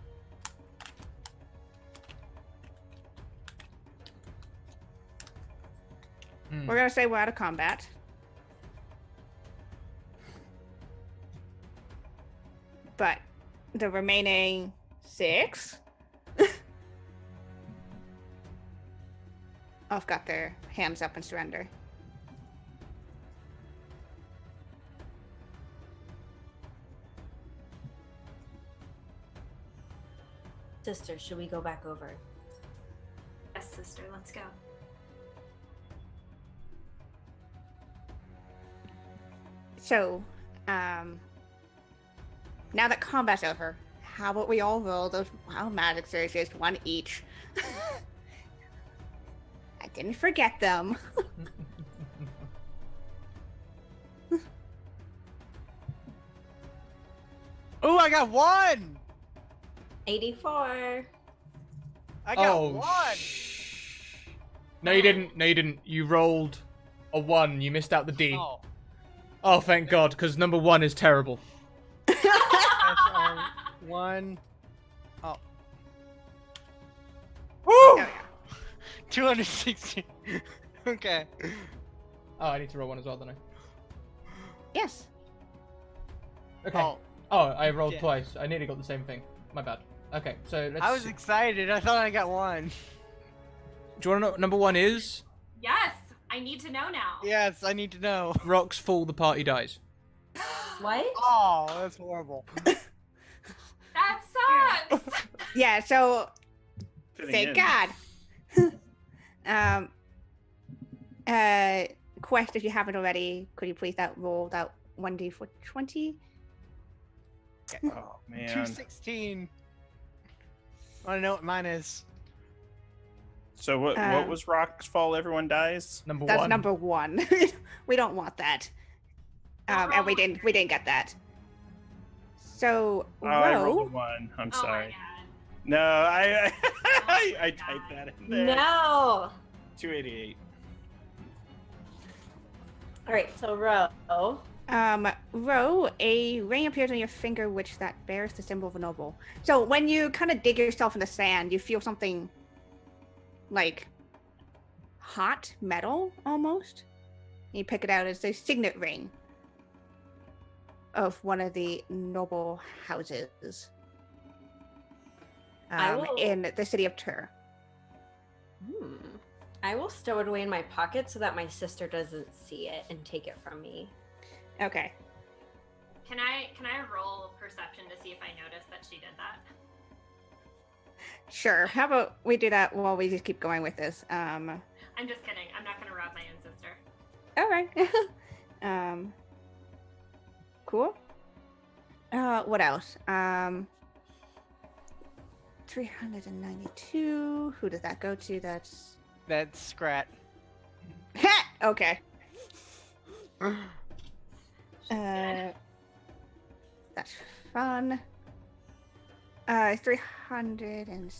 Speaker 3: We're gonna say we're out of combat. But the remaining 6 have got their hands up and surrender.
Speaker 5: Sister, should we go back over?
Speaker 6: Yes, sister, let's go.
Speaker 3: So, now that combat's over, how about we all roll those wild magic surges, one each? I didn't forget them.
Speaker 4: Oh, I got 1!
Speaker 5: 84.
Speaker 4: I got
Speaker 1: Oh,
Speaker 4: 1!
Speaker 1: No, you didn't. No, you didn't. You rolled a 1. You missed out the D.
Speaker 4: Oh.
Speaker 1: Oh, thank God, because number 1 is terrible.
Speaker 4: That's, 1. Oh.
Speaker 1: Woo!
Speaker 4: 260. Okay.
Speaker 1: Oh, I need to roll 1 as well, don't I?
Speaker 3: Yes.
Speaker 1: Okay.
Speaker 4: Oh,
Speaker 1: Oh, I rolled
Speaker 4: Yeah.
Speaker 1: twice. I nearly got the same thing. My bad. Okay, so let's.
Speaker 4: I was excited. I thought I got 1.
Speaker 1: Do you want to know what number 1 is?
Speaker 6: Yes, I need to know now.
Speaker 4: Yes, I need to know.
Speaker 1: Rocks fall, the party dies.
Speaker 5: What?
Speaker 4: Oh, that's horrible.
Speaker 6: That sucks.
Speaker 3: Yeah, so
Speaker 2: Fitting
Speaker 3: thank
Speaker 2: in.
Speaker 3: God. Quest, if you haven't already, could you please roll that 1d for 20?
Speaker 2: Oh man.
Speaker 4: 216. I want to know what mine is.
Speaker 2: So what was Rock's Fall? Everyone dies.
Speaker 1: Number
Speaker 3: That's
Speaker 1: 1.
Speaker 3: number 1. We don't want that. And we didn't get that. So
Speaker 2: Oh, I rolled a
Speaker 3: Ro,
Speaker 2: 1. I'm
Speaker 6: Oh my
Speaker 2: sorry.
Speaker 6: god.
Speaker 2: No, I
Speaker 6: my
Speaker 2: I
Speaker 6: God.
Speaker 2: typed that in there.
Speaker 5: No.
Speaker 2: 288.
Speaker 5: All right, so Ro.
Speaker 3: Ro, a ring appears on your finger which that bears the symbol of a noble. So when you kind of dig yourself in the sand, you feel something like hot metal almost. You pick it out as a signet ring of one of the noble houses
Speaker 5: I will-
Speaker 3: in the city of Tur.
Speaker 5: I will stow it away in my pocket so that my sister doesn't see it and take it from me.
Speaker 3: Okay.
Speaker 6: Can I roll perception to see if I noticed that she did that?
Speaker 3: Sure. How about we do that while we just keep going with this?
Speaker 6: I'm just kidding. I'm not gonna rob my own sister.
Speaker 3: All right. Cool. What else? 392. Who does that go to? That's
Speaker 4: That's Scrat.
Speaker 3: okay. That's fun. 300 and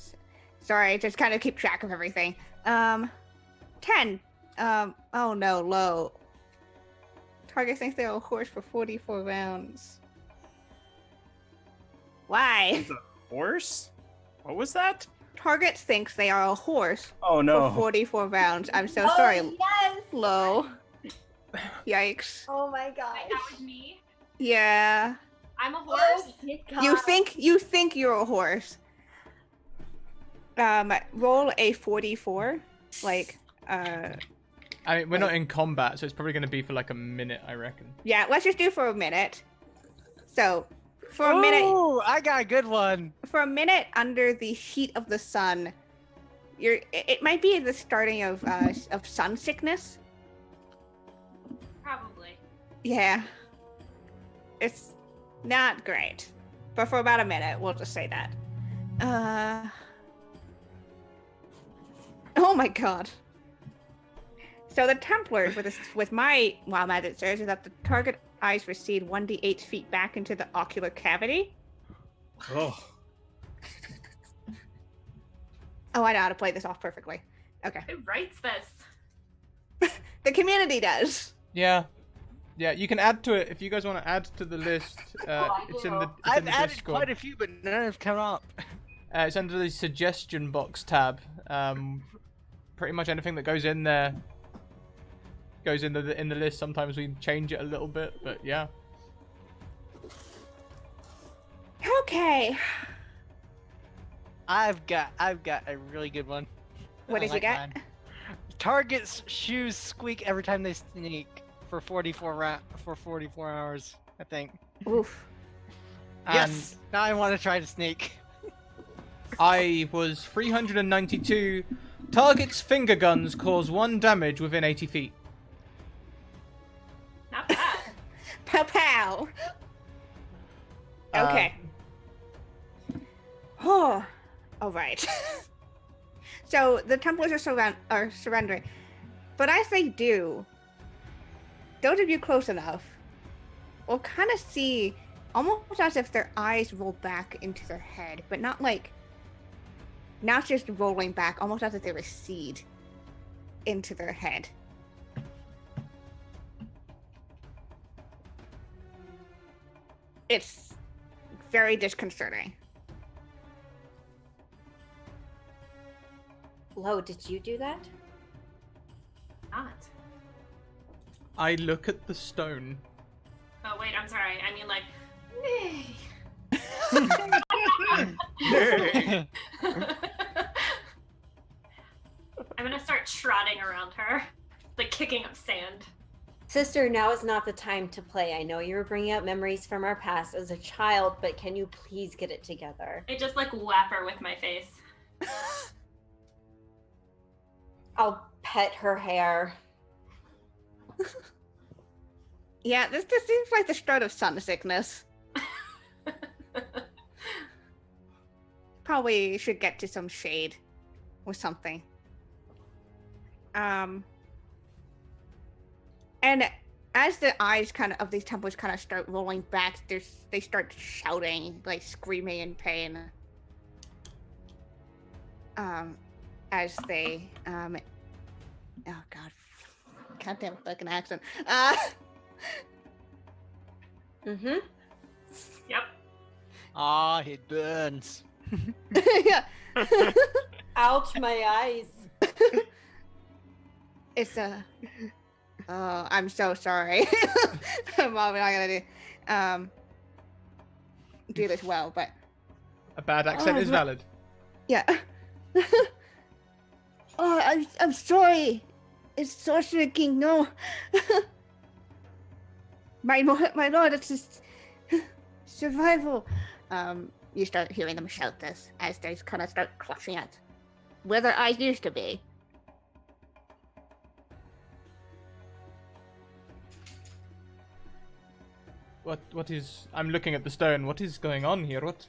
Speaker 3: sorry, just kind of keep track of everything. 10. Oh no, low. Target thinks they're a horse for 44 rounds. Why?
Speaker 2: It's a horse? What was that?
Speaker 3: Target thinks they are a horse
Speaker 2: Oh
Speaker 3: for
Speaker 2: no.
Speaker 3: 44 rounds. I'm so
Speaker 5: Oh,
Speaker 3: sorry.
Speaker 5: yes.
Speaker 3: Low. Yikes.
Speaker 5: Oh my
Speaker 6: Wait,
Speaker 5: gosh.
Speaker 6: that was me.
Speaker 3: Yeah.
Speaker 6: I'm a
Speaker 5: Oh
Speaker 6: horse.
Speaker 5: my
Speaker 3: You think you're a horse. Roll a 44. Like,
Speaker 1: I mean, we're not in combat, so it's probably going to be for like a minute, I reckon.
Speaker 3: yeah, let's just do for a minute. So, for a minute,
Speaker 4: Oh, I got a good one.
Speaker 3: under the heat of the sun, it might be the starting of sun sickness.
Speaker 6: Probably.
Speaker 3: Yeah. It's not great. But for about a minute, we'll just say that. Oh my god. So the Templars with my wild magic says is that the target eyes recede 1d8 feet back into the ocular cavity.
Speaker 2: Oh.
Speaker 3: Oh, I know how to play this off perfectly. Okay.
Speaker 6: Who writes this?
Speaker 3: The community does.
Speaker 1: Yeah. Yeah, you can add to it if you guys want to add to the list. It's in the
Speaker 4: I've
Speaker 1: the
Speaker 4: added
Speaker 1: Discord.
Speaker 4: quite a few, but none have come up.
Speaker 1: It's under the suggestion box tab. Pretty much anything that goes in there goes in the list. Sometimes we change it a little bit, but yeah.
Speaker 3: Okay.
Speaker 4: I've got a really good one.
Speaker 3: What
Speaker 4: I
Speaker 3: did you
Speaker 4: like
Speaker 3: get?
Speaker 4: mine. Target's shoes squeak every time they sneak for 44 hours, I think.
Speaker 3: Oof.
Speaker 1: And
Speaker 4: Yes. Now I want to try to sneak.
Speaker 1: I was 392. Target's finger guns cause 1 damage within 80 feet.
Speaker 6: Not bad.
Speaker 3: Pow pow. Okay. Oh, all right. So the Templars are surrendering, but as they do, those of you close enough will kind of see almost as if their eyes roll back into their head, but not just rolling back, almost as if they recede into their head. It's very disconcerting.
Speaker 5: Lo, did you do that?
Speaker 6: Not.
Speaker 1: I look at the stone.
Speaker 6: Oh wait, I'm sorry. I mean like, nay. I'm gonna start trotting around her, like kicking up sand.
Speaker 5: Sister, now is not the time to play. I know you were bringing up memories from our past as a child, but can you please get it together?
Speaker 6: I just like whap her with my face.
Speaker 5: I'll pet her hair.
Speaker 3: Yeah, this seems like the start of sun sickness. Probably should get to some shade or something. And as the eyes of these Templars kind of start rolling back, they start shouting, like screaming in pain. As they oh god, goddamn fucking accent.
Speaker 5: Mm-hmm.
Speaker 6: Yep.
Speaker 4: Ah, it burns.
Speaker 3: Yeah.
Speaker 5: Ouch, my eyes.
Speaker 3: It's oh, I'm so sorry. I'm probably not gonna do this well, but
Speaker 1: A bad accent
Speaker 3: Oh,
Speaker 1: is
Speaker 3: no.
Speaker 1: valid.
Speaker 3: yeah. Oh, I'm sorry. It's Sorcerer King. No, my lord, it's just survival. You start hearing them shout this as they kind of start clutching at where their eyes used to be. I'm
Speaker 1: looking at the stone. What is going on here? What?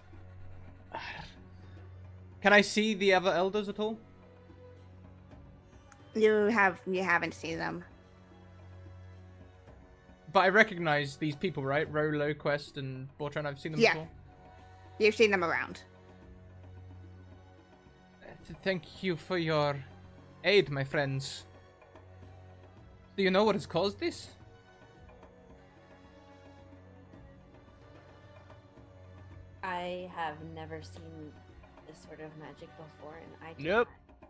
Speaker 1: Can I see the other elders at all?
Speaker 3: You haven't seen them.
Speaker 1: But I recognize these people, right? Rolo, Quest, and Bortran. I've seen them
Speaker 3: Yeah.
Speaker 1: before.
Speaker 3: You've seen them around.
Speaker 1: Thank you for your aid, my friends. Do you know what has caused this?
Speaker 5: I have never seen this sort of magic before, and I do
Speaker 4: Nope.
Speaker 5: not.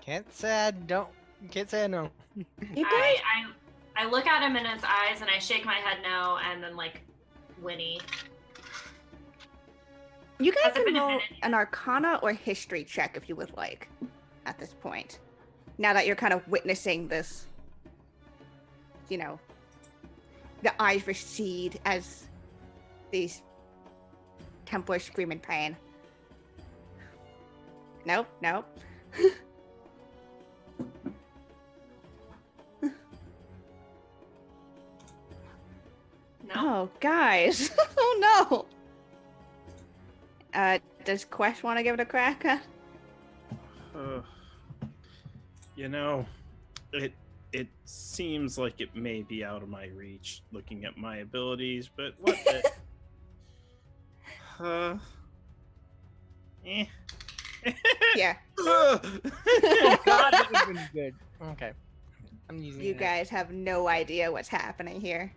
Speaker 4: Can't say I know.
Speaker 3: You guys,
Speaker 6: I look at him in his eyes and I shake my head no, and then like whinny.
Speaker 3: you guys
Speaker 6: Has it
Speaker 3: can
Speaker 6: been a
Speaker 3: roll
Speaker 6: minute?
Speaker 3: an Arcana or History check if you would like. At this point, now that you're kind of witnessing this, you know, the eyes recede as these Templars scream in pain. Nope, nope.
Speaker 6: No.
Speaker 3: Oh, guys. Oh, no. Does Quest want to give it a crack?
Speaker 2: You know, it seems like it may be out of my reach looking at my abilities, but what the... eh.
Speaker 3: Yeah.
Speaker 4: God, that would have been good. Okay. I'm using
Speaker 3: You
Speaker 4: that.
Speaker 3: guys have no idea what's happening here.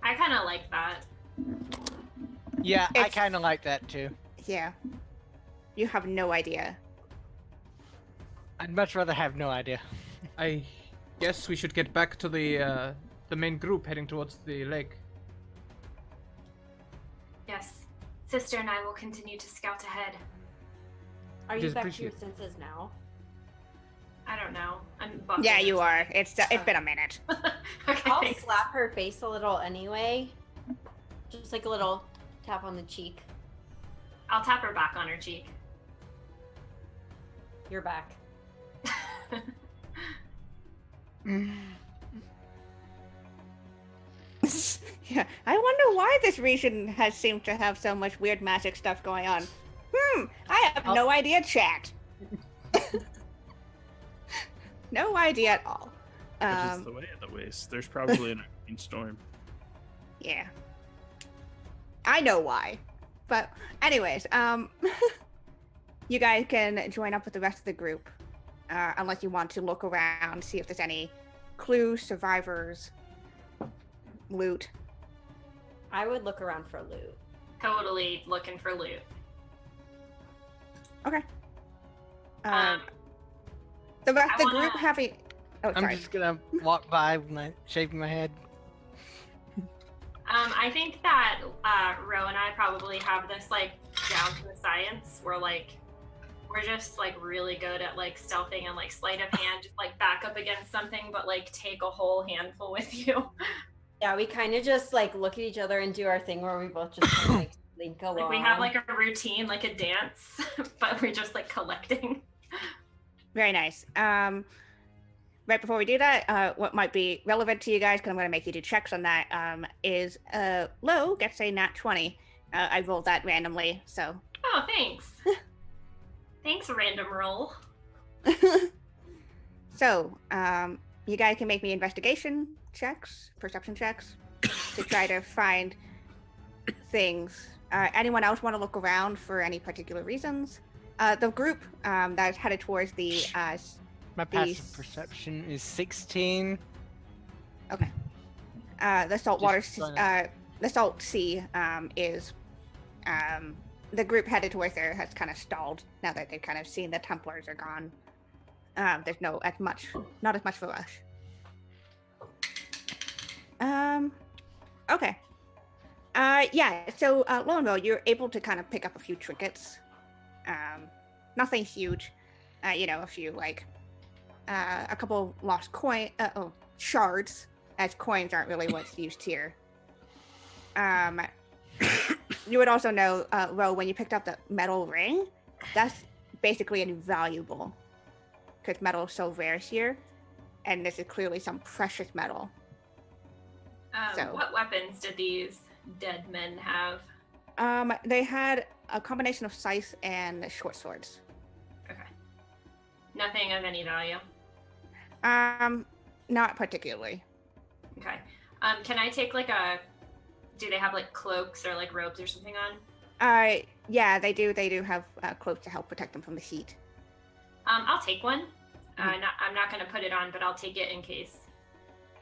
Speaker 6: I kind of like that.
Speaker 4: Yeah, I
Speaker 3: It's-
Speaker 4: kind of like that too.
Speaker 3: Yeah. You have no idea.
Speaker 4: I'd much rather have no idea.
Speaker 1: I guess we should get back to the main group heading towards the lake.
Speaker 6: Yes. Sister and I will continue to scout ahead.
Speaker 5: Are
Speaker 1: It
Speaker 5: you
Speaker 1: is
Speaker 5: back to your
Speaker 1: appreciated.
Speaker 5: senses now?
Speaker 6: I don't know. I'm buffing.
Speaker 3: Yeah, you are. It's been a minute.
Speaker 6: Okay,
Speaker 5: I'll
Speaker 6: thanks.
Speaker 5: slap her face a little anyway. Just like a little tap on the cheek.
Speaker 6: I'll tap her back on her cheek.
Speaker 5: You're back.
Speaker 3: Yeah. I wonder why this region has seemed to have so much weird magic stuff going on. I have no idea, chat. No idea at all.
Speaker 2: Which is the way of the waste. There's probably an storm.
Speaker 3: Yeah. I know why. But anyways, you guys can join up with the rest of the group. Unless you want to look around, see if there's any clues, survivors, loot.
Speaker 5: I would look around for loot.
Speaker 6: Totally looking for loot.
Speaker 3: Okay.
Speaker 6: Um,
Speaker 3: The rest of
Speaker 6: I
Speaker 3: the group
Speaker 6: wanna-
Speaker 3: having Oh,
Speaker 4: I'm
Speaker 3: sorry.
Speaker 4: just gonna walk by with my shaking my head.
Speaker 6: I think that Ro and I probably have this like down to a science. We're just like really good at like stealthing and like sleight of hand, just like back up against something, but like take a whole handful with you.
Speaker 5: Yeah, we kind of just like look at each other and do our thing where we both just kind of, like link along.
Speaker 6: Like we have like a routine, like a dance, but we're just like collecting.
Speaker 3: Very nice. Right before we do that, what might be relevant to you guys, because I'm going to make you do checks on that, is Lo gets a nat 20. I rolled that randomly, so.
Speaker 6: Oh, thanks. Thanks, random roll.
Speaker 3: So, you guys can make me investigation checks, perception checks, to try to find things. Anyone else want to look around for any particular reasons? The group that's headed towards the
Speaker 4: My passive
Speaker 3: These-
Speaker 4: perception is 16.
Speaker 3: the saltwater,
Speaker 4: Just trying
Speaker 3: the salt sea is the group headed towards there has kind of stalled now that they've kind of seen the Templars are gone. There's not as much of a rush. Okay. Yeah. So lo and behold, you're able to kind of pick up a few trinkets. Nothing huge. A few like a couple lost shards, as coins aren't really what's used here. You would also know, Ro, when you picked up the metal ring, that's basically invaluable because metal is so rare here, and this is clearly some precious metal. So-
Speaker 6: What weapons did these dead men have?
Speaker 3: They had a combination of scythe and short swords.
Speaker 6: Okay. Nothing of any value.
Speaker 3: Not particularly.
Speaker 6: Okay. Can I take like a? Do they have like cloaks or like robes or something on?
Speaker 3: Yeah, they do. They do have cloaks to help protect them from the heat.
Speaker 6: I'll take one. I'm not gonna put it on, but I'll take it in case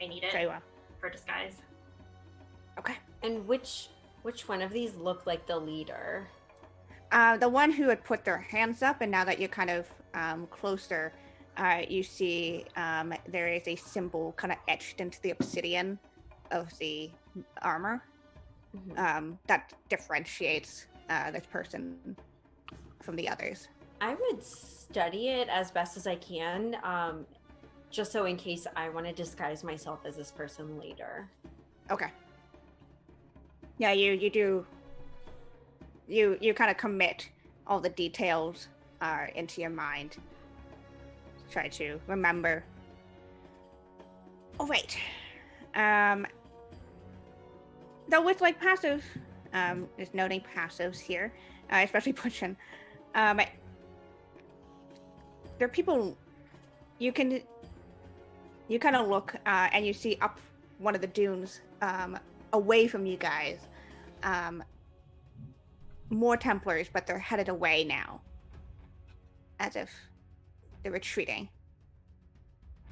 Speaker 6: I need it
Speaker 3: Very well.
Speaker 6: for disguise.
Speaker 3: Okay.
Speaker 5: And which one of these look like the leader?
Speaker 3: The one who had put their hands up, and now that you're kind of closer, you see there is a symbol kind of etched into the obsidian of the armor that differentiates this person from the others.
Speaker 5: I would study it as best as I can, just so in case I want to disguise myself as this person later.
Speaker 3: Okay. Yeah, you do. You kind of commit all the details into your mind. Try to remember. All right. Though with like passive, just noting passives here, especially pushing. There are people you kind of look and you see up one of the dunes away from you guys more Templars, but they're headed away now as if they're retreating.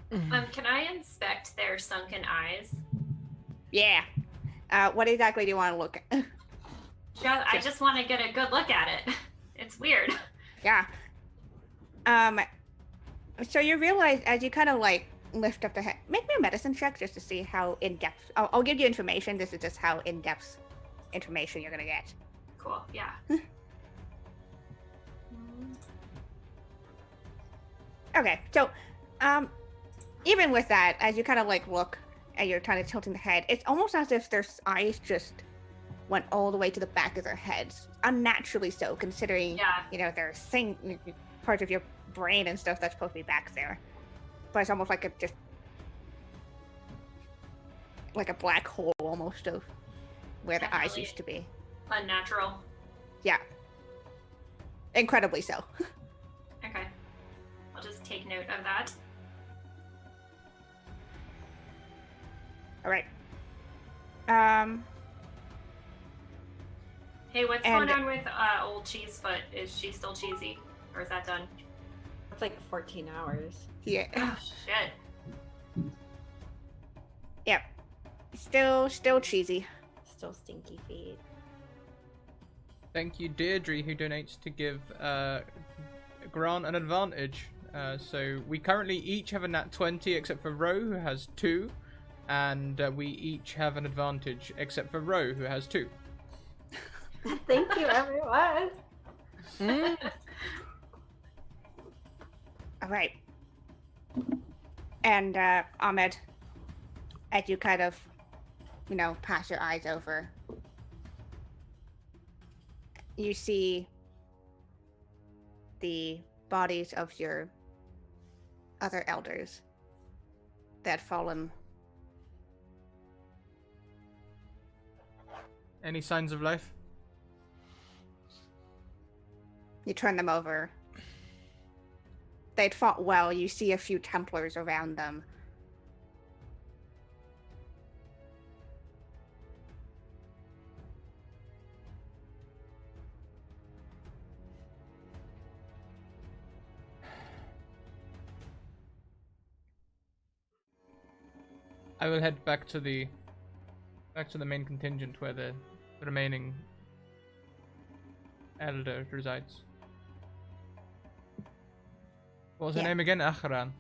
Speaker 6: Can I inspect their sunken eyes?
Speaker 3: Yeah. What exactly do you want to look at?
Speaker 6: Yeah, I just want to get a good look at it. It's weird.
Speaker 3: Yeah. So you realize as you kind of like lift up the head, make me a medicine check just to see how in depth. I'll give you information. This is just how in depth information you're gonna get.
Speaker 6: Cool. Yeah.
Speaker 3: Okay. So, even with that, as you kind of like look and you're kind of tilting the head, it's almost as if their eyes just went all the way to the back of their heads, unnaturally so, considering their parts of your brain and stuff that's supposed to be back there. But it's almost like a black hole almost of where the eyes used to be.
Speaker 6: Unnatural.
Speaker 3: Yeah. Incredibly so.
Speaker 6: Okay. I'll just take note of that.
Speaker 3: All right.
Speaker 6: Hey, what's going on with old Cheesefoot? Is she still cheesy? Or is that done?
Speaker 5: It's like 14 hours.
Speaker 3: Yeah.
Speaker 6: Oh, shit.
Speaker 3: Yep. Still cheesy.
Speaker 5: Still stinky feet.
Speaker 1: Thank you, Deirdre, who donates to give Grant an advantage. So we currently each have a nat 20, except for Ro, who has 2. And we each have an advantage, except for Ro, who has 2.
Speaker 5: Thank you, everyone.
Speaker 3: All right. And Ahmed, as you kind of, pass your eyes over, you see the bodies of your other elders that had fallen.
Speaker 1: Any signs of life?
Speaker 3: You turn them over. They'd fought well. You see a few Templars around them.
Speaker 1: I will head back to the main contingent where the remaining elder resides. What was her name again? Akran.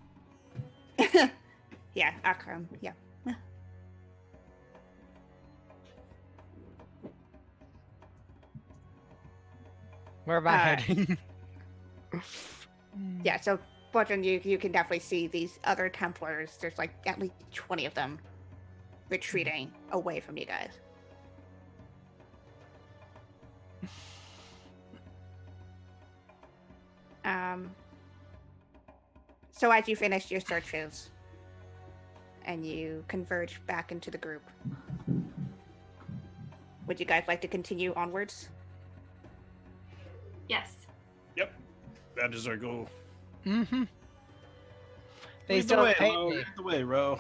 Speaker 3: Yeah, Akram. Yeah.
Speaker 4: Where am I heading?
Speaker 3: Yeah, so Bodron, you can definitely see these other Templars. There's like at least 20 of them retreating away from you guys. So as you finish your searches and you converge back into the group, would you guys like to continue onwards?
Speaker 6: Yes.
Speaker 2: Yep, that is our goal.
Speaker 4: Mm-hmm. They
Speaker 2: Lead the
Speaker 4: still
Speaker 2: way,
Speaker 4: haven't paid
Speaker 2: Lo.
Speaker 4: me.
Speaker 2: Lead the way, Ro.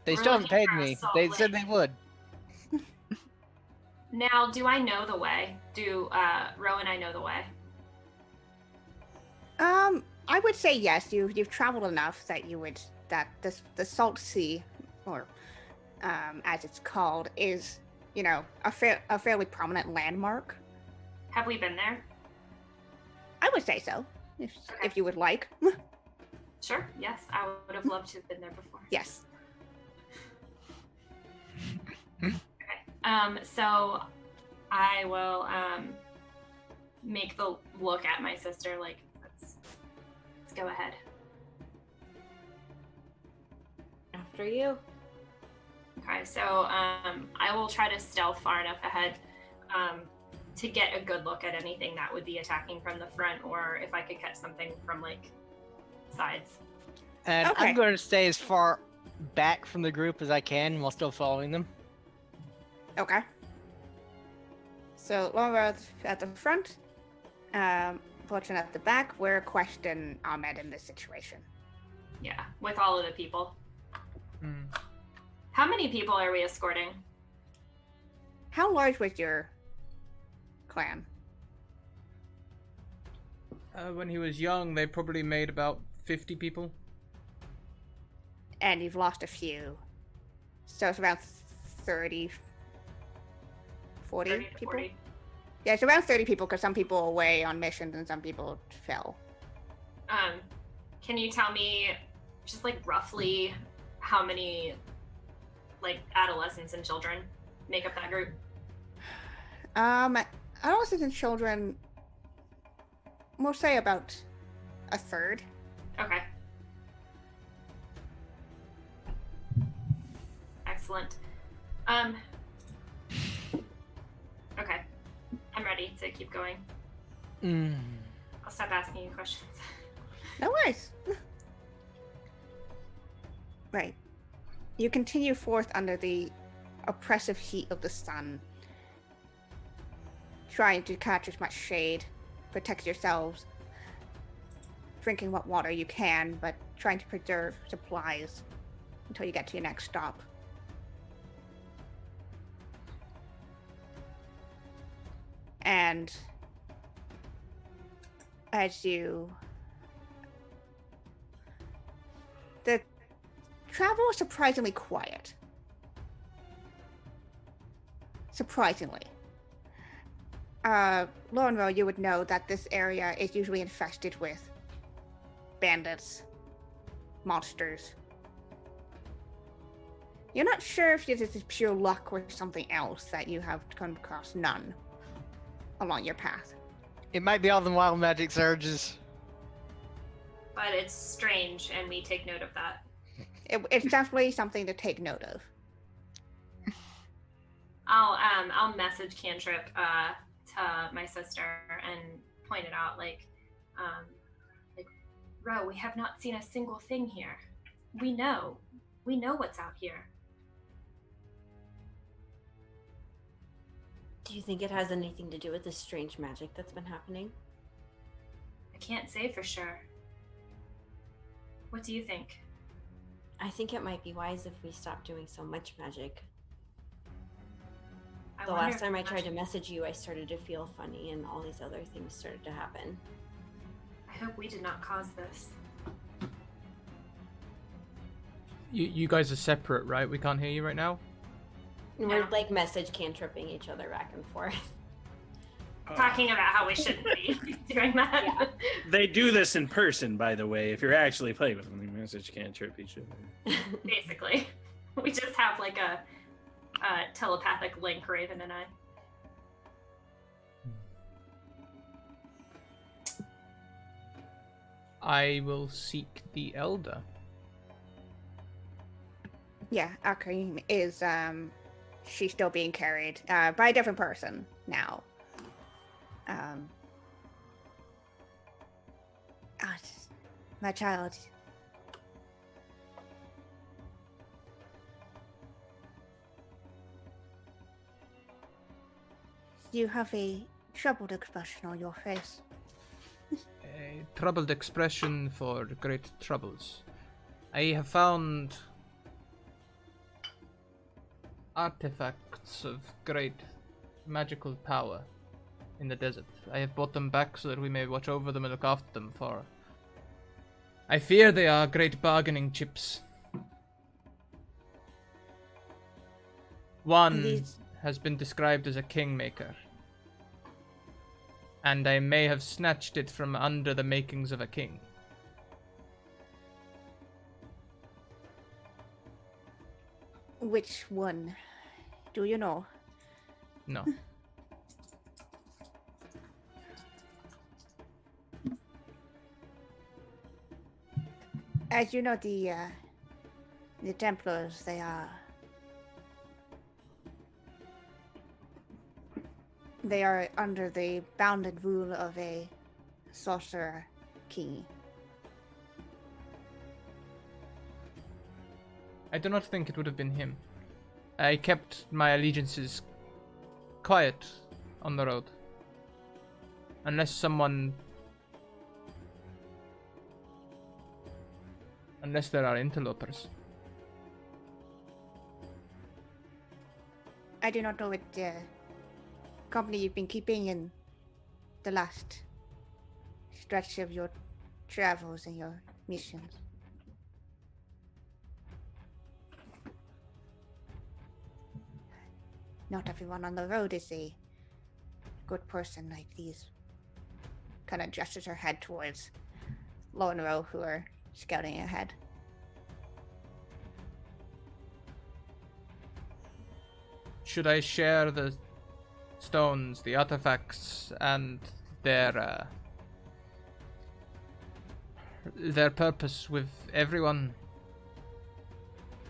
Speaker 4: They
Speaker 6: We're
Speaker 4: still haven't
Speaker 6: looking
Speaker 4: paid
Speaker 6: for a
Speaker 4: me.
Speaker 6: salt
Speaker 4: They said
Speaker 6: lick.
Speaker 4: they would.
Speaker 6: Now, do I know the way? Do Ro and I know the way?
Speaker 3: I would say yes. You've traveled enough that you would the Salt Sea, or as it's called, is a fairly prominent landmark.
Speaker 6: Have we been there?
Speaker 3: I would say so, if you would like.
Speaker 6: Sure. Yes, I would have loved to have been there before.
Speaker 3: Yes.
Speaker 6: So I will make the look at my sister like let's go ahead.
Speaker 5: After you.
Speaker 6: Okay, so I will try to stealth far enough ahead to get a good look at anything that would be attacking from the front, or if I could catch something from like sides.
Speaker 4: And
Speaker 3: Okay.
Speaker 4: I'm going to stay as far back from the group as I can while still following them.
Speaker 3: Okay. So Laura at the front, Fortune at the back. We're question Ahmed in this situation.
Speaker 6: Yeah, with all of the people.
Speaker 1: Hmm.
Speaker 6: How many people are we escorting?
Speaker 3: How large was your clan?
Speaker 1: When he was young, they probably made about 50 people.
Speaker 3: And you've lost a few. So it's around 30, 40
Speaker 6: 30 to
Speaker 3: people?
Speaker 6: 40.
Speaker 3: Yeah, it's around 30 people because some people were away on missions and some people fell.
Speaker 6: Can you tell me just like roughly how many like adolescents and children make up that group?
Speaker 3: Adolescents and children, we'll say about a third.
Speaker 6: Okay. Excellent. Okay. I'm ready to keep going. I'll stop asking you questions.
Speaker 3: No worries. Right. You continue forth under the oppressive heat of the sun, trying to catch as much shade, protect yourselves, drinking what water you can, but trying to preserve supplies until you get to your next stop. And as you... The travel is surprisingly quiet. Surprisingly. Lauren, you would know that this area is usually infested with bandits, monsters. You're not sure if this is pure luck or something else that you have come across none along your path.
Speaker 4: It might be all the wild magic surges.
Speaker 6: But it's strange, and we take note of that.
Speaker 3: It's definitely something to take note of.
Speaker 6: I'll message Cantrip to my sister and point it out like Ro, we have not seen a single thing here. We know what's out here.
Speaker 5: Do you think it has anything to do with this strange magic that's been happening?
Speaker 6: I can't say for sure. What do you think?
Speaker 5: I think it might be wise if we stop doing so much magic.
Speaker 6: I
Speaker 5: The
Speaker 6: wonder
Speaker 5: last
Speaker 6: if
Speaker 5: time I
Speaker 6: magic-
Speaker 5: tried to message you, I started to feel funny and all these other things started to happen.
Speaker 6: I hope we did not cause this.
Speaker 1: You guys are separate, right? We can't hear you right now?
Speaker 5: And
Speaker 6: Yeah.
Speaker 5: we're like message cantripping each other back and forth.
Speaker 6: Talking about how we shouldn't be doing that.
Speaker 5: Yeah.
Speaker 2: They do this in person, by the way. If you're actually playing with them, the message can't trip each other.
Speaker 6: Basically. We just have like a telepathic link, Raven and I.
Speaker 1: I will seek the Elder.
Speaker 3: Yeah, Akarim is, she's still being carried, by a different person now. My child. You have a troubled expression on your face.
Speaker 1: A troubled expression for great troubles. I have found artifacts of great magical power in the desert. I have brought them back so that we may watch over them and look after them, for I fear they are great bargaining chips. One
Speaker 3: These-
Speaker 1: has been described as a kingmaker, and I may have snatched it from under the makings of a king.
Speaker 3: Which one? Do you know?
Speaker 1: No.
Speaker 3: As you know, the Templars, they are under the bounded rule of a sorcerer king.
Speaker 1: I do not think it would have been him. I kept my allegiances quiet on the road. Unless there are interlopers.
Speaker 3: I do not know what company you've been keeping in the last stretch of your travels and your missions. Not everyone on the road is a good person like these. Kind of gestures her head towards Lo and Ro, who are scouting ahead.
Speaker 1: Should I share the stones, the artifacts, and their purpose with everyone?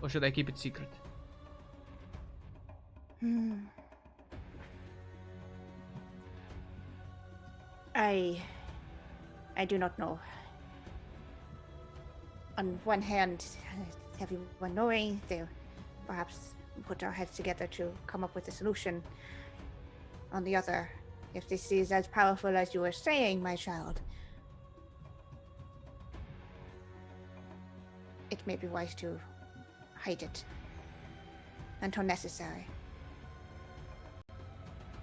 Speaker 1: Or should I keep it secret?
Speaker 3: I do not know. On one hand, everyone knowing, they perhaps put our heads together to come up with a solution. On the other, if this is as powerful as you were saying, my child, it may be wise to hide it until necessary.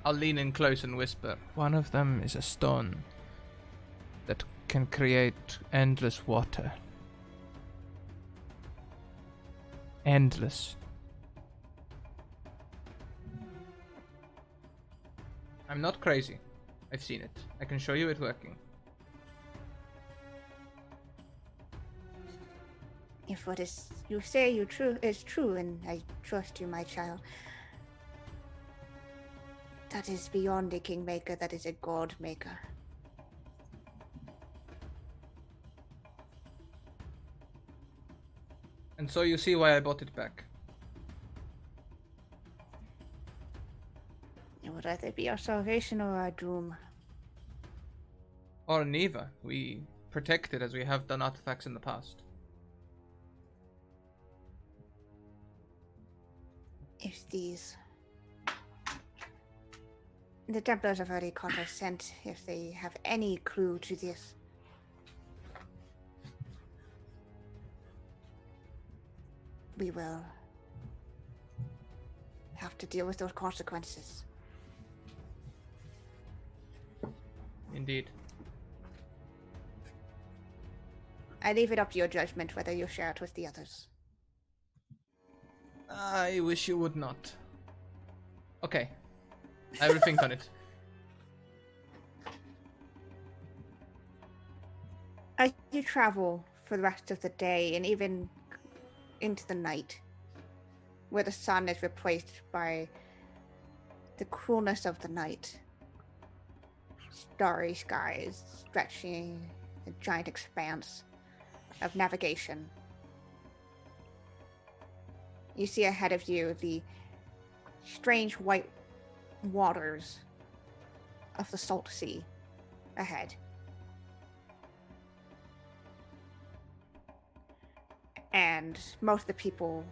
Speaker 1: I'll lean in close and whisper. One of them is a stone that can create endless water. Endless. I'm not crazy. I've seen it. I can show you it working.
Speaker 3: If what is you say is true, and I trust you, my child, that is beyond a kingmaker, that is a god maker.
Speaker 1: And so you see why I bought it back.
Speaker 3: It would either be our salvation or our doom.
Speaker 1: Or neither. We protect it as we have done artifacts in the past.
Speaker 3: If the Templars have already caught our scent, if they have any clue to this, we will have to deal with those consequences.
Speaker 1: Indeed.
Speaker 3: I leave it up to your judgment whether you share it with the others.
Speaker 1: I wish you would not. Okay. I will think on it.
Speaker 3: As you travel for the rest of the day and even into the night, where the sun is replaced by the coolness of the night, starry skies stretching a giant expanse of navigation, you see ahead of you the strange white waters of the Salt Sea ahead. And most of the people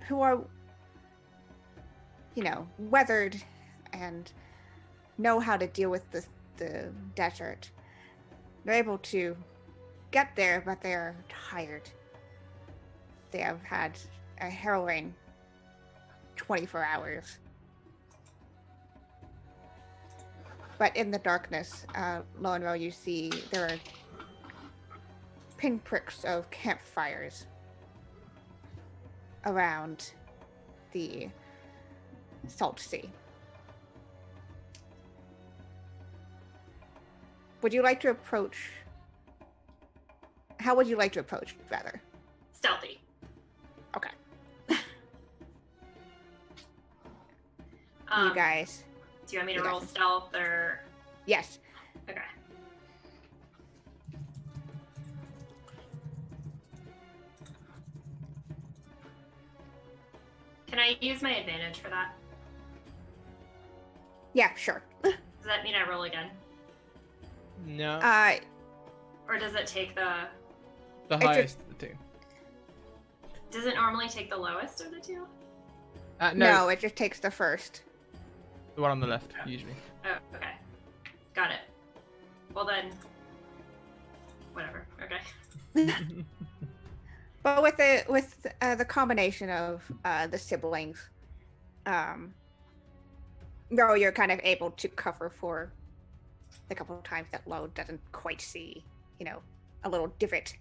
Speaker 3: who are, weathered and know how to deal with the desert they're able to get there, but they're tired. They have had a harrowing 24 hours. But in the darkness, low and low, you see there are pinpricks of campfires around the Salt Sea. Would you like to approach? How would you like to approach, rather?
Speaker 6: Stealthy.
Speaker 3: Okay.
Speaker 6: Um,
Speaker 3: You guys.
Speaker 6: Do you want me to
Speaker 3: you
Speaker 6: roll
Speaker 3: guys-
Speaker 6: stealth or?
Speaker 3: Yes.
Speaker 6: Okay. Can I use my advantage for that?
Speaker 3: Yeah, sure.
Speaker 6: Does that mean I roll again?
Speaker 4: No.
Speaker 6: Or does it take the...
Speaker 1: The
Speaker 3: It's
Speaker 1: highest of the two.
Speaker 6: Does it normally take the lowest of the two?
Speaker 3: No, it just takes the first.
Speaker 1: The one on the left, usually.
Speaker 6: Oh, okay. Got it. Well then... Whatever. Okay.
Speaker 3: But with the combination of the siblings, you're kind of able to cover for the couple of times that Lo doesn't quite see, a little divot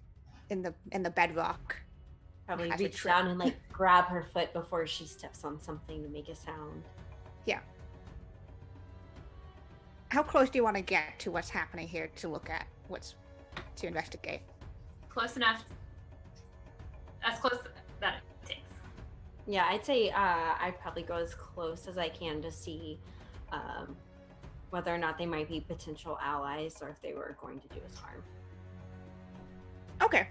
Speaker 3: in the bedrock.
Speaker 5: Probably
Speaker 3: As a
Speaker 5: reach
Speaker 3: trick.
Speaker 5: down and like grab her foot before she steps on something to make a sound.
Speaker 3: Yeah. How close do you want to get to what's happening here to look at to investigate?
Speaker 6: Close enough. As close that it takes.
Speaker 5: Yeah, I'd say I'd probably go as close as I can to see whether or not they might be potential allies or if they were going to do us harm.
Speaker 3: Okay.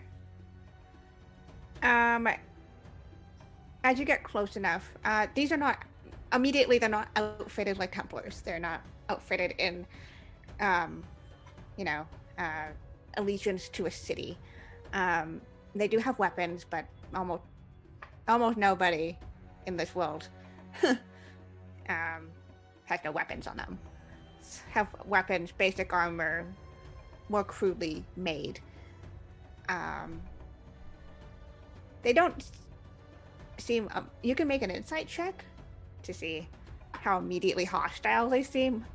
Speaker 3: As you get close enough, these are not they're not outfitted like Templars. They're not outfitted in, allegiance to a city. They do have weapons, but almost nobody in this world has no weapons on them. Have weapons, basic armor, more crudely made. They don't seem. You can make an insight check to see how immediately hostile they seem.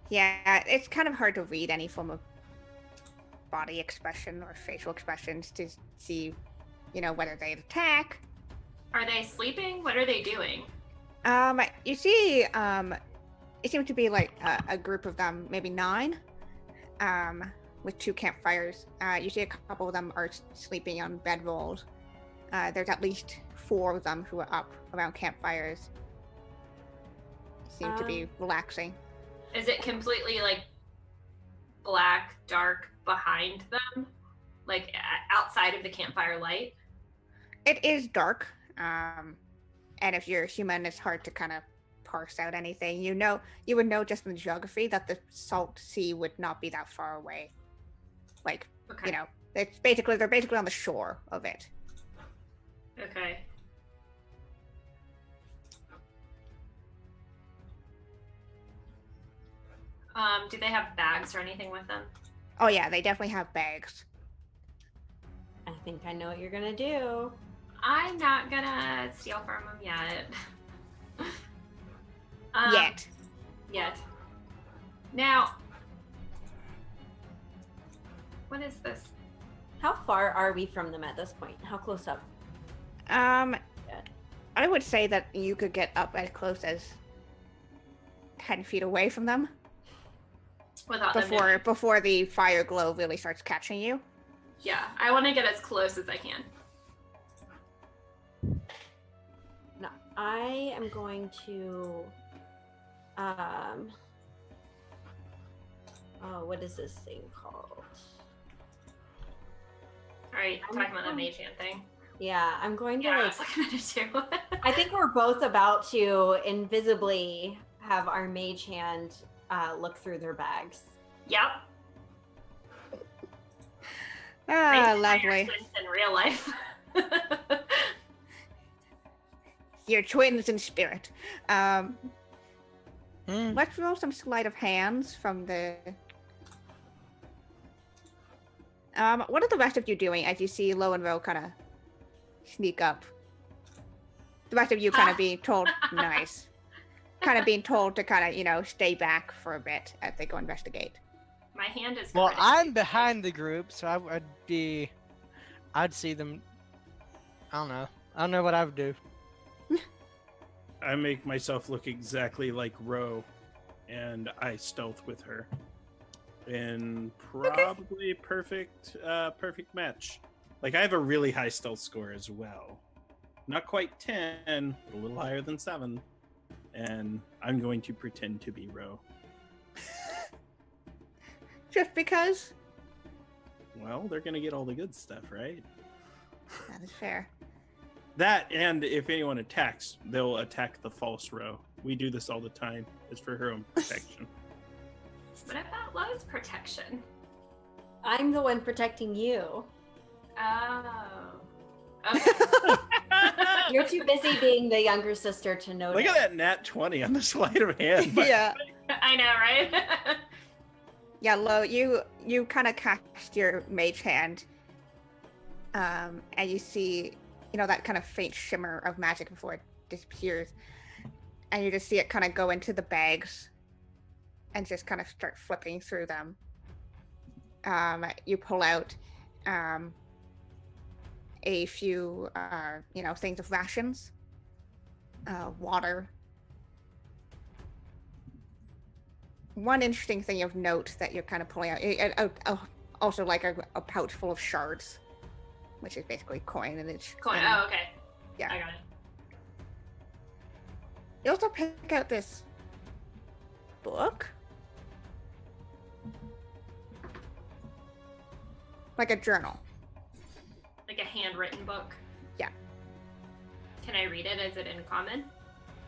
Speaker 3: Yeah, it's kind of hard to read any form of body expression or facial expressions to see, whether they attack.
Speaker 6: Are they sleeping? What are they doing?
Speaker 3: You see, it seems to be like a group of them, maybe 9, with 2 campfires. You see a couple of them are sleeping on bedrolls. There's at least 4 of them who are up around campfires. Seem to be relaxing.
Speaker 6: Is it completely like black, dark behind them? Like outside of the campfire light?
Speaker 3: It is dark. And if you're human, it's hard to kind of parse out anything. You would know just from the geography that the Salt Sea would not be that far away. Like,
Speaker 6: Okay.
Speaker 3: they're basically on the shore of it.
Speaker 6: Okay. Do they have bags or anything with them?
Speaker 3: Oh yeah, they definitely have bags.
Speaker 5: I think I know what you're gonna do.
Speaker 6: I'm not gonna steal from them yet. Yet. Now, what is this?
Speaker 5: How far are we from them at this point? How close up?
Speaker 3: I would say that you could get up as close as 10 feet away from them
Speaker 6: Without them
Speaker 3: before the fire glow really starts catching you.
Speaker 6: Yeah, I want to get as close as I can.
Speaker 5: No, I am going to. Oh, what is this thing called?
Speaker 6: All right, talking about the mage hand thing.
Speaker 5: Yeah, I'm going to
Speaker 6: Yeah, I
Speaker 5: like.
Speaker 6: was looking at it too.
Speaker 5: I think we're both about to invisibly have our mage hand look through their bags.
Speaker 6: Yep.
Speaker 3: Ah,
Speaker 6: Raise my
Speaker 3: lovely.
Speaker 6: accents in real life.
Speaker 3: You're twins in spirit.
Speaker 4: Hmm.
Speaker 3: Let's roll some sleight of hands from the. What are the rest of you doing as you see Lo and Ro kind of sneak up? The rest of you kind of being told, nice. Kind of being told to kind of, stay back for a bit as they go investigate.
Speaker 6: My hand is.
Speaker 4: Well,
Speaker 6: critically
Speaker 4: I'm behind the group, so I'd see them. I don't know. I don't know what I would do.
Speaker 2: I make myself look exactly like Ro, and I stealth with her. And probably perfect match. Like, I have a really high stealth score as well. Not quite 10, but a little higher than 7. And I'm going to pretend to be Ro.
Speaker 3: Just because?
Speaker 2: Well, they're going to get all the good stuff, right?
Speaker 3: That is fair.
Speaker 2: That, and if anyone attacks, they'll attack the false Ro. We do this all the time. It's for her own protection.
Speaker 6: What about Lo's protection?
Speaker 5: I'm the one protecting you.
Speaker 6: Oh. Okay.
Speaker 5: You're too busy being the younger sister to notice.
Speaker 2: Look at that nat 20 on the sleight of hand.
Speaker 3: Yeah.
Speaker 6: I know, right?
Speaker 3: Yeah, Lo, you kind of cast your mage hand, and you see, that kind of faint shimmer of magic before it disappears, and you just see it kind of go into the bags, and just kind of start flipping through them. You pull out, a few, things of rations, water. One interesting thing of note that you're kind of pulling out, also like a pouch full of shards, which is basically coinage.
Speaker 6: Cool. Oh, okay.
Speaker 3: Yeah.
Speaker 6: I got it.
Speaker 3: You also pick out this book, like a journal.
Speaker 6: Like a handwritten book.
Speaker 3: Yeah.
Speaker 6: Can I read it? Is it in common?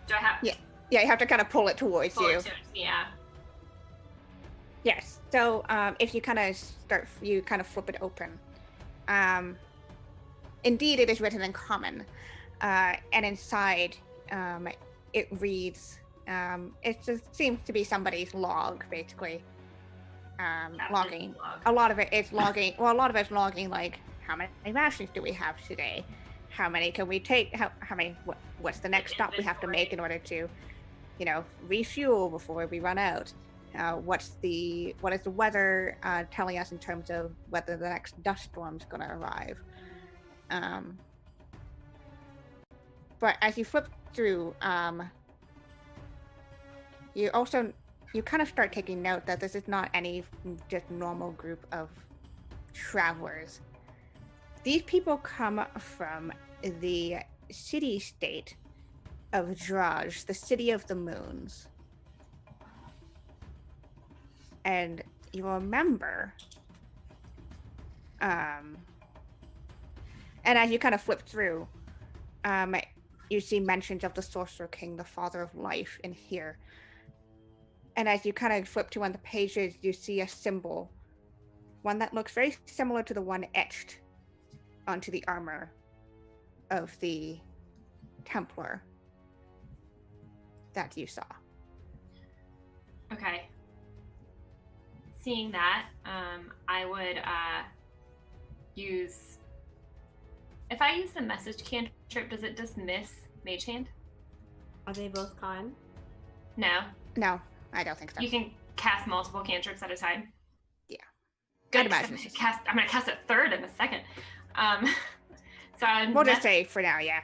Speaker 6: Do I have?
Speaker 3: Yeah. Yeah, you have to kind of pull it towards
Speaker 6: Pull
Speaker 3: you.
Speaker 6: it to- yeah.
Speaker 3: Yes. So if you kind of flip it open. Indeed, it is written in common, and inside, it reads. It just seems to be somebody's log, basically. Logging.
Speaker 6: Log.
Speaker 3: A lot of it is logging. Well, a lot of it's logging, like how many rations do we have today? How many can we take? How many? What's the next stop we have to make in order to, refuel before we run out? What is the weather telling us in terms of whether the next dust storm's going to arrive? But as you flip through, you kind of start taking note that this is not any just normal group of travelers. These people come from the city-state of Draj, the city of the moons. And you remember, and as you kind of flip through, you see mentions of the Sorcerer King, the Father of Life, in here. And as you kind of flip to one of the pages, you see a symbol, one that looks very similar to the one etched onto the armor of the Templar that you saw.
Speaker 6: Okay. Seeing that, I would use. If I use the message cantrip, does it dismiss Mage Hand?
Speaker 5: Are they both con?
Speaker 6: No.
Speaker 3: No, I don't think so.
Speaker 6: You can cast multiple cantrips at a time.
Speaker 3: Yeah.
Speaker 6: Good.
Speaker 3: I'd imagine so.
Speaker 6: I'm gonna cast a third in a second. So
Speaker 3: We'll just say for now, yeah.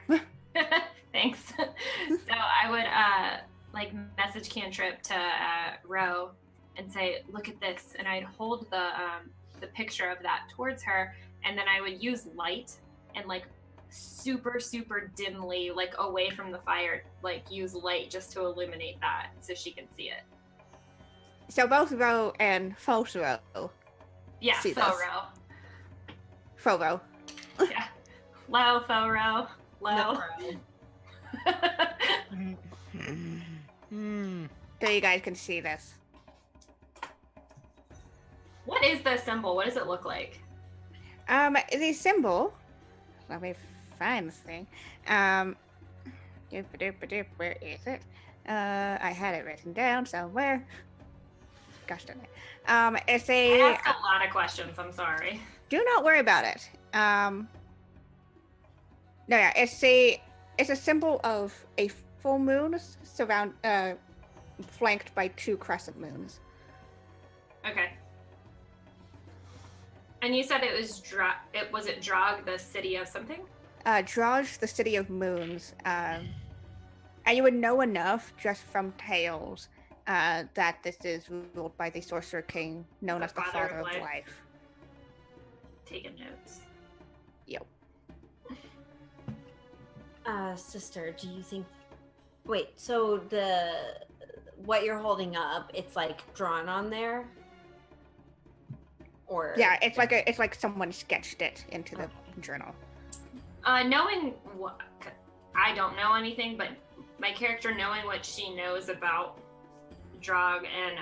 Speaker 6: Thanks. So I would message cantrip to Ro and say, "Look at this," and I'd hold the picture of that towards her, and then I would use light and super dimly, away from the fire, use light just to illuminate that so she can see it.
Speaker 3: So both Ro and false Ro.
Speaker 6: Yeah,
Speaker 3: See
Speaker 6: faux
Speaker 3: this.
Speaker 6: Ro.
Speaker 3: Faux Ro.
Speaker 6: Yeah. Low, faux Ro. Low.
Speaker 3: So you guys can see this.
Speaker 6: What is the symbol? What does it look like?
Speaker 3: The symbol, let me find this thing. Where is it? I had it written down somewhere. Gosh darn it. It's
Speaker 6: I
Speaker 3: a.
Speaker 6: asked a lot of questions. I'm sorry.
Speaker 3: Do not worry about it. No, yeah, it's a symbol of a full moon flanked by 2 crescent moons.
Speaker 6: Okay. And you said it was was it Drog, the city of something?
Speaker 3: Draj, the city of moons. And you would know enough just from tales that this is ruled by the Sorcerer King, known as the Father of Life.
Speaker 6: Taking notes.
Speaker 3: Yep.
Speaker 5: Sister, do you think? Wait, so what you're holding up, it's like drawn on there, or
Speaker 3: Yeah, it's like someone sketched it into the journal.
Speaker 6: Knowing what I don't know anything, but my character knowing what she knows about Drog and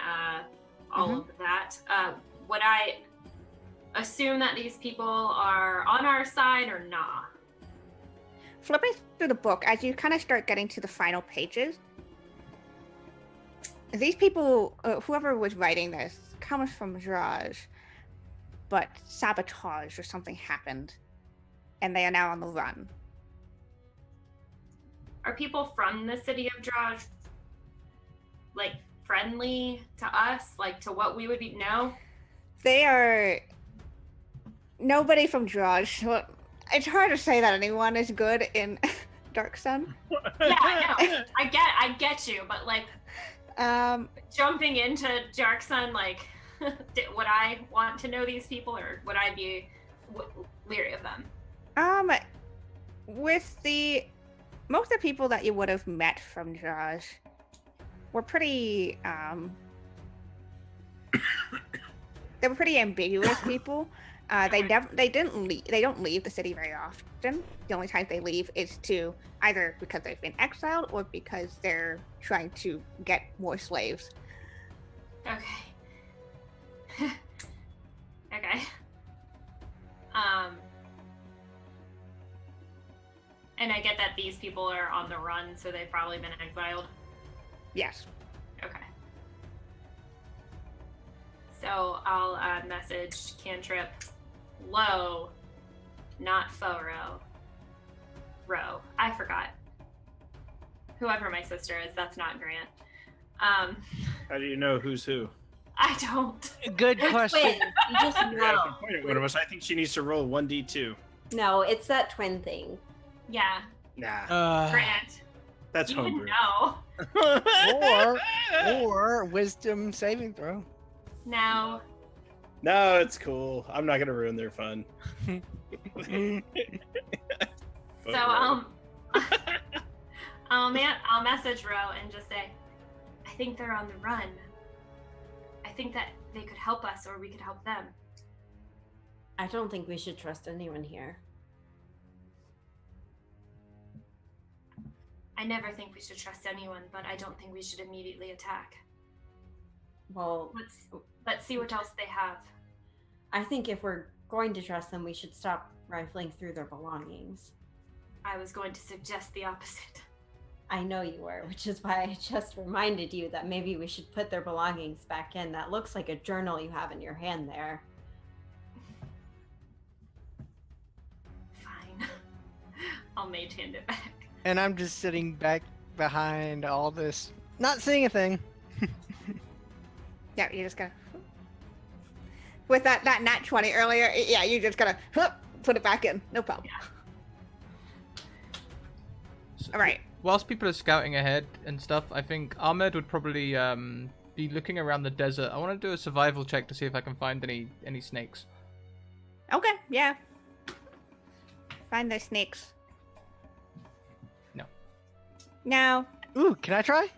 Speaker 6: all of that, would I assume that these people are on our side or not?
Speaker 3: Flipping through the book, as you kind of start getting to the final pages, these people, whoever was writing this, comes from Draj, but sabotage or something happened, and they are now on the run.
Speaker 6: Are people from the city of Draj like friendly to us, like to what we would know?
Speaker 3: They are nobody from Draj. Well, it's hard to say that anyone is good in Dark Sun.
Speaker 6: Yeah, I know. I get you, but like jumping into Dark Sun, like would I want to know these people, or would I be leery of them?
Speaker 3: With most of the people that you would have met from Draj were pretty they were pretty ambiguous people. They don't leave the city very often. The only time they leave is to either because they've been exiled or because they're trying to get more slaves.
Speaker 6: Okay. Okay. And I get that these people are on the run, so they've probably been exiled.
Speaker 3: Yes.
Speaker 6: Okay. So I'll message Cantrip Low, not Foro. Row. I forgot. Whoever my sister is, that's not Grant.
Speaker 2: How do you know who's who?
Speaker 6: I don't.
Speaker 4: Good
Speaker 5: They're
Speaker 4: question.
Speaker 5: twins. You just
Speaker 2: Yeah,
Speaker 5: know.
Speaker 2: I can point at one of us. I think she needs to roll 1d2.
Speaker 5: No, it's that twin thing.
Speaker 6: Yeah,
Speaker 2: Nah,
Speaker 6: Grant.
Speaker 2: that's
Speaker 6: You would
Speaker 2: homebrew.
Speaker 6: know.
Speaker 4: or wisdom saving throw.
Speaker 6: No.
Speaker 2: No, it's cool. I'm not gonna ruin their fun.
Speaker 6: So I'll message Ro and just say, I think they're on the run. I think that they could help us, or we could help them.
Speaker 5: I don't think we should trust anyone here.
Speaker 6: I never think we should trust anyone, but I don't think we should immediately attack.
Speaker 5: Well,
Speaker 6: Let's see what else they have.
Speaker 5: I think if we're going to trust them, we should stop rifling through their belongings.
Speaker 6: I was going to suggest the opposite.
Speaker 5: I know you were, which is why I just reminded you that maybe we should put their belongings back in. That looks like a journal you have in your hand there.
Speaker 6: Fine. I'll mage hand it back.
Speaker 4: And I'm just sitting back behind all this, not seeing a thing.
Speaker 3: Yeah, you just gotta. With that nat 20 earlier, yeah, you just gotta put it back in. No problem.
Speaker 1: So,
Speaker 3: All right.
Speaker 1: Whilst people are scouting ahead and stuff, I think Ahmed would probably be looking around the desert. I want to do a survival check to see if I can find any snakes.
Speaker 3: Okay, yeah. Find those snakes.
Speaker 1: No.
Speaker 3: No.
Speaker 4: Ooh, can I try?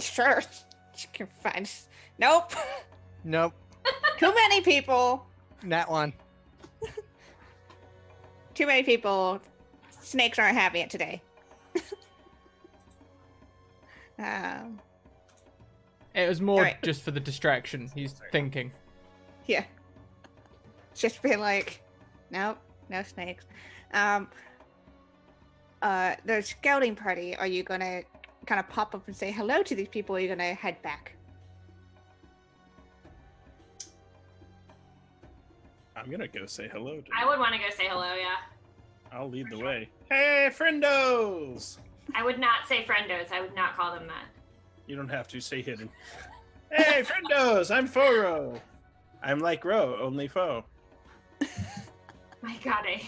Speaker 3: Sure. You can find. Nope.
Speaker 4: Nope.
Speaker 3: Too many people.
Speaker 4: That one.
Speaker 3: Too many people. Snakes aren't having it today.
Speaker 1: It was more
Speaker 3: Alright.
Speaker 1: just for the distraction. He's thinking.
Speaker 3: Yeah. Just being like, nope, no snakes. the scouting party, are you gonna kind of pop up and say hello to these people, or are you gonna head back?
Speaker 2: I'm gonna go say hello to
Speaker 6: I
Speaker 2: them.
Speaker 6: would want to go say hello, yeah.
Speaker 2: I'll lead the way. Hey, friendos!
Speaker 6: I would not say friendos. I would not call them that.
Speaker 2: You don't have to say hidden. Hey, friendos! I'm Foro. I'm like Ro, only foe.
Speaker 6: My god, I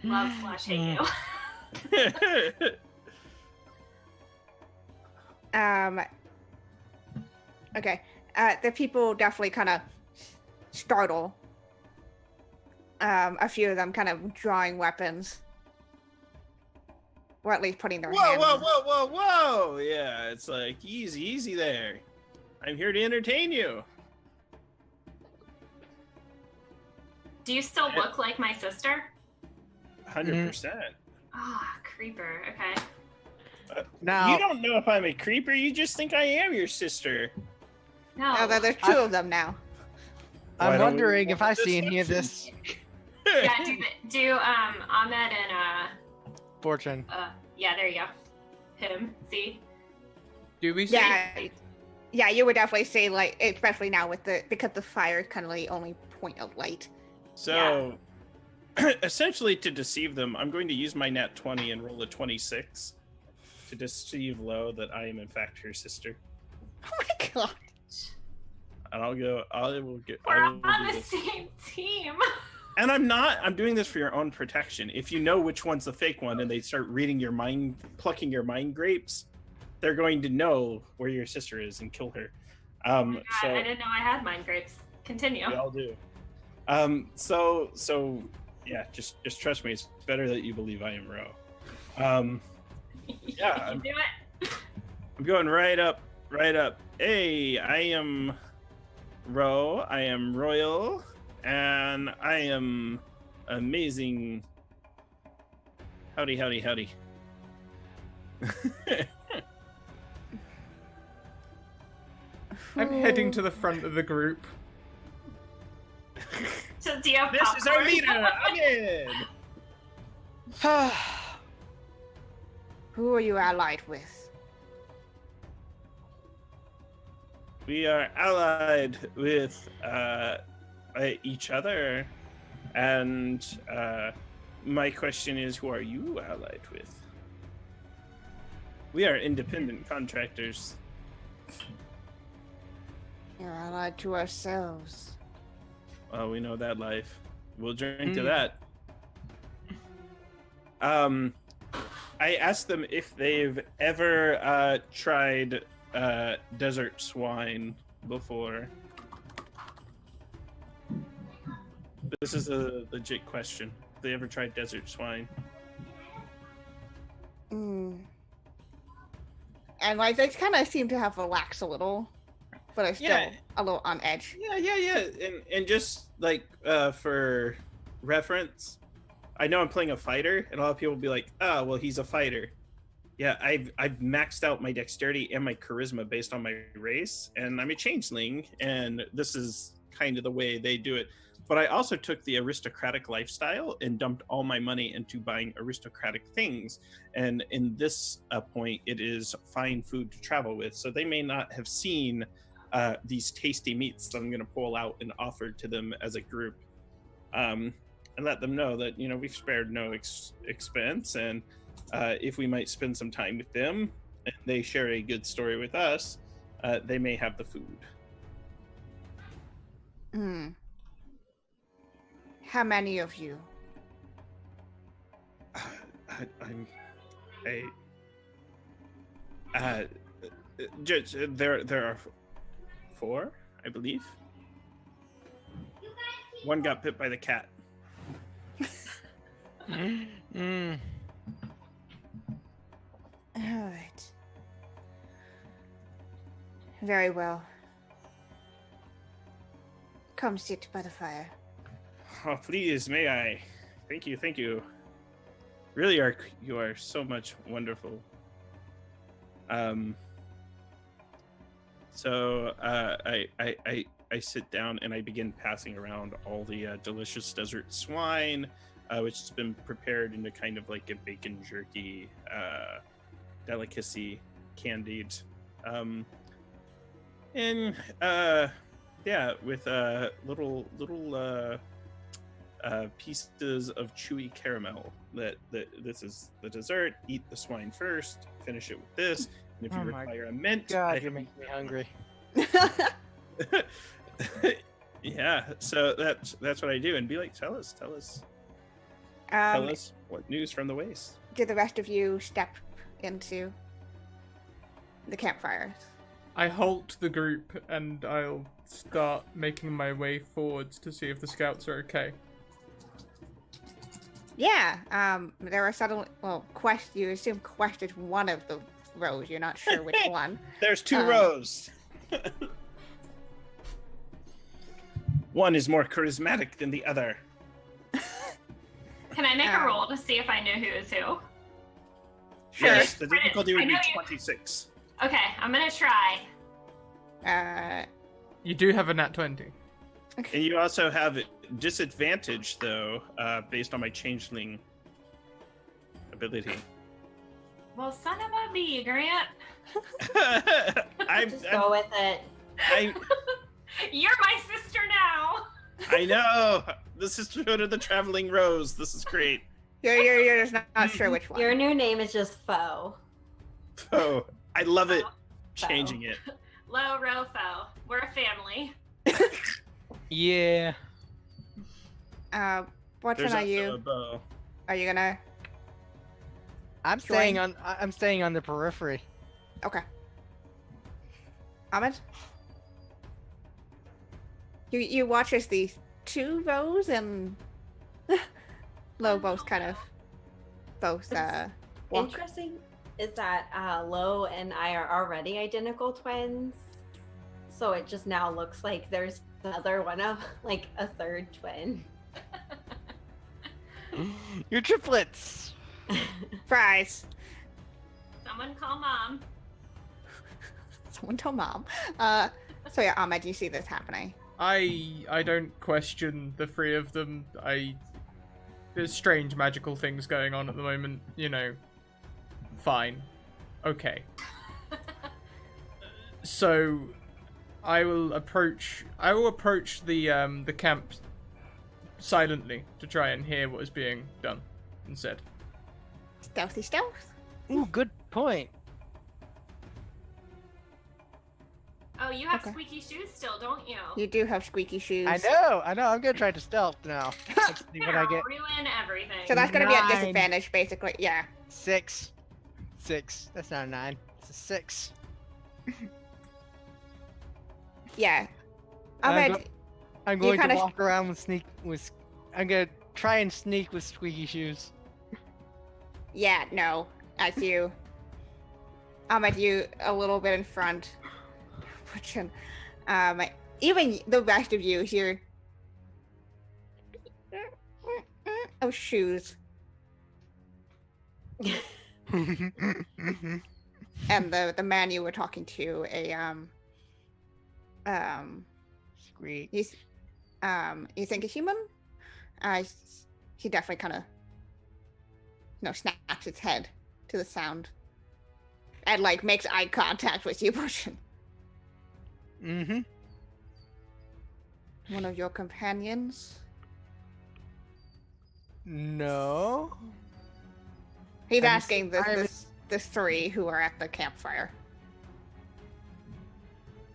Speaker 6: love / hate you.
Speaker 3: Okay. The people definitely kind of startle. A few of them kind of drawing weapons. Or at least putting their
Speaker 2: Whoa,
Speaker 3: hands
Speaker 2: whoa,
Speaker 3: on.
Speaker 2: whoa, whoa, whoa! Yeah, it's like, easy there. I'm here to entertain you.
Speaker 6: Do you still look like my sister?
Speaker 2: 100%.
Speaker 6: Ah, creeper. Okay.
Speaker 4: Now,
Speaker 2: You don't know if I'm a creeper, you just think I am your sister.
Speaker 6: No.
Speaker 3: Oh, there's two of them now.
Speaker 2: Why
Speaker 4: I'm
Speaker 2: don't we
Speaker 4: wondering
Speaker 2: roll
Speaker 4: if I
Speaker 2: the
Speaker 4: see any of
Speaker 2: deception?
Speaker 4: this
Speaker 6: Yeah, do Ahmed and
Speaker 4: fortune.
Speaker 6: yeah, there you go. Him. See?
Speaker 1: Do we see?
Speaker 3: Yeah, you would definitely say, like, especially now with because the fire is kind of the only point of light.
Speaker 2: So, essentially, to deceive them, I'm going to use my nat 20 and roll a 26 to deceive Lo that I am in fact her sister.
Speaker 3: Oh my god.
Speaker 2: And I will do
Speaker 6: We're on the
Speaker 2: this.
Speaker 6: same team.
Speaker 2: And I'm doing this for your own protection. If you know which one's the fake one and they start reading your mind, plucking your mind grapes, they're going to know where your sister is and kill her.
Speaker 6: Oh my God,
Speaker 2: So
Speaker 6: I didn't know I had mind grapes. Continue.
Speaker 2: we all do. So yeah, just trust me. It's better that you believe I am Ro. Yeah,
Speaker 6: You do it.
Speaker 2: I'm going right up. Hey, I am Ro. I am royal, and I am amazing. Howdy.
Speaker 1: I'm heading to the front of the group.
Speaker 6: So do you have
Speaker 2: This is our
Speaker 6: popcorn?
Speaker 2: leader, Ahmed.
Speaker 3: Who are you allied with?
Speaker 2: We are allied with each other, and my question is, who are you allied with? We are independent contractors.
Speaker 3: You're allied to ourselves.
Speaker 2: Well, we know that life. We'll drink to
Speaker 4: Mm.
Speaker 2: that. I asked them if they've ever tried desert swine before. This is a legit question. Have they ever tried desert swine?
Speaker 3: And like they kind of seem to have relaxed a little, but are still
Speaker 2: Yeah.
Speaker 3: a little on edge.
Speaker 2: Yeah. And just like for reference, I know I'm playing a fighter, and a lot of people will be like, "Oh, well, he's a fighter." Yeah, I've maxed out my dexterity and my charisma based on my race, and I'm a changeling, and this is kind of the way they do it. But I also took the aristocratic lifestyle and dumped all my money into buying aristocratic things. And in this point, it is fine food to travel with. So they may not have seen these tasty meats that I'm going to pull out and offer to them as a group, and let them know that, you know, we've spared no expense. And if we might spend some time with them and they share a good story with us, they may have the food.
Speaker 3: How many of you?
Speaker 2: There are 4, I believe. One got bit by the cat.
Speaker 4: Mm.
Speaker 3: All right. Very well. Come sit by the fire.
Speaker 2: Oh, please, may I? Thank you. Really, you are so much wonderful. So I sit down and I begin passing around all the delicious desert swine which has been prepared into kind of like a bacon jerky delicacy, candied. With little pieces of chewy caramel. That this is the dessert. Eat the swine first. Finish it with this. And if you
Speaker 4: Oh my
Speaker 2: require a mint,
Speaker 4: God, you're making me hungry.
Speaker 2: Yeah. So that's what I do. And be like, tell us what news from the waste.
Speaker 3: Do the rest of you step into the campfire?
Speaker 1: I halt the group and I'll start making my way forwards to see if the scouts are okay.
Speaker 3: Yeah. There are suddenly Quest. You assume Quest is one of the rows. You're not sure which one.
Speaker 2: There's two rows. One is more charismatic than the other.
Speaker 6: Can I make a roll to see if I know who is who?
Speaker 3: Sure.
Speaker 2: Yes, the difficulty would
Speaker 6: I
Speaker 2: be
Speaker 6: know you-
Speaker 2: 26.
Speaker 6: Okay, I'm gonna try.
Speaker 1: You do have a nat 20.
Speaker 2: And you also have disadvantage, though, based on my changeling ability.
Speaker 6: Well, son of a bee, Grant.
Speaker 5: Just go with it.
Speaker 6: You're my sister now.
Speaker 2: I know. The Sisterhood of the Traveling Rose. This is great.
Speaker 3: You're just not sure which one.
Speaker 5: Your new name is just Foe.
Speaker 2: Oh, I love it.
Speaker 5: Foe.
Speaker 2: Changing it.
Speaker 6: Low, row, foe. We're a family.
Speaker 4: Yeah.
Speaker 3: What
Speaker 2: There's
Speaker 3: are
Speaker 2: also
Speaker 3: you?
Speaker 2: a bow.
Speaker 3: Are you gonna?
Speaker 4: I'm staying on the periphery.
Speaker 3: Okay. Ahmed? You watch as the two rows and Lo both kind of walk.
Speaker 5: Interesting is that Lo and I are already identical twins. So it just now looks like there's another one of like a third twin.
Speaker 4: You're triplets.
Speaker 3: Fries.
Speaker 6: Someone call mom.
Speaker 3: Someone tell mom. So yeah, Ahmed, you see this happening.
Speaker 1: I don't question the three of them. There's strange magical things going on at the moment, you know. Fine. Okay. So I will approach the camp silently to try and hear what is being done and said.
Speaker 3: Stealthy stealth.
Speaker 4: Ooh, good point.
Speaker 6: Oh, you have
Speaker 3: Okay.
Speaker 6: squeaky shoes still, don't you?
Speaker 3: You do have squeaky shoes.
Speaker 4: I know. I'm gonna try to stealth now. Let's see what I
Speaker 6: Gonna
Speaker 4: get.
Speaker 6: ruin everything.
Speaker 3: So that's gonna be at
Speaker 4: 9.
Speaker 3: disadvantage, basically. Yeah.
Speaker 4: 6. That's not a 9. It's a 6.
Speaker 3: Yeah.
Speaker 4: I'm
Speaker 3: Ahmed,
Speaker 4: I'm going to
Speaker 3: kinda-
Speaker 4: walk around I'm gonna try and sneak with squeaky shoes.
Speaker 3: yeah, no. As you. Ahmed, you a little bit in front. Even the rest of you hear. Oh, shoes. And the man you were talking to,
Speaker 4: Squeak.
Speaker 3: you think a human? He definitely kind of, snaps his head to the sound, and like makes eye contact with you, Bushin.
Speaker 4: Mm-hmm.
Speaker 3: One of your companions.
Speaker 4: No.
Speaker 3: He's
Speaker 4: I'm
Speaker 3: asking
Speaker 4: sorry.
Speaker 3: the three who are at the campfire.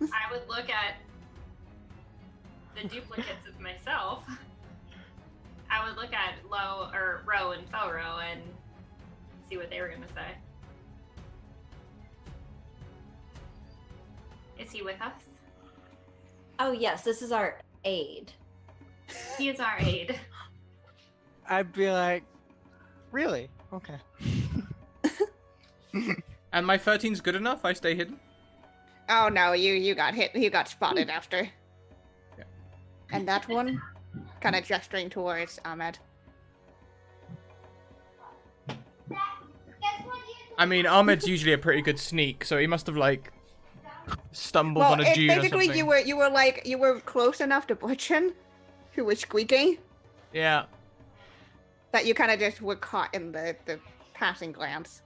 Speaker 6: I would look at the duplicates of myself. I would look at Row and Faux Row and see what they were gonna say. Is he with us?
Speaker 5: Oh yes, this is our aide.
Speaker 6: He is our aide.
Speaker 4: I'd be like, really? Okay.
Speaker 1: And my 13's good enough? I stay hidden?
Speaker 3: Oh no, you got hit. You got spotted after.
Speaker 1: Yeah.
Speaker 3: And that one, kind of gesturing towards Ahmed.
Speaker 1: I mean, Ahmed's usually a pretty good sneak, so he must have, like, stumbled
Speaker 3: Well,
Speaker 1: on a Jew or
Speaker 3: basically
Speaker 1: something.
Speaker 3: you were close enough to Butchin, who was squeaking.
Speaker 1: Yeah.
Speaker 3: that you kind of just were caught in the passing glance.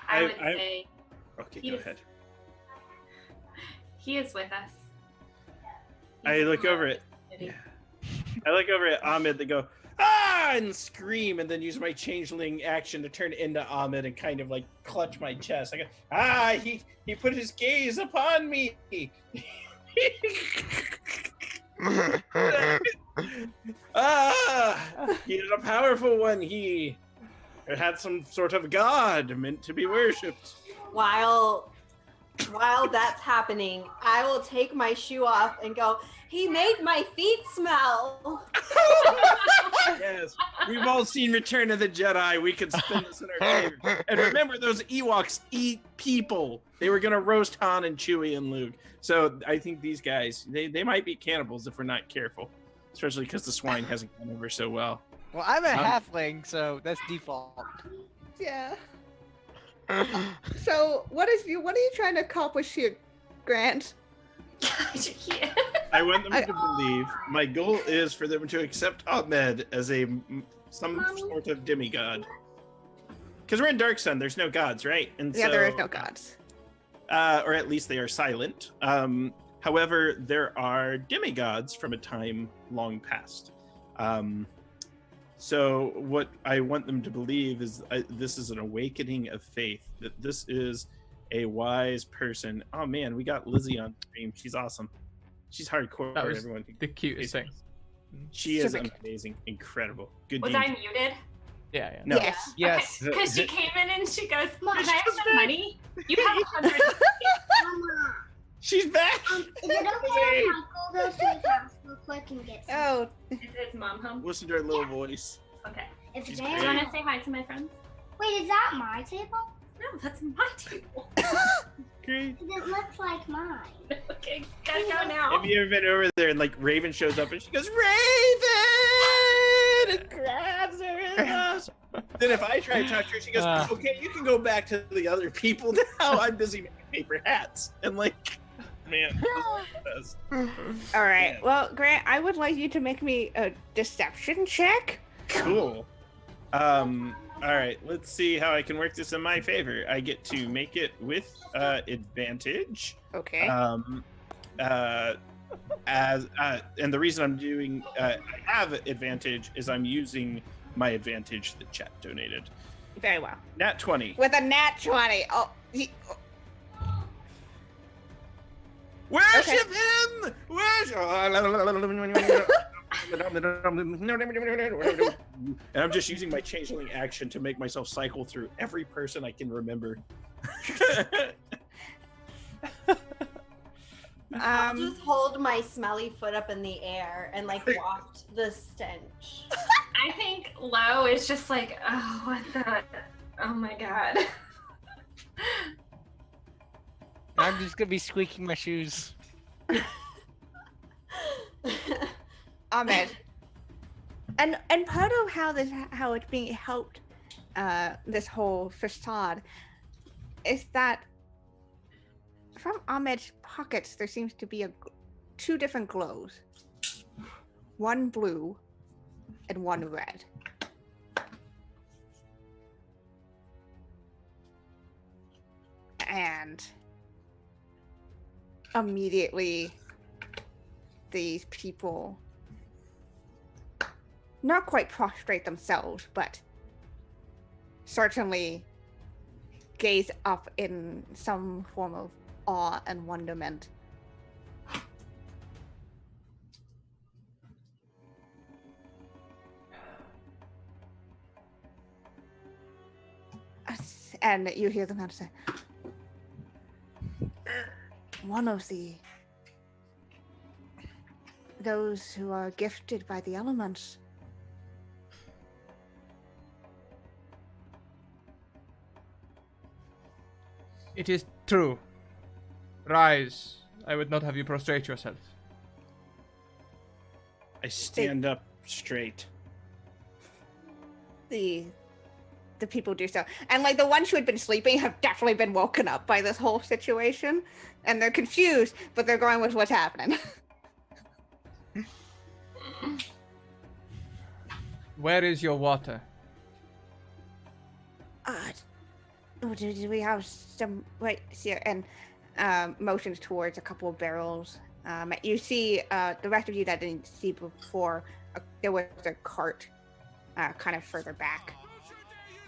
Speaker 6: I would say
Speaker 2: Okay,
Speaker 6: he
Speaker 2: go
Speaker 6: is-
Speaker 2: ahead.
Speaker 6: he is with us.
Speaker 2: I
Speaker 6: He's
Speaker 2: look over it.
Speaker 6: community.
Speaker 2: I look over at Ahmed and go, ah, and scream, and then use my changeling action to turn into Ahmed and kind of like clutch my chest. I go, ah, he put his gaze upon me. Ah, he is a powerful one. He had some sort of god meant to be worshipped.
Speaker 5: While that's happening, I will take my shoe off and go, he made my feet smell.
Speaker 2: Yes, we've all seen Return of the Jedi. We can spin this in our favor. And remember, those Ewoks eat people. They were gonna roast Han and Chewie and Luke. So I think these guys, they might be cannibals if we're not careful. Especially because the swine hasn't gone over so well.
Speaker 4: Well, I'm a halfling, so that's default.
Speaker 3: Yeah. So what are you trying to accomplish here, Grant?
Speaker 2: I want them to believe. My goal is for them to accept Ahmed as some sort of demigod. Because we're in Dark Sun, there's no gods, right? And
Speaker 3: Yeah,
Speaker 2: so,
Speaker 3: there is no gods.
Speaker 2: or at least they are silent. However, there are demigods from a time long past. So what I want them to believe is this is an awakening of faith, that this is a wise person. Oh man, we got Lizzie on stream. She's awesome. She's hardcore.
Speaker 1: That was
Speaker 2: Everyone.
Speaker 1: the cutest thing.
Speaker 2: She is
Speaker 3: Super
Speaker 2: amazing, incredible. Good
Speaker 6: Was
Speaker 2: game.
Speaker 6: I muted?
Speaker 1: Yeah, yeah.
Speaker 2: No.
Speaker 3: Yes.
Speaker 4: Yes.
Speaker 6: Because she came in and she goes,
Speaker 7: Mom,
Speaker 6: "Can I have some money? You have 100."
Speaker 7: Mama,
Speaker 2: She's back.
Speaker 7: is it okay if Michael goes to his house real quick and gets some?
Speaker 3: Oh,
Speaker 6: Is mom home?
Speaker 2: Listen to her little voice.
Speaker 6: Okay.
Speaker 7: It's
Speaker 2: she's
Speaker 6: Do you
Speaker 7: very...
Speaker 2: great.
Speaker 6: want to say hi to my friends?
Speaker 7: Wait, is that my table?
Speaker 6: No, that's my table.
Speaker 2: Great.
Speaker 7: It looks like mine.
Speaker 6: Okay, gotta go now.
Speaker 2: Have you ever been over there and like Raven shows up and she goes, Raven! And grabs her in the... Then if I try to talk to her, she goes, okay, you can go back to the other people now. I'm busy making paper hats. And like, man, this is the best.
Speaker 3: all right.
Speaker 2: Yeah.
Speaker 3: Well, Grant, I would like you to make me a deception check.
Speaker 2: Cool. All right, let's see how I can work this in my favor. I get to make it with advantage.
Speaker 3: Okay.
Speaker 2: And the reason I'm doing I have advantage is I'm using my advantage that chat donated.
Speaker 3: Very well.
Speaker 2: Nat 20.
Speaker 3: With a nat 20. Oh,
Speaker 2: Worship him! Worship! And I'm just using my changeling action to make myself cycle through every person I can remember.
Speaker 5: I'll just hold my smelly foot up in the air and like waft the stench.
Speaker 6: I think Lo is just like, oh, what the? Oh my god.
Speaker 4: I'm just gonna be squeaking my shoes.
Speaker 3: Ahmed. And part of how it's being helped, this whole facade, is that from Ahmed's pockets there seems to be two different glows, one blue and one red. And immediately these people not quite prostrate themselves, but certainly gaze up in some form of awe and wonderment. And you hear them kind of say, one of those who are gifted by the elements.
Speaker 1: It is true. Rise. I would not have you prostrate yourself.
Speaker 2: I stand up straight.
Speaker 3: The people do so. And like the ones who had been sleeping have definitely been woken up by this whole situation. And they're confused, but they're going with what's happening.
Speaker 1: Where is your water?
Speaker 3: Do we have some right here? And motions towards a couple of barrels. You see, the rest of you that didn't see before, there was a cart kind of further back.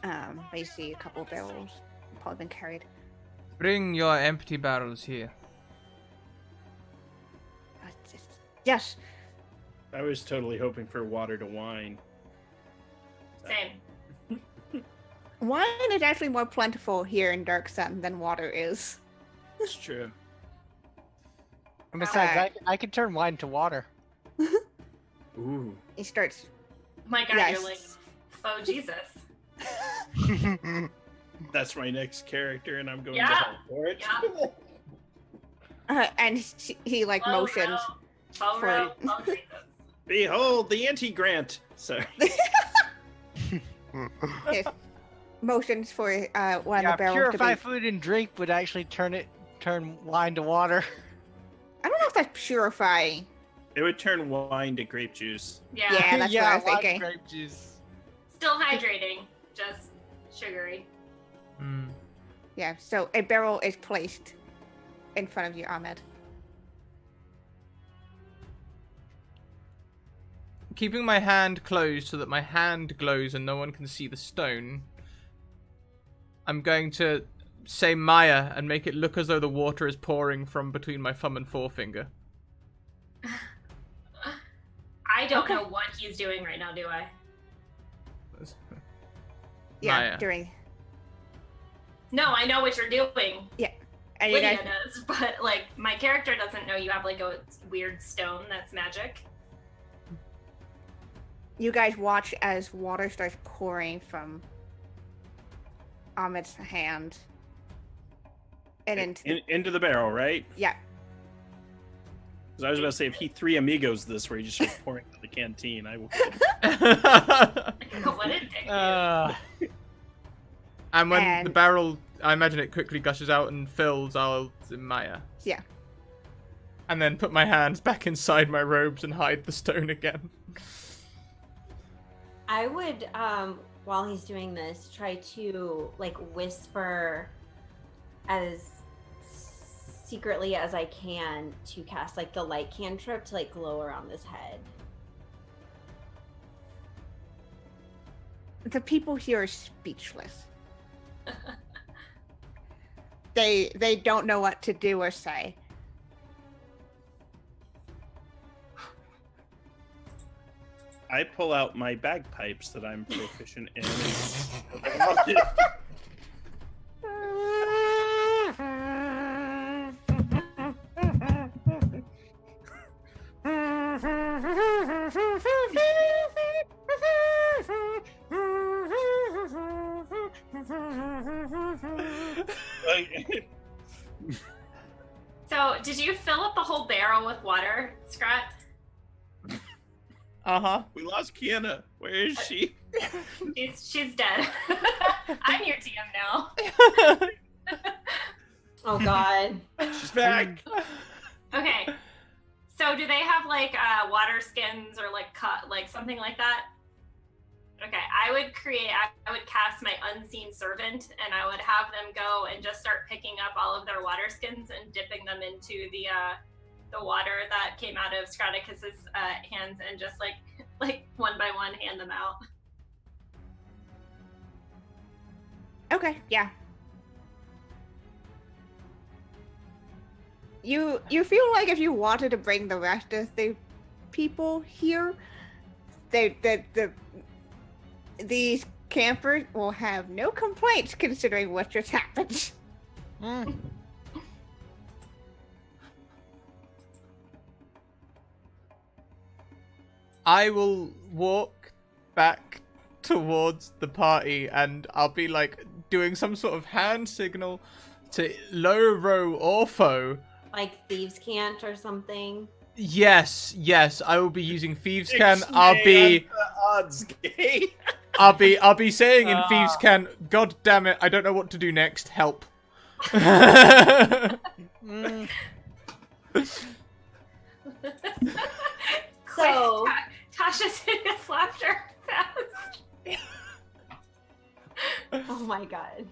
Speaker 3: But you see a couple of barrels probably been carried.
Speaker 1: Bring your empty barrels here.
Speaker 3: Yes.
Speaker 2: I was totally hoping for water to wine.
Speaker 6: Same.
Speaker 3: Wine is actually more plentiful here in Dark Sun than water is.
Speaker 2: It's true.
Speaker 4: And besides, I can turn wine to water.
Speaker 2: Ooh.
Speaker 3: He starts.
Speaker 6: My God,
Speaker 3: Yes.
Speaker 6: you're like faux Jesus.
Speaker 2: That's my next character, and I'm going to
Speaker 6: Yeah.
Speaker 2: help for it.
Speaker 6: Yeah.
Speaker 3: And he like motions.
Speaker 6: Faux
Speaker 3: for-
Speaker 6: row, faux Jesus.
Speaker 2: Behold the anti-grant. Sorry.
Speaker 3: Yes. Motions for one of the
Speaker 4: Yeah,
Speaker 3: barrels
Speaker 4: purify
Speaker 3: to be.
Speaker 4: food and drink would actually turn wine to water.
Speaker 3: I don't know if that's purifying.
Speaker 2: It would turn wine to grape juice.
Speaker 6: Yeah.
Speaker 3: Yeah, that's what I was
Speaker 4: wine
Speaker 3: thinking.
Speaker 4: grape juice.
Speaker 6: Still hydrating, just sugary.
Speaker 1: Hmm.
Speaker 3: Yeah, so a barrel is placed in front of you, Ahmed.
Speaker 1: Keeping my hand closed so that my hand glows and no one can see the stone, I'm going to say Maya and make it look as though the water is pouring from between my thumb and forefinger.
Speaker 6: I don't
Speaker 3: Okay.
Speaker 6: know what he's doing right now, do I?
Speaker 3: Yeah,
Speaker 1: Maya.
Speaker 3: during.
Speaker 6: No, I know what you're doing.
Speaker 3: And you
Speaker 6: Lydia
Speaker 3: guys,
Speaker 6: does, but like my character doesn't know you have like a weird stone that's magic.
Speaker 3: you guys watch as water starts pouring from Ahmed's hand. And
Speaker 2: Into the barrel, right?
Speaker 3: yeah,
Speaker 2: Because I was about to say, if he three amigos this, where he just starts pouring into the canteen, I will.
Speaker 6: What a dick.
Speaker 1: And when the
Speaker 3: And-
Speaker 1: barrel, I imagine it quickly gushes out and fills, I'll say Maya.
Speaker 3: yeah.
Speaker 1: And then put my hands back inside my robes and hide the stone again.
Speaker 5: I would, while he's doing this, try to like whisper as secretly as I can to cast like the light cantrip to like glow around his head.
Speaker 3: The people here are speechless. They don't know what to do or say.
Speaker 2: I pull out my bagpipes that I'm proficient in.
Speaker 6: So, did you fill up the whole barrel with water, Scrat?
Speaker 1: Uh-huh.
Speaker 2: We lost Kiana. Where is she?
Speaker 6: She's dead. I'm your DM now.
Speaker 5: Oh God.
Speaker 2: She's back.
Speaker 6: Okay. So do they have like water skins or like cut like something like that? Okay, I would cast my unseen servant and I would have them go and just start picking up all of their water skins and dipping them into the water that came out of Scraticus's hands and just like one by one hand them out.
Speaker 3: Okay, yeah. You feel like if you wanted to bring the rest of the people here, these campers will have no complaints considering what just happened.
Speaker 1: I will walk back towards the party and I'll be like doing some sort of hand signal to Low Row Orpho.
Speaker 5: Like thieves can't or something.
Speaker 1: Yes, I will be using Thieves Can. I'll be
Speaker 2: odds gay.
Speaker 1: I'll be saying in Thieves Can, God damn it, I don't know what to do next. Help.
Speaker 5: So
Speaker 6: Tasha's hideous laughter. fast.
Speaker 5: Oh my god.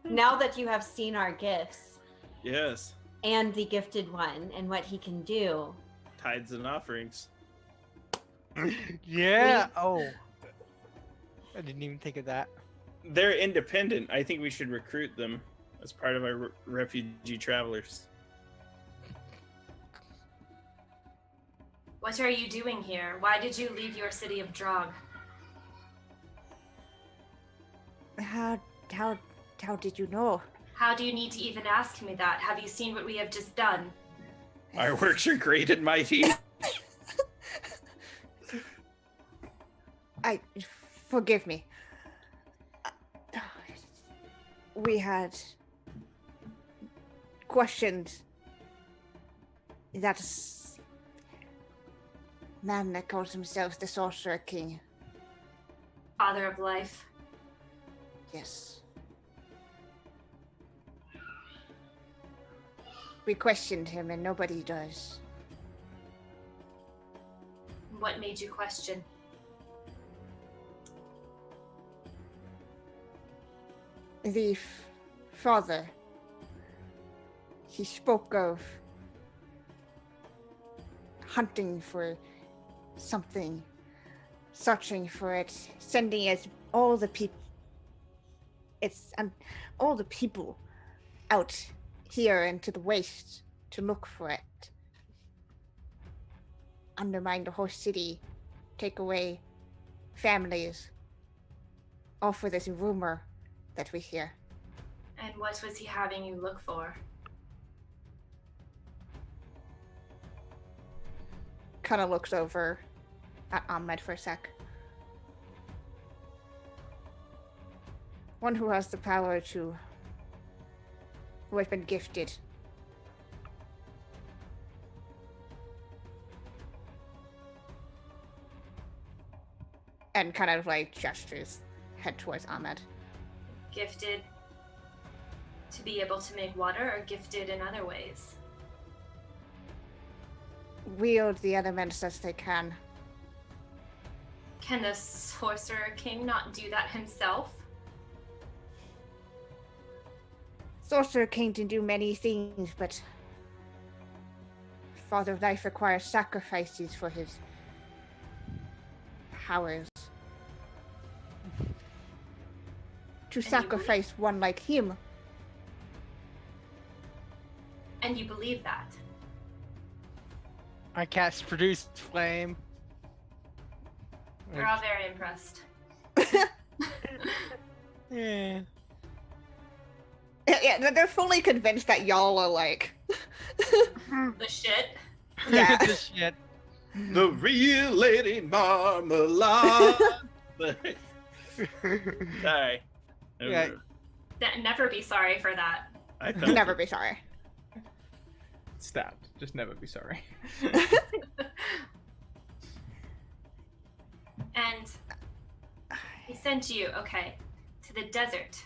Speaker 5: Now that you have seen our gifts
Speaker 2: Yes.
Speaker 5: and the gifted one and what he can do,
Speaker 2: Tithes and offerings.
Speaker 4: Yeah. Oh. I didn't even think of that.
Speaker 2: They're independent. I think we should recruit them as part of our refugee travelers.
Speaker 6: What are you doing here? Why did you leave your city of Drog?
Speaker 3: How did you know?
Speaker 6: How do you need to even ask me that? Have you seen what we have just done?
Speaker 2: Our works are great and mighty.
Speaker 3: Forgive me. We had questioned that man that calls himself the Sorcerer King.
Speaker 6: Father of life.
Speaker 3: Yes. We questioned him and nobody does.
Speaker 6: What made you question?
Speaker 3: The father, he spoke of hunting for something, searching for it, sending it all the people. All the people out here into the waste to look for it. Undermine the whole city, take away families, all for this rumor that we hear.
Speaker 6: And what was he having you look for?
Speaker 3: Kind of looks over at Ahmed for a sec. One who has the power to... who has been gifted. And kind of like gestures head towards Ahmed.
Speaker 6: Gifted to be able to make water, or gifted in other ways?
Speaker 3: Wield the elements as they can.
Speaker 6: Can the Sorcerer King not do that himself?
Speaker 3: Sorcerer King can do many things, but Father of Life requires sacrifices for his powers. To sacrifice one like him.
Speaker 6: And you believe that?
Speaker 4: I cast Produce Flame.
Speaker 6: We're all very impressed.
Speaker 4: Yeah.
Speaker 3: Yeah, they're fully convinced that y'all are like...
Speaker 6: The shit.
Speaker 3: Yeah.
Speaker 4: This shit.
Speaker 2: The real Lady Marmalade. Sorry.
Speaker 4: Yeah.
Speaker 6: Never be sorry for that.
Speaker 2: I felt
Speaker 3: Never
Speaker 2: it.
Speaker 3: be sorry.
Speaker 1: Stabbed. Just never be sorry.
Speaker 6: And he sent you, okay, to the desert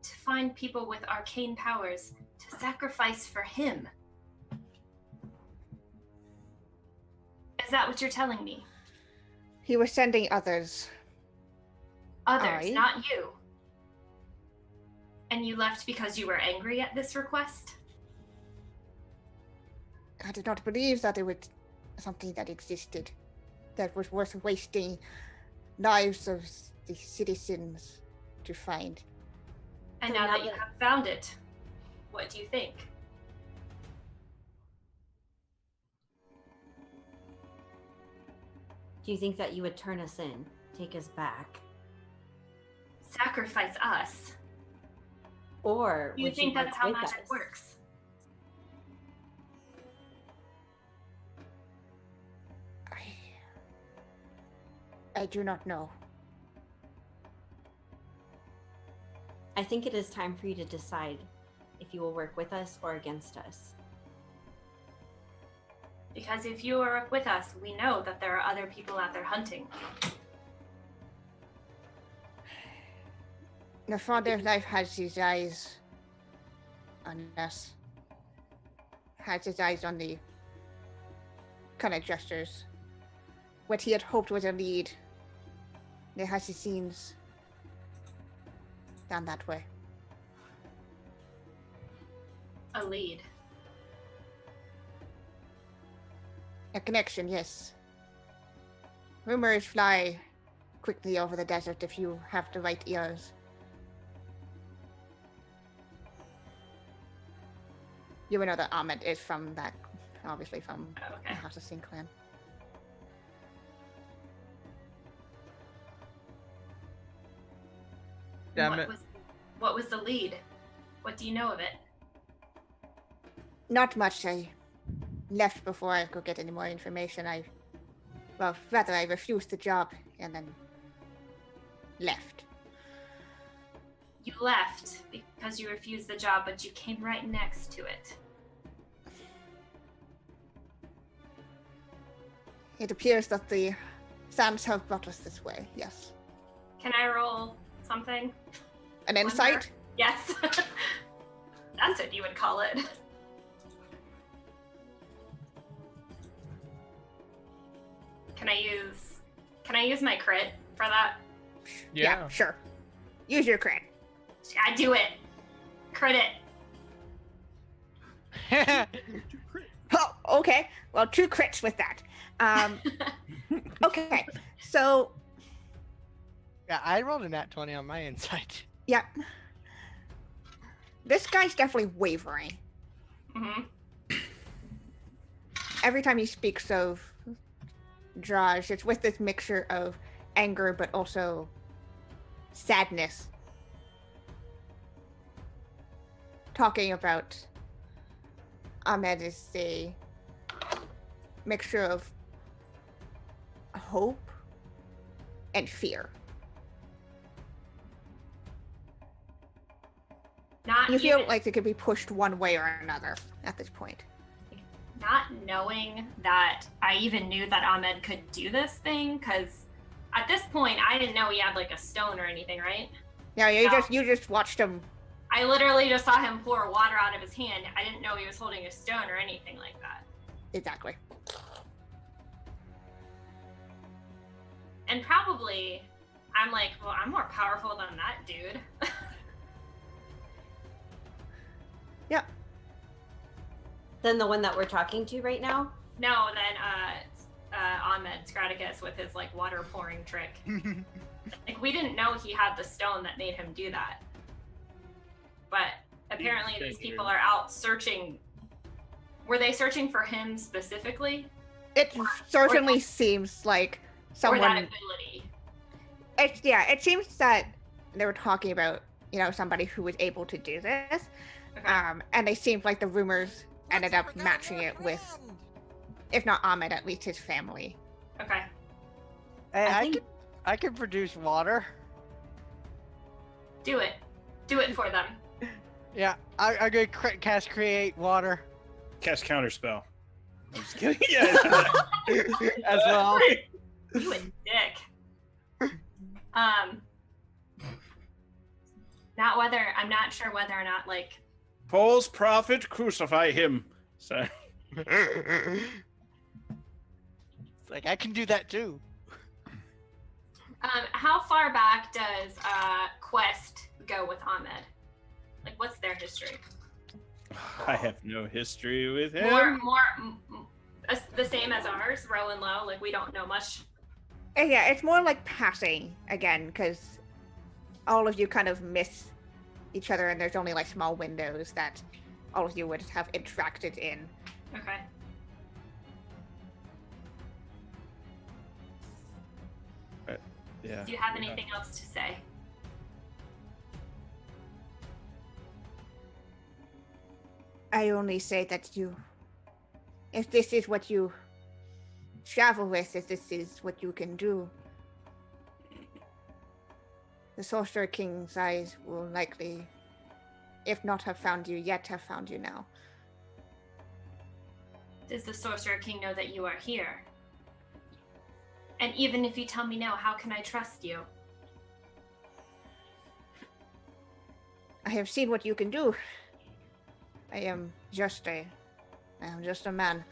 Speaker 6: to find people with arcane powers to sacrifice for him. Is that what you're telling me?
Speaker 3: He was sending others.
Speaker 6: Others,
Speaker 3: Aye.
Speaker 6: not you. And you left because you were angry at this request?
Speaker 3: I did not believe that it was something that existed, that was worth wasting lives of the citizens to find.
Speaker 6: And
Speaker 5: So
Speaker 6: now
Speaker 5: now
Speaker 6: that you
Speaker 5: that-
Speaker 6: have found it, what do you think?
Speaker 5: do you think that you would turn us in, take us back?
Speaker 6: Sacrifice us?
Speaker 5: Or
Speaker 6: Do you
Speaker 5: would
Speaker 6: think
Speaker 5: work
Speaker 6: that's how
Speaker 5: with
Speaker 6: magic
Speaker 5: us?
Speaker 6: works?
Speaker 3: I do not know.
Speaker 5: I think it is time for you to decide if you will work with us or against us.
Speaker 6: Because if you are with us, we know that there are other people out there hunting.
Speaker 3: The Father of Life has his eyes on us. Has his eyes on the kind of gestures. What he had hoped was a lead. The Assassins down that way.
Speaker 6: A lead.
Speaker 3: A connection, yes. Rumors fly quickly over the desert if you have the right ears. You would know that Ahmed is from that, obviously from
Speaker 6: Oh,
Speaker 3: the
Speaker 6: okay.
Speaker 3: Assassin clan.
Speaker 1: Damn it.
Speaker 6: What was the lead? What do you know of it?
Speaker 3: Not much. I left before I could get any more information. Well, rather, I refused the job and then left.
Speaker 6: You left because you refused the job, but you came right next to it.
Speaker 3: It appears that the sands have brought us this way, yes.
Speaker 6: Can I roll something?
Speaker 3: An insight?
Speaker 6: Yes. That's what you would call it. Can I use my crit for that?
Speaker 1: Yeah.
Speaker 3: Sure. Use your crit.
Speaker 6: I do it. Crit it.
Speaker 3: Oh, okay. Well, 2 crits with that. Okay. So,
Speaker 4: Yeah, I rolled a nat 20 on my insight.
Speaker 3: yeah. This guy's definitely wavering.
Speaker 6: hmm
Speaker 3: Every time he speaks of Draj, it's with this mixture of anger but also sadness. Talking about Ahmed is a mixture of hope and fear.
Speaker 6: Not
Speaker 3: You feel
Speaker 6: even-
Speaker 3: like it could be pushed one way or another at this point.
Speaker 6: not knowing that I even knew that Ahmed could do this thing, because at this point I didn't know he had like a stone or anything, right?
Speaker 3: Yeah, you
Speaker 6: No.
Speaker 3: you just watched him.
Speaker 6: I literally just saw him pour water out of his hand. I didn't know he was holding a stone or anything like that.
Speaker 3: Exactly.
Speaker 6: And probably I'm like, well, I'm more powerful than that dude.
Speaker 3: Yeah.
Speaker 5: Then the one that we're talking to right now?
Speaker 6: No, then Ahmed Scraticus with his like water pouring trick. Like we didn't know he had the stone that made him do that. But apparently
Speaker 2: Yeah,
Speaker 6: these
Speaker 2: figured.
Speaker 6: people are out searching. Were they searching for him specifically?
Speaker 3: It certainly seems like
Speaker 6: Or that
Speaker 3: someone.
Speaker 6: ability?
Speaker 3: It seems that they were talking about, somebody who was able to do this.
Speaker 6: Okay.
Speaker 3: And they seemed like the rumors ended up matching it with, if not Ahmed, at least his family.
Speaker 6: Okay.
Speaker 4: Hey, I can produce water.
Speaker 6: Do it. Do it for them.
Speaker 4: Yeah, I'm gonna cast create water
Speaker 2: Cast counterspell. I'm just kidding. Yeah.
Speaker 4: as well.
Speaker 6: You a dick. I'm not sure whether or not like
Speaker 2: False prophet, crucify him. So
Speaker 4: It's like I can do that too.
Speaker 6: how far back does Quest go with Ahmed? Like what's their history?
Speaker 2: I have no history with him.
Speaker 6: The same as ours, Row and Low. Like we don't know much.
Speaker 3: Yeah, it's more like passing again, because all of you kind of miss each other, and there's only like small windows that all of you would have interacted in.
Speaker 6: Okay.
Speaker 2: Yeah.
Speaker 6: Do you have anything else to say?
Speaker 3: I only say that if this is what you travel with, if this is what you can do, the Sorcerer King's eyes will likely, if not have found you yet, have found you now.
Speaker 6: Does the Sorcerer King know that you are here? And even if you tell me no, how can I trust you?
Speaker 3: I have seen what you can do. I am just a man.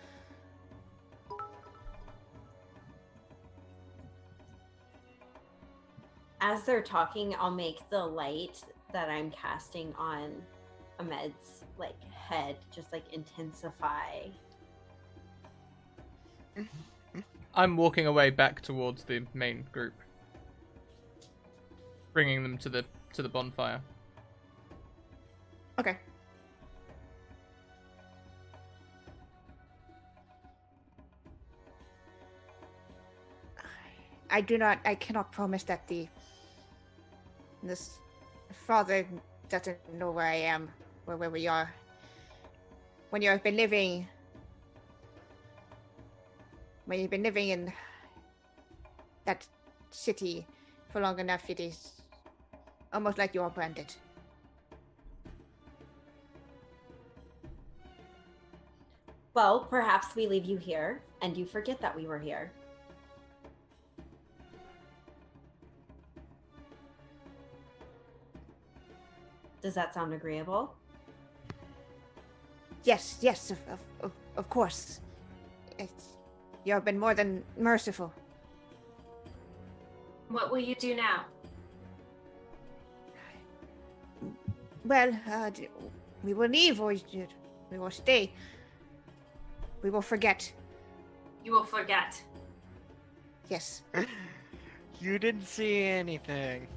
Speaker 5: as they're talking, I'll make the light that I'm casting on Ahmed's like head just like intensify.
Speaker 1: I'm walking away back towards the main group, bringing them to the bonfire.
Speaker 3: Okay. I cannot promise that this father doesn't know where I am, or where we are. When you've been living in that city for long enough, it is almost like you are branded.
Speaker 5: Well, perhaps we leave you here and you forget that we were here. Does that sound agreeable?
Speaker 3: Yes, of course. You have been more than merciful.
Speaker 6: What will you do now?
Speaker 3: Well, we will leave, or we will stay. We will forget.
Speaker 6: You will forget.
Speaker 3: Yes.
Speaker 4: You didn't see anything.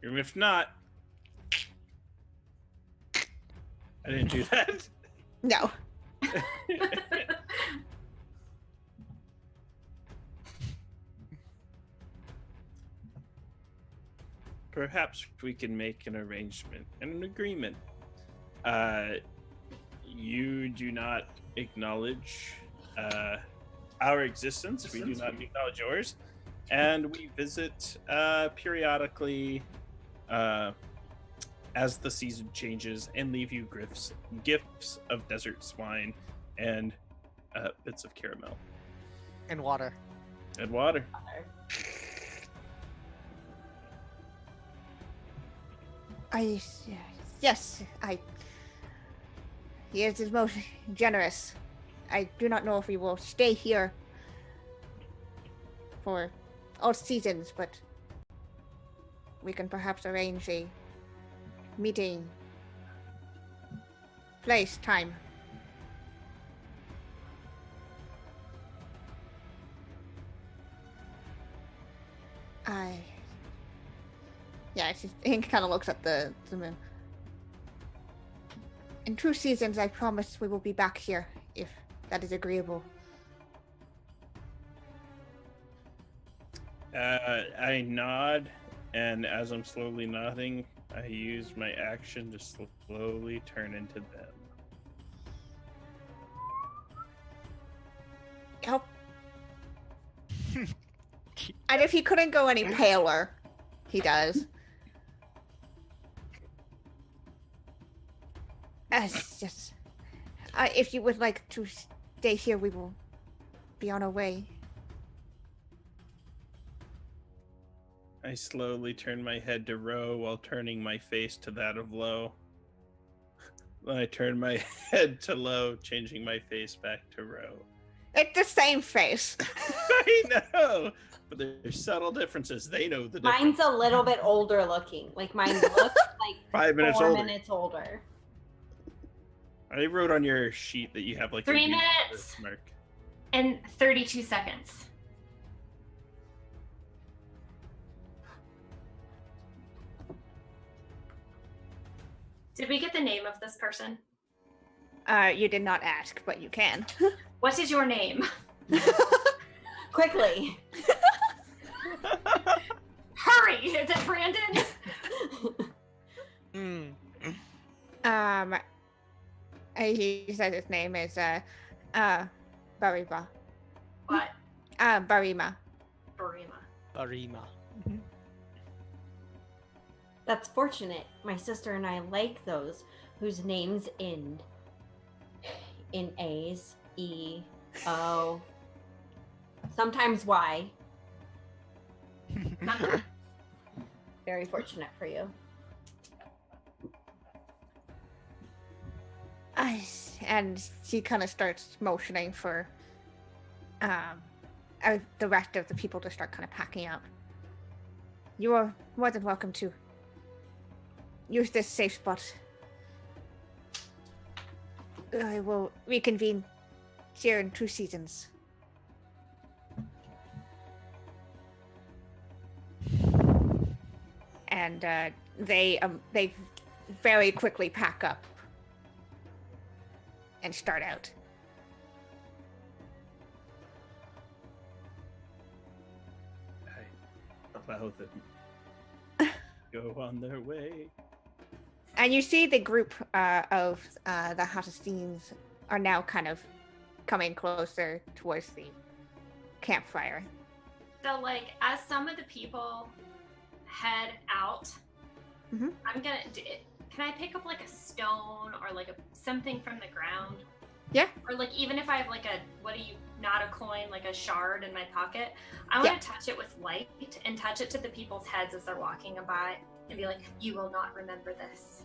Speaker 2: And if not, I didn't do that.
Speaker 3: No.
Speaker 2: Perhaps we can make an arrangement and an agreement. You do not acknowledge our existence. We do not acknowledge yours. And we visit periodically as the season changes and leave you gifts of desert swine and bits of caramel.
Speaker 4: And water.
Speaker 2: And water.
Speaker 3: He is most generous. I do not know if we will stay here for all seasons, but we can perhaps arrange a meeting place, time. Hank kind of looks at the moon. In 2 seasons, I promise we will be back here, if that is agreeable.
Speaker 2: I nod, and as I'm slowly nodding, I use my action to slowly turn into them.
Speaker 3: Help. And if he couldn't go any paler, he does. Yes. If you would like to stay here, we will be on our way.
Speaker 2: I slowly turn my head to Ro while turning my face to that of Lo. Then I turn my head to Lo, changing my face back to Ro.
Speaker 3: It's the same face.
Speaker 2: I know, but there's subtle differences. They know the difference.
Speaker 5: Mine's a little bit older looking. Like mine looks like
Speaker 2: 5 minutes
Speaker 5: 4
Speaker 2: older.
Speaker 5: minutes older.
Speaker 2: I wrote on your sheet that you have like
Speaker 6: 3
Speaker 2: a
Speaker 6: minutes.
Speaker 2: mark.
Speaker 6: And 32 seconds. Did we get the name of this person?
Speaker 3: You did not ask, but you can.
Speaker 6: What is your name?
Speaker 5: Quickly.
Speaker 6: Hurry! Is it Brandon?
Speaker 3: He said his name is Barima.
Speaker 6: What?
Speaker 3: Barima.
Speaker 6: Barima.
Speaker 5: That's fortunate. My sister and I like those whose names end in A's, E, O, sometimes Y. Very fortunate for you.
Speaker 3: And she kind of starts motioning for the rest of the people to start kind of packing up. You are more than welcome to use this safe spot. I will reconvene here in 2 seasons. And they very quickly pack up and start out.
Speaker 2: I allow them go on their way.
Speaker 3: And you see the group of the Hatasines are now kind of coming closer towards the campfire.
Speaker 6: So, like, as some of the people head out,
Speaker 3: Mhm.
Speaker 6: I'm gonna. Can I pick up like a stone or like something from the ground?
Speaker 3: Yeah.
Speaker 6: Or like even if I have like not a coin, like a shard in my pocket, I want to touch it with light and touch it to the people's heads as they're walking by and be like, "You will not remember this."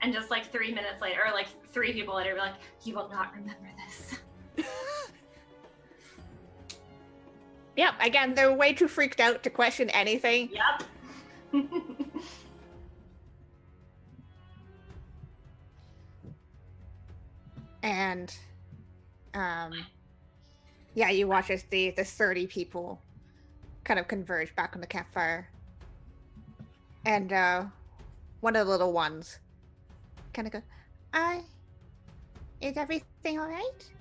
Speaker 6: And just like 3 minutes later, or like 3 people later, be like, "You will not remember this."
Speaker 3: Yep, again, they're way too freaked out to question anything.
Speaker 6: Yep.
Speaker 3: And yeah, you watch as the 30 people kind of converge back on the campfire. And one of the little ones kind of goes, is everything all right?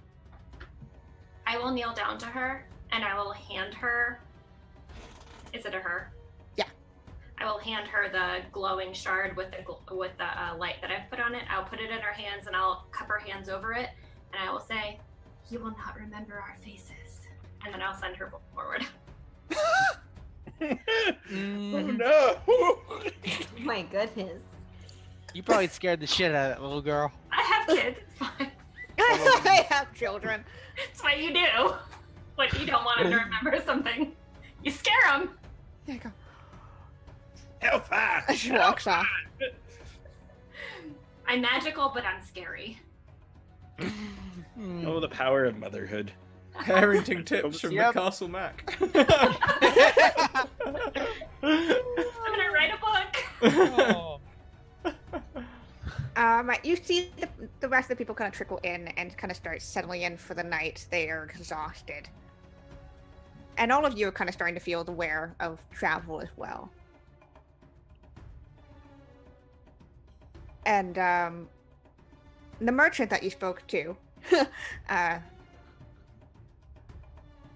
Speaker 6: I will kneel down to her and I will hand her. Is it a her?
Speaker 3: Yeah.
Speaker 6: I will hand her the glowing shard with the light that I've put on it. I'll put it in her hands and I'll cup her hands over it, and I will say, "You will not remember our faces," and then I'll send her forward.
Speaker 2: Oh no!
Speaker 5: Oh my goodness.
Speaker 4: You probably scared the shit out of that little girl.
Speaker 6: I have kids. It's fine.
Speaker 3: I have children.
Speaker 6: It's what you do when you don't want them to remember something. You scare them.
Speaker 3: There you go.
Speaker 2: Hellfire!
Speaker 3: She walks off.
Speaker 6: I'm magical, but I'm scary.
Speaker 2: Oh, the power of motherhood.
Speaker 1: Parenting tips from
Speaker 4: Yep.
Speaker 1: the Castle Mac.
Speaker 6: I'm gonna write a book.
Speaker 4: Oh.
Speaker 3: You see the rest of the people kind of trickle in and kind of start settling in for the night. They are exhausted. And all of you are kind of starting to feel the wear of travel as well. And the merchant that you spoke to,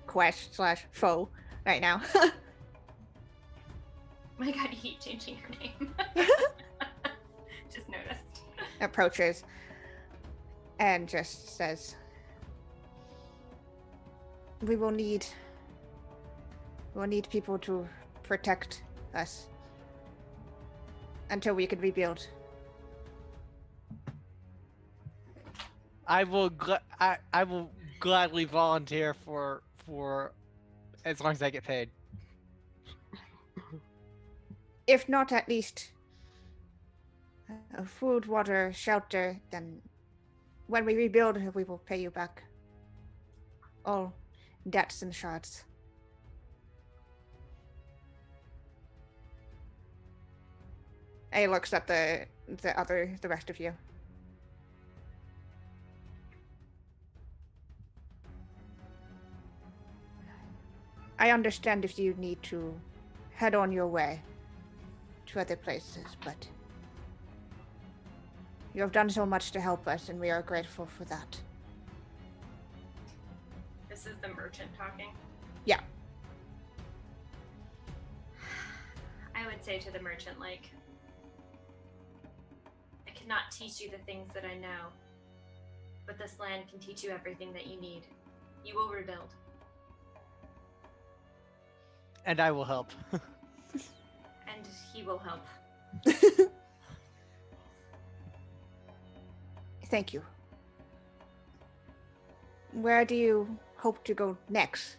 Speaker 3: Quest/foe right now,
Speaker 6: Oh my god, you keep changing your name. Just noticed.
Speaker 3: approaches and just says, we will need people to protect us until we can rebuild.
Speaker 4: I will gladly volunteer for as long as I get paid.
Speaker 3: If not, at least food, water, shelter, then when we rebuild, we will pay you back all debts and shards. And he looks at the rest of you. I understand if you need to head on your way to other places, but you have done so much to help us, and we are grateful for that.
Speaker 6: This is the merchant talking.
Speaker 3: Yeah.
Speaker 6: I would say to the merchant, like, I cannot teach you the things that I know, but this land can teach you everything that you need. You will rebuild.
Speaker 4: And I will help.
Speaker 6: And he will help.
Speaker 3: Thank you. Where do you hope to go next?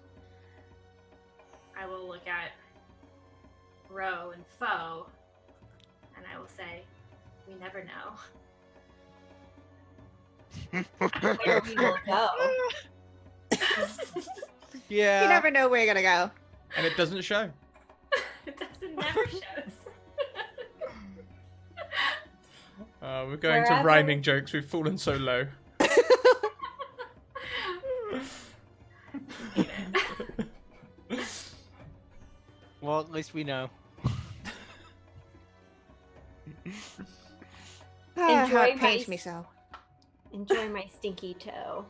Speaker 6: I will look at Ro and Foe, and I will say, we never know.
Speaker 5: Where we will go.
Speaker 4: Yeah.
Speaker 3: You never know where you're gonna go.
Speaker 1: And it doesn't show.
Speaker 6: It doesn't never shows.
Speaker 1: We're going to
Speaker 5: Wherever-
Speaker 1: rhyming jokes. We've fallen so low.
Speaker 4: Well, at least we know.
Speaker 3: How
Speaker 5: Enjoy
Speaker 3: it pains
Speaker 5: my-
Speaker 3: me so.
Speaker 5: Enjoy my stinky toe.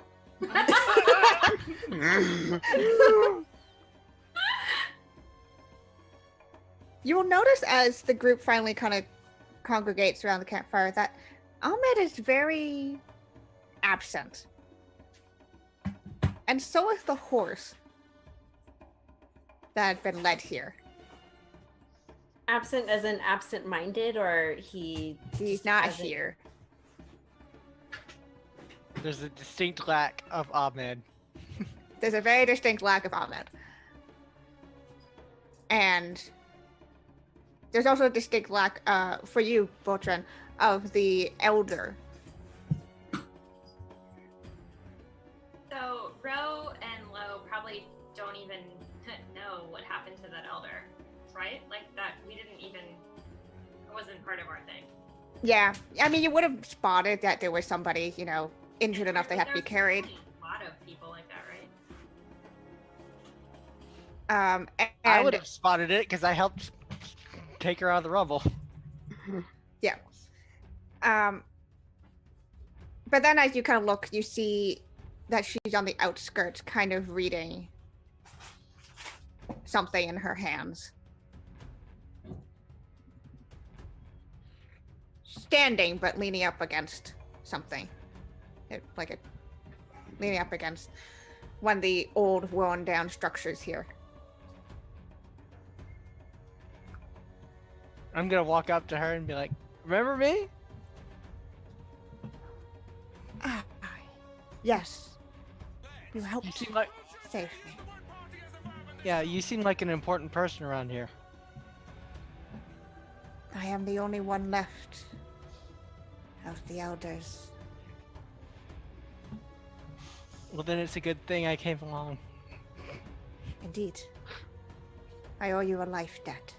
Speaker 3: You will notice as the group finally kind of congregates around the campfire that Ahmed is very absent. And so is the horse that had been led here.
Speaker 5: Absent as in absent-minded, or he?
Speaker 3: He's
Speaker 5: just
Speaker 3: not
Speaker 5: doesn't-
Speaker 3: here.
Speaker 4: There's a distinct lack of Ahmed.
Speaker 3: There's a very distinct lack of Ahmed. And there's also a distinct lack, for you, Voltron, of the elder.
Speaker 6: So Ro and Lo probably don't even know what happened to that elder, right? Like that we didn't even, it wasn't part of our thing.
Speaker 3: Yeah, I mean, you would have spotted that there was somebody, injured enough they had to be
Speaker 6: There's
Speaker 3: carried.
Speaker 6: probably a lot of people like that, right?
Speaker 3: And
Speaker 4: I would have spotted it because I helped take her out of the rubble.
Speaker 3: but then as you kind of look, you see that she's on the outskirts, kind of reading something in her hands. Standing, but leaning up against something. Leaning up against one of the old, worn-down structures here.
Speaker 4: I'm gonna walk up to her and be like, "Remember me?"
Speaker 3: Ah, yes. You
Speaker 4: You
Speaker 3: helped
Speaker 4: seem like,
Speaker 3: save me.
Speaker 4: yeah, you seem like an important person around here.
Speaker 3: I am the only one left of the elders.
Speaker 4: Well, then it's a good thing I came along.
Speaker 3: Indeed. I owe you a life debt.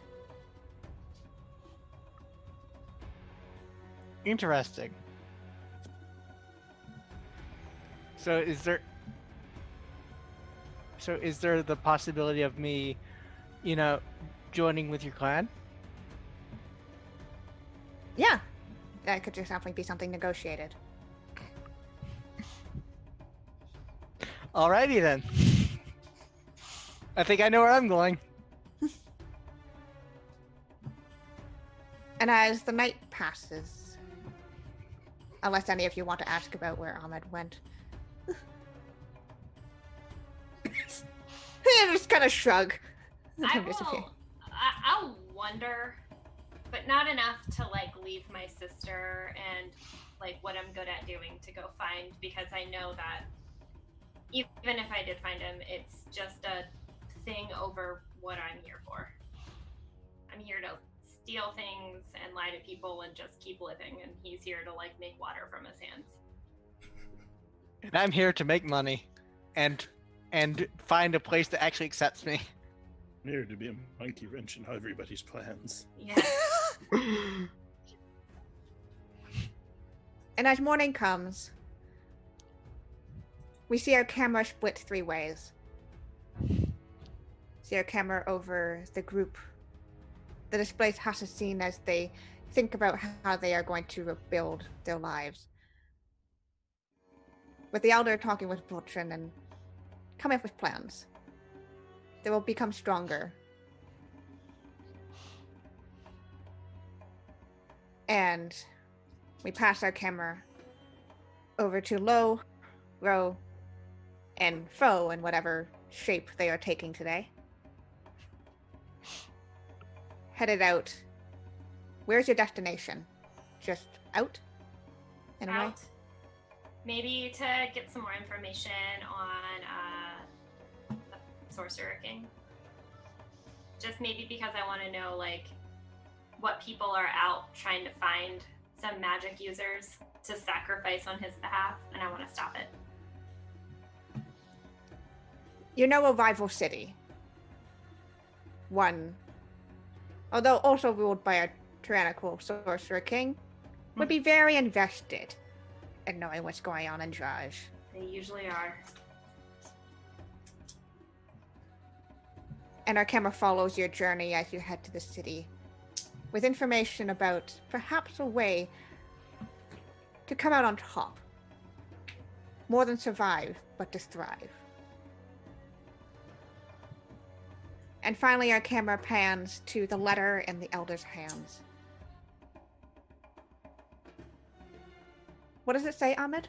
Speaker 4: Interesting. So is there the possibility of me, joining with your clan?
Speaker 3: Yeah. That could just definitely be something negotiated.
Speaker 4: Alrighty then. I think I know where I'm going.
Speaker 3: And as the night passes, unless any of you want to ask about where Ahmed went, just kind of shrug. Let him disappear.
Speaker 6: I'll wonder, but not enough to like leave my sister and like what I'm good at doing to go find, because I know that even if I did find him, it's just a thing over what I'm here for. I'm here to steal things and lie to people and just keep living, and he's here to like make water from his hands.
Speaker 4: And I'm here to make money and find a place that actually accepts me.
Speaker 2: I'm here to be a monkey wrench in everybody's plans.
Speaker 6: Yeah.
Speaker 3: And as morning comes, we see our camera split 3 ways. See our camera over the group that displays Hassassin as they think about how they are going to rebuild their lives. With the elder talking with Voltron and coming up with plans. They will become stronger. And we pass our camera over to Lo, Ro, and Fo in whatever shape they are taking today. Headed out. Where's your destination? Just out? In a way?
Speaker 6: Out. Maybe to get some more information on the Sorcerer King. Just maybe because I want to know like what people are out trying to find some magic users to sacrifice on his behalf, and I want to stop it.
Speaker 3: You know a rival city. One, although also ruled by a tyrannical sorcerer king, would be very invested in knowing what's going on in Draj.
Speaker 6: They usually are.
Speaker 3: And our camera follows your journey as you head to the city, with information about perhaps a way to come out on top. More than survive, but to thrive. And finally, our camera pans to the letter in the Elder's hands. What does it say, Ahmed?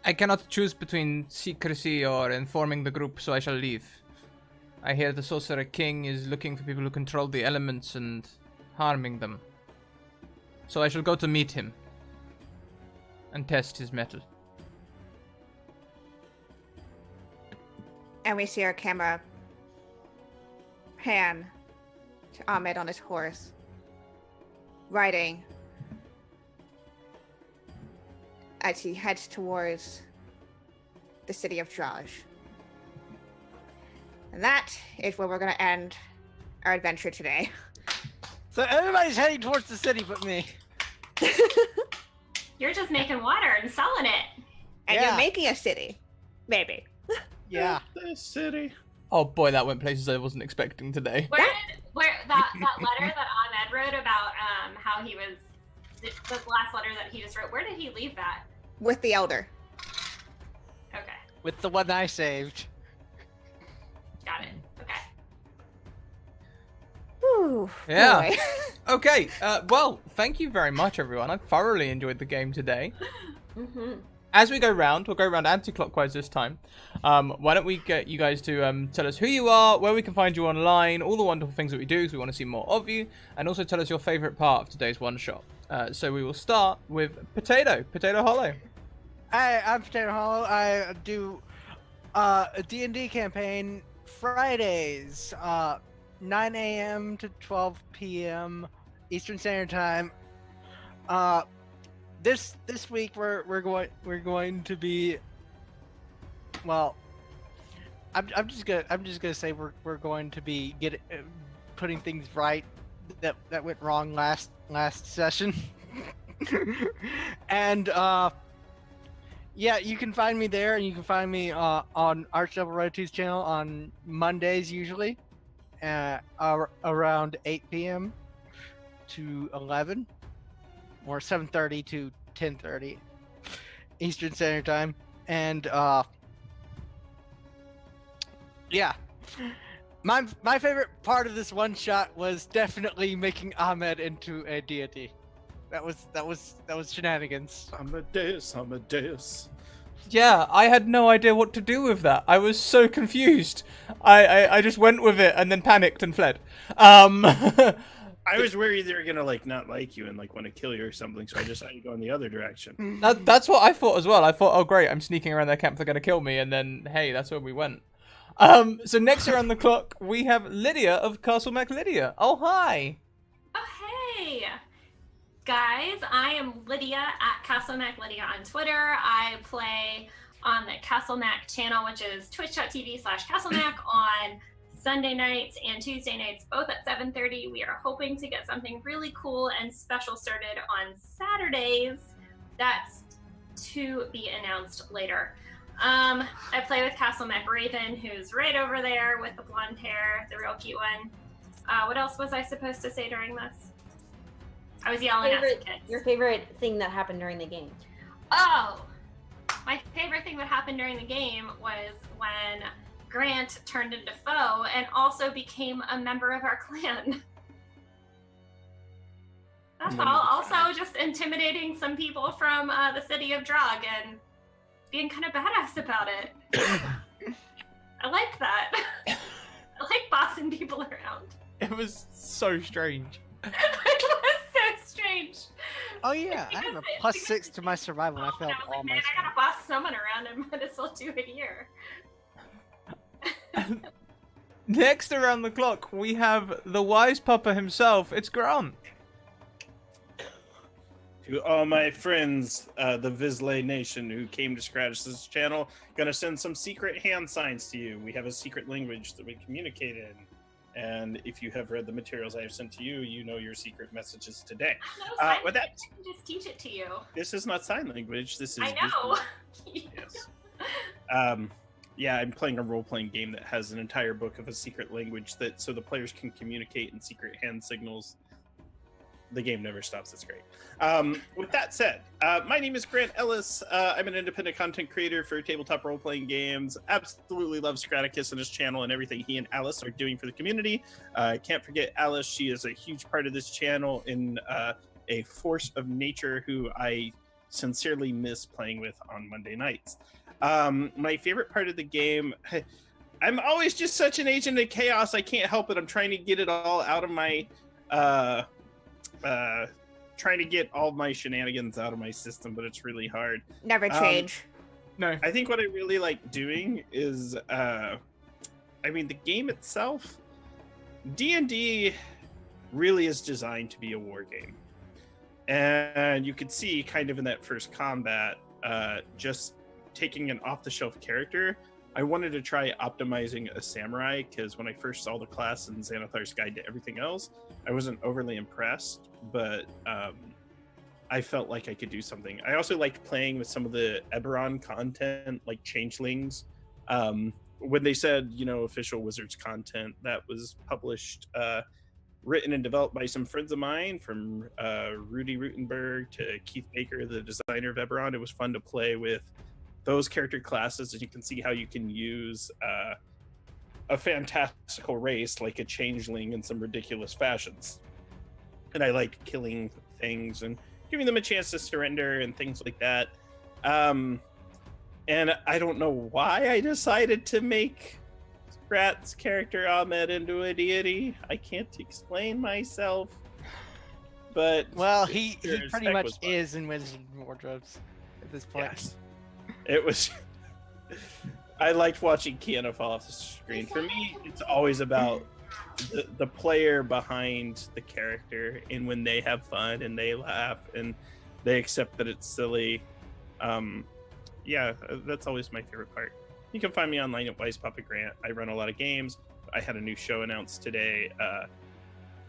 Speaker 1: I cannot choose between secrecy or informing the group, so I shall leave. I hear the Sorcerer King is looking for people who control the elements and harming them. So I shall go to meet him and test his mettle.
Speaker 3: And we see our camera pan to Ahmed on his horse, riding as he heads towards the city of Draj. And that is where we're going to end our adventure today.
Speaker 4: So everybody's heading towards the city but me.
Speaker 6: You're just making water and selling it.
Speaker 3: And
Speaker 4: Yeah.
Speaker 3: you're making a city. Maybe.
Speaker 4: Yeah.
Speaker 2: This city.
Speaker 1: Oh boy, that went places I wasn't expecting today.
Speaker 6: Where that letter that Ahmed wrote about how he was the last letter that he just wrote, where did he leave that?
Speaker 3: With the Elder.
Speaker 6: Okay,
Speaker 4: With the one I saved.
Speaker 6: got it. Okay.
Speaker 3: Whew,
Speaker 1: Yeah.
Speaker 3: boy.
Speaker 1: Okay, well, thank you very much, everyone. I thoroughly enjoyed the game today.
Speaker 5: Mm-hmm.
Speaker 1: As we go round, we'll go round anti-clockwise this time. Why don't we get you guys to tell us who you are, where we can find you online, all the wonderful things that we do, because we want to see more of you, and also tell us your favourite part of today's one-shot. So we will start with Potato Hollow.
Speaker 4: Hi, I'm Potato Hollow. I do a D&D campaign Fridays, 9 a.m. to 12 p.m. Eastern Standard Time. This week we're going to be, well, I'm just gonna say we're going to be putting things right that went wrong last session. And yeah, you can find me there, and you can find me on Archdevil Red 2's channel on Mondays usually, around 8 p.m. to 11, or 7:30 to 10:30 Eastern Standard Time, and yeah. My favorite part of this one shot was definitely making Ahmed into a deity. That was shenanigans.
Speaker 2: Amadeus.
Speaker 1: Yeah, I had no idea what to do with that. I was so confused. I just went with it and then panicked and fled.
Speaker 2: I was worried they were gonna not like you and want to kill you or something, so I decided to go in the other direction.
Speaker 1: That's what I thought as well. I thought, oh great, I'm sneaking around their camp, they're gonna kill me, and then hey, that's where we went. So next around the clock, we have Lydia of Castle Mac Lydia. Oh hi.
Speaker 6: Oh hey, guys! I am Lydia at Castle Mac Lydia on Twitter. I play on the Castle Mac channel, which is twitch.tv/CastleMac on Sunday nights and Tuesday nights, both at 7:30. We are hoping to get something really cool and special started on Saturdays. That's to be announced later. I play with Castle Mac Raven, who's right over there with the blonde hair, the real cute one. What else was I supposed to say during this? I was yelling at some kids.
Speaker 5: Your favorite thing that happened during the game?
Speaker 6: Oh, my favorite thing that happened during the game was when Grant turned into foe and also became a member of our clan. That's all. Also, just intimidating some people from the city of Drog and being kind of badass about it. I like that. I like bossing people around.
Speaker 1: It was so strange.
Speaker 6: It was so strange.
Speaker 4: Oh yeah, I have a +6 to my survival. And I failed
Speaker 6: I was
Speaker 4: all
Speaker 6: like,
Speaker 4: my.
Speaker 6: man, I gotta boss someone around and might as well do it here.
Speaker 1: Next around the clock, we have the wise papa himself. It's Grant.
Speaker 2: To all my friends, the Vizsla Nation who came to scratch this channel, gonna send some secret hand signs to you. We have a secret language that we communicate in. And if you have read the materials I have sent to you, you know your secret messages today.
Speaker 6: No, sign
Speaker 2: With that,
Speaker 6: language, I can just teach it to you.
Speaker 2: this is not sign language. This is
Speaker 6: I know.
Speaker 2: Yes. Yeah, I'm playing a role-playing game that has an entire book of a secret language that so the players can communicate in secret hand signals. The game never stops. It's great. With that said, my name is Grant Ellis. I'm an independent content creator for tabletop role-playing games. Absolutely love Scraticus and his channel and everything he and Alice are doing for the community. Can't forget Alice. She is a huge part of this channel and a force of nature who I sincerely miss playing with on Monday nights. My favorite part of the game, I'm always just such an agent of chaos. I can't help it. I'm trying to get it all out of my trying to get all my shenanigans out of my system, but it's really hard.
Speaker 3: Never change.
Speaker 1: No.
Speaker 2: I think what I really like doing is the game itself, D&D really is designed to be a war game. And you could see kind of in that first combat, just taking an off-the-shelf character, I wanted to try optimizing a samurai because when I first saw the class in Xanathar's Guide to Everything Else, I wasn't overly impressed, but I felt like I could do something. I also liked playing with some of the Eberron content, like changelings. When they said, official Wizards content, that was published, written and developed by some friends of mine, from Rudy Rutenberg to Keith Baker, the designer of Eberron. It was fun to play with those character classes, and you can see how you can use a fantastical race like a changeling in some ridiculous fashions. And I liked killing things and giving them a chance to surrender and things like that. And I don't know why I decided to make Brat's character Ahmed into a deity. I can't explain myself. But
Speaker 4: Well, he
Speaker 2: Sure,
Speaker 4: pretty
Speaker 2: Spec
Speaker 4: much
Speaker 2: was fun.
Speaker 4: is in Wizards and Wardrobes at this point.
Speaker 2: yes, it was. I liked watching Kiana fall off the screen. For me, it's always about the player behind the character, and when they have fun and they laugh and they accept that it's silly. That's always my favorite part. You can find me online at Wise Papa Grant. I run a lot of games. I had a new show announced today,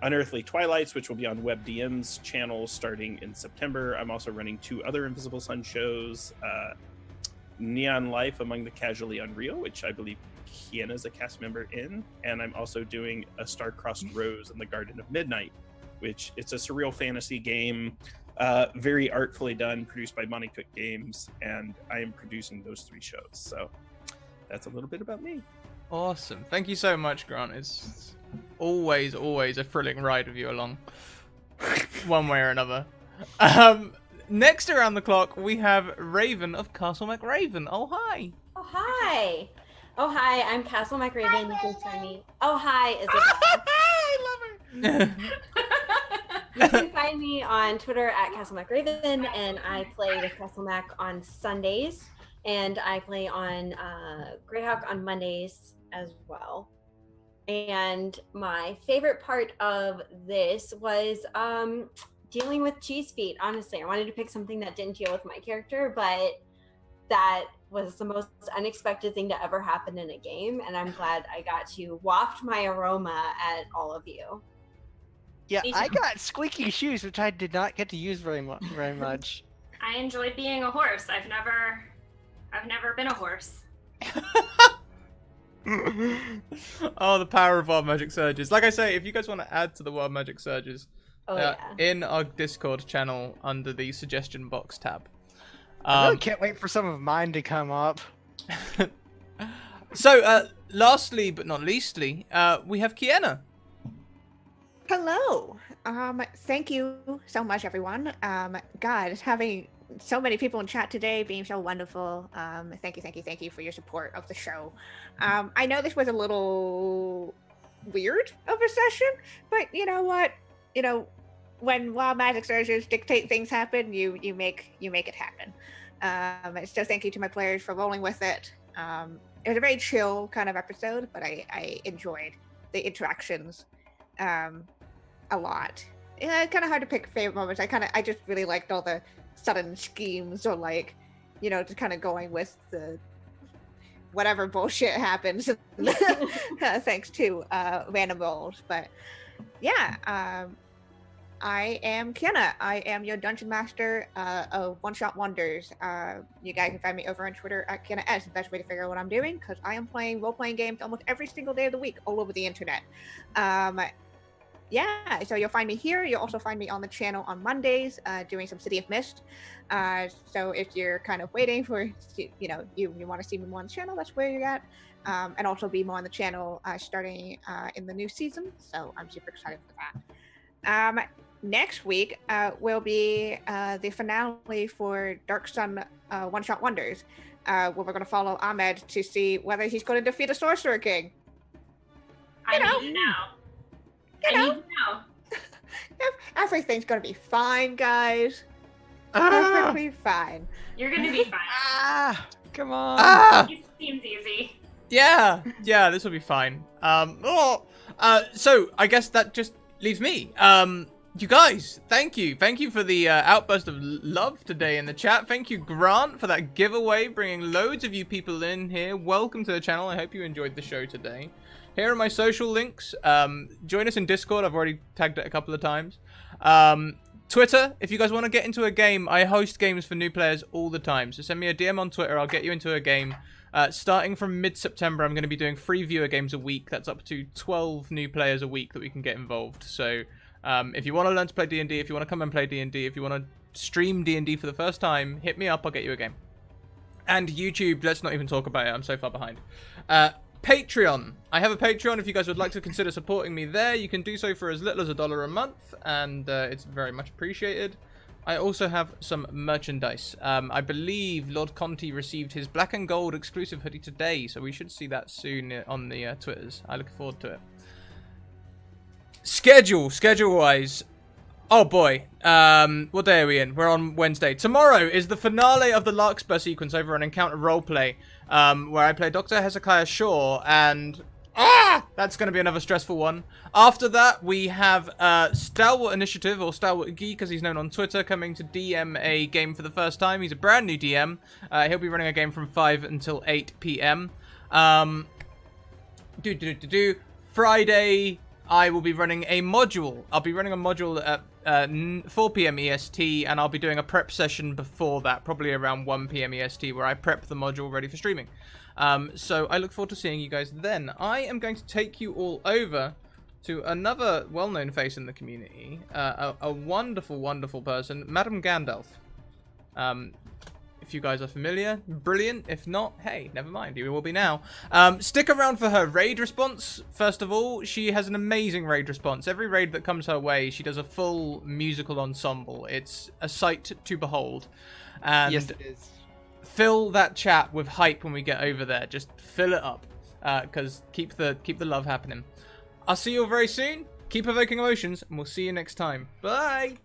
Speaker 2: Unearthly Twilights, which will be on WebDM's channel starting in September. I'm also running 2 other Invisible Sun shows, Neon Life Among the Casually Unreal, which I believe Kiana's a cast member in, and I'm also doing a Star-Crossed Rose in the Garden of Midnight, which it's a surreal fantasy game, very artfully done, produced by Monty Cook Games, and I am producing those 3 shows. So that's a little bit about me.
Speaker 1: Awesome. Thank you so much, Grant. It's always a thrilling ride with you along, one way or another. Next around the clock, we have Raven of Castle McRaven. Oh, hi.
Speaker 5: Oh, hi. Oh, hi. I'm Castle McRaven. You can find me. Oh, hi, Isabel.
Speaker 1: I love
Speaker 5: You can find me on Twitter at Castle McRaven, and I play with Castle Mac on Sundays, and I play on Greyhawk on Mondays as well. And my favorite part of this was dealing with Cheese Feet. Honestly, I wanted to pick something that didn't deal with my character, but that was the most unexpected thing to ever happen in a game, and I'm glad I got to waft my aroma at all of you.
Speaker 4: Yeah,
Speaker 6: Me
Speaker 4: I
Speaker 6: too.
Speaker 4: got squeaky shoes, which I did not get to use very much.
Speaker 6: I enjoyed being a horse. I've never been a horse.
Speaker 1: Oh, the power of Wild Magic Surges. Like I say, if you guys want to add to the Wild Magic Surges,
Speaker 5: Oh yeah.
Speaker 1: in our Discord channel under the suggestion box tab.
Speaker 4: I really can't wait for some of mine to come up.
Speaker 1: So, lastly but not leastly, we have Kiana.
Speaker 3: Hello. Thank you so much, everyone. God, having so many people in chat today being so wonderful. Thank you for your support of the show. I know this was a little weird of a session, but you know what? When Wild Magic Surges dictate things happen, you make it happen. So thank you to my players for rolling with it. It was a very chill kind of episode, but I enjoyed the interactions a lot. yeah, kind of hard to pick favorite moments. I just really liked all the sudden schemes, or like, just kind of going with the whatever bullshit happens, thanks to random rolls. But yeah, I am Kiana. I am your dungeon master of One Shot Wonders. You guys can find me over on Twitter at Kiana S. The best way to figure out what I'm doing, because I am playing role-playing games almost every single day of the week all over the internet. Yeah, so you'll find me here. You'll also find me on the channel on Mondays doing some City of Mist. So if you're kind of waiting for, you want to see me more on the channel, that's where you're at. And also be more on the channel starting in the new season. So I'm super excited for that. Next week will be the finale for Dark Sun One Shot Wonders, where we're going to follow Ahmed to see whether he's going to defeat the Sorcerer King.
Speaker 6: I need to know. I need to know.
Speaker 3: Everything's going to be fine, guys. Perfectly fine.
Speaker 6: You're gonna be fine.
Speaker 4: Come on.
Speaker 6: It seems easy.
Speaker 1: Yeah, this will be fine. So I guess that just leaves me. You guys, thank you for the outburst of love today in the chat. Thank you, Grant, for that giveaway, bringing loads of you people in here. Welcome to the channel. I hope you enjoyed the show today. Here are my social links. Join us in Discord. I've already tagged it a couple of times. Twitter, if you guys want to get into a game, I host games for new players all the time. So send me a DM on Twitter. I'll get you into a game. Starting from mid-September, I'm going to be doing 3 viewer games a week. That's up to 12 new players a week that we can get involved. So if you want to learn to play D&D, if you want to come and play D&D, if you want to stream D&D for the first time, hit me up. I'll get you a game. And YouTube, let's not even talk about it. I'm so far behind. Patreon. I have a Patreon. If you guys would like to consider supporting me there, you can do so for as little as $1 a month, and it's very much appreciated. I also have some merchandise. I believe Lord Conti received his black and gold exclusive hoodie today, so we should see that soon on the Twitters. I look forward to it. Schedule-wise. Oh boy, what day are we in? We're on Wednesday. Tomorrow is the finale of the Larkspur sequence over on Encounter Roleplay, where I play Dr. Hezekiah Shaw, and that's going to be another stressful one. After that, we have Stalwart Initiative, or Stalwart Geek, as he's known on Twitter, coming to DM a game for the first time. He's a brand new DM. He'll be running a game from 5 until 8 p.m. Friday, I will be running a module. I'll be running a module at 4 p.m. EST, and I'll be doing a prep session before that, probably around 1 p.m. EST, where I prep the module ready for streaming. So I look forward to seeing you guys then. I am going to take you all over to another well-known face in the community, a wonderful, wonderful person, Madame Gandalf. If you guys are familiar, brilliant. If not, hey, never mind. You will be now. Stick around for her raid response. First of all, she has an amazing raid response. Every raid that comes her way, she does a full musical ensemble. It's a sight to behold. And
Speaker 4: Yes, it is.
Speaker 1: fill that chat with hype when we get over there. Just fill it up, because keep the love happening. I'll see you all very soon. Keep evoking emotions, and we'll see you next time. Bye.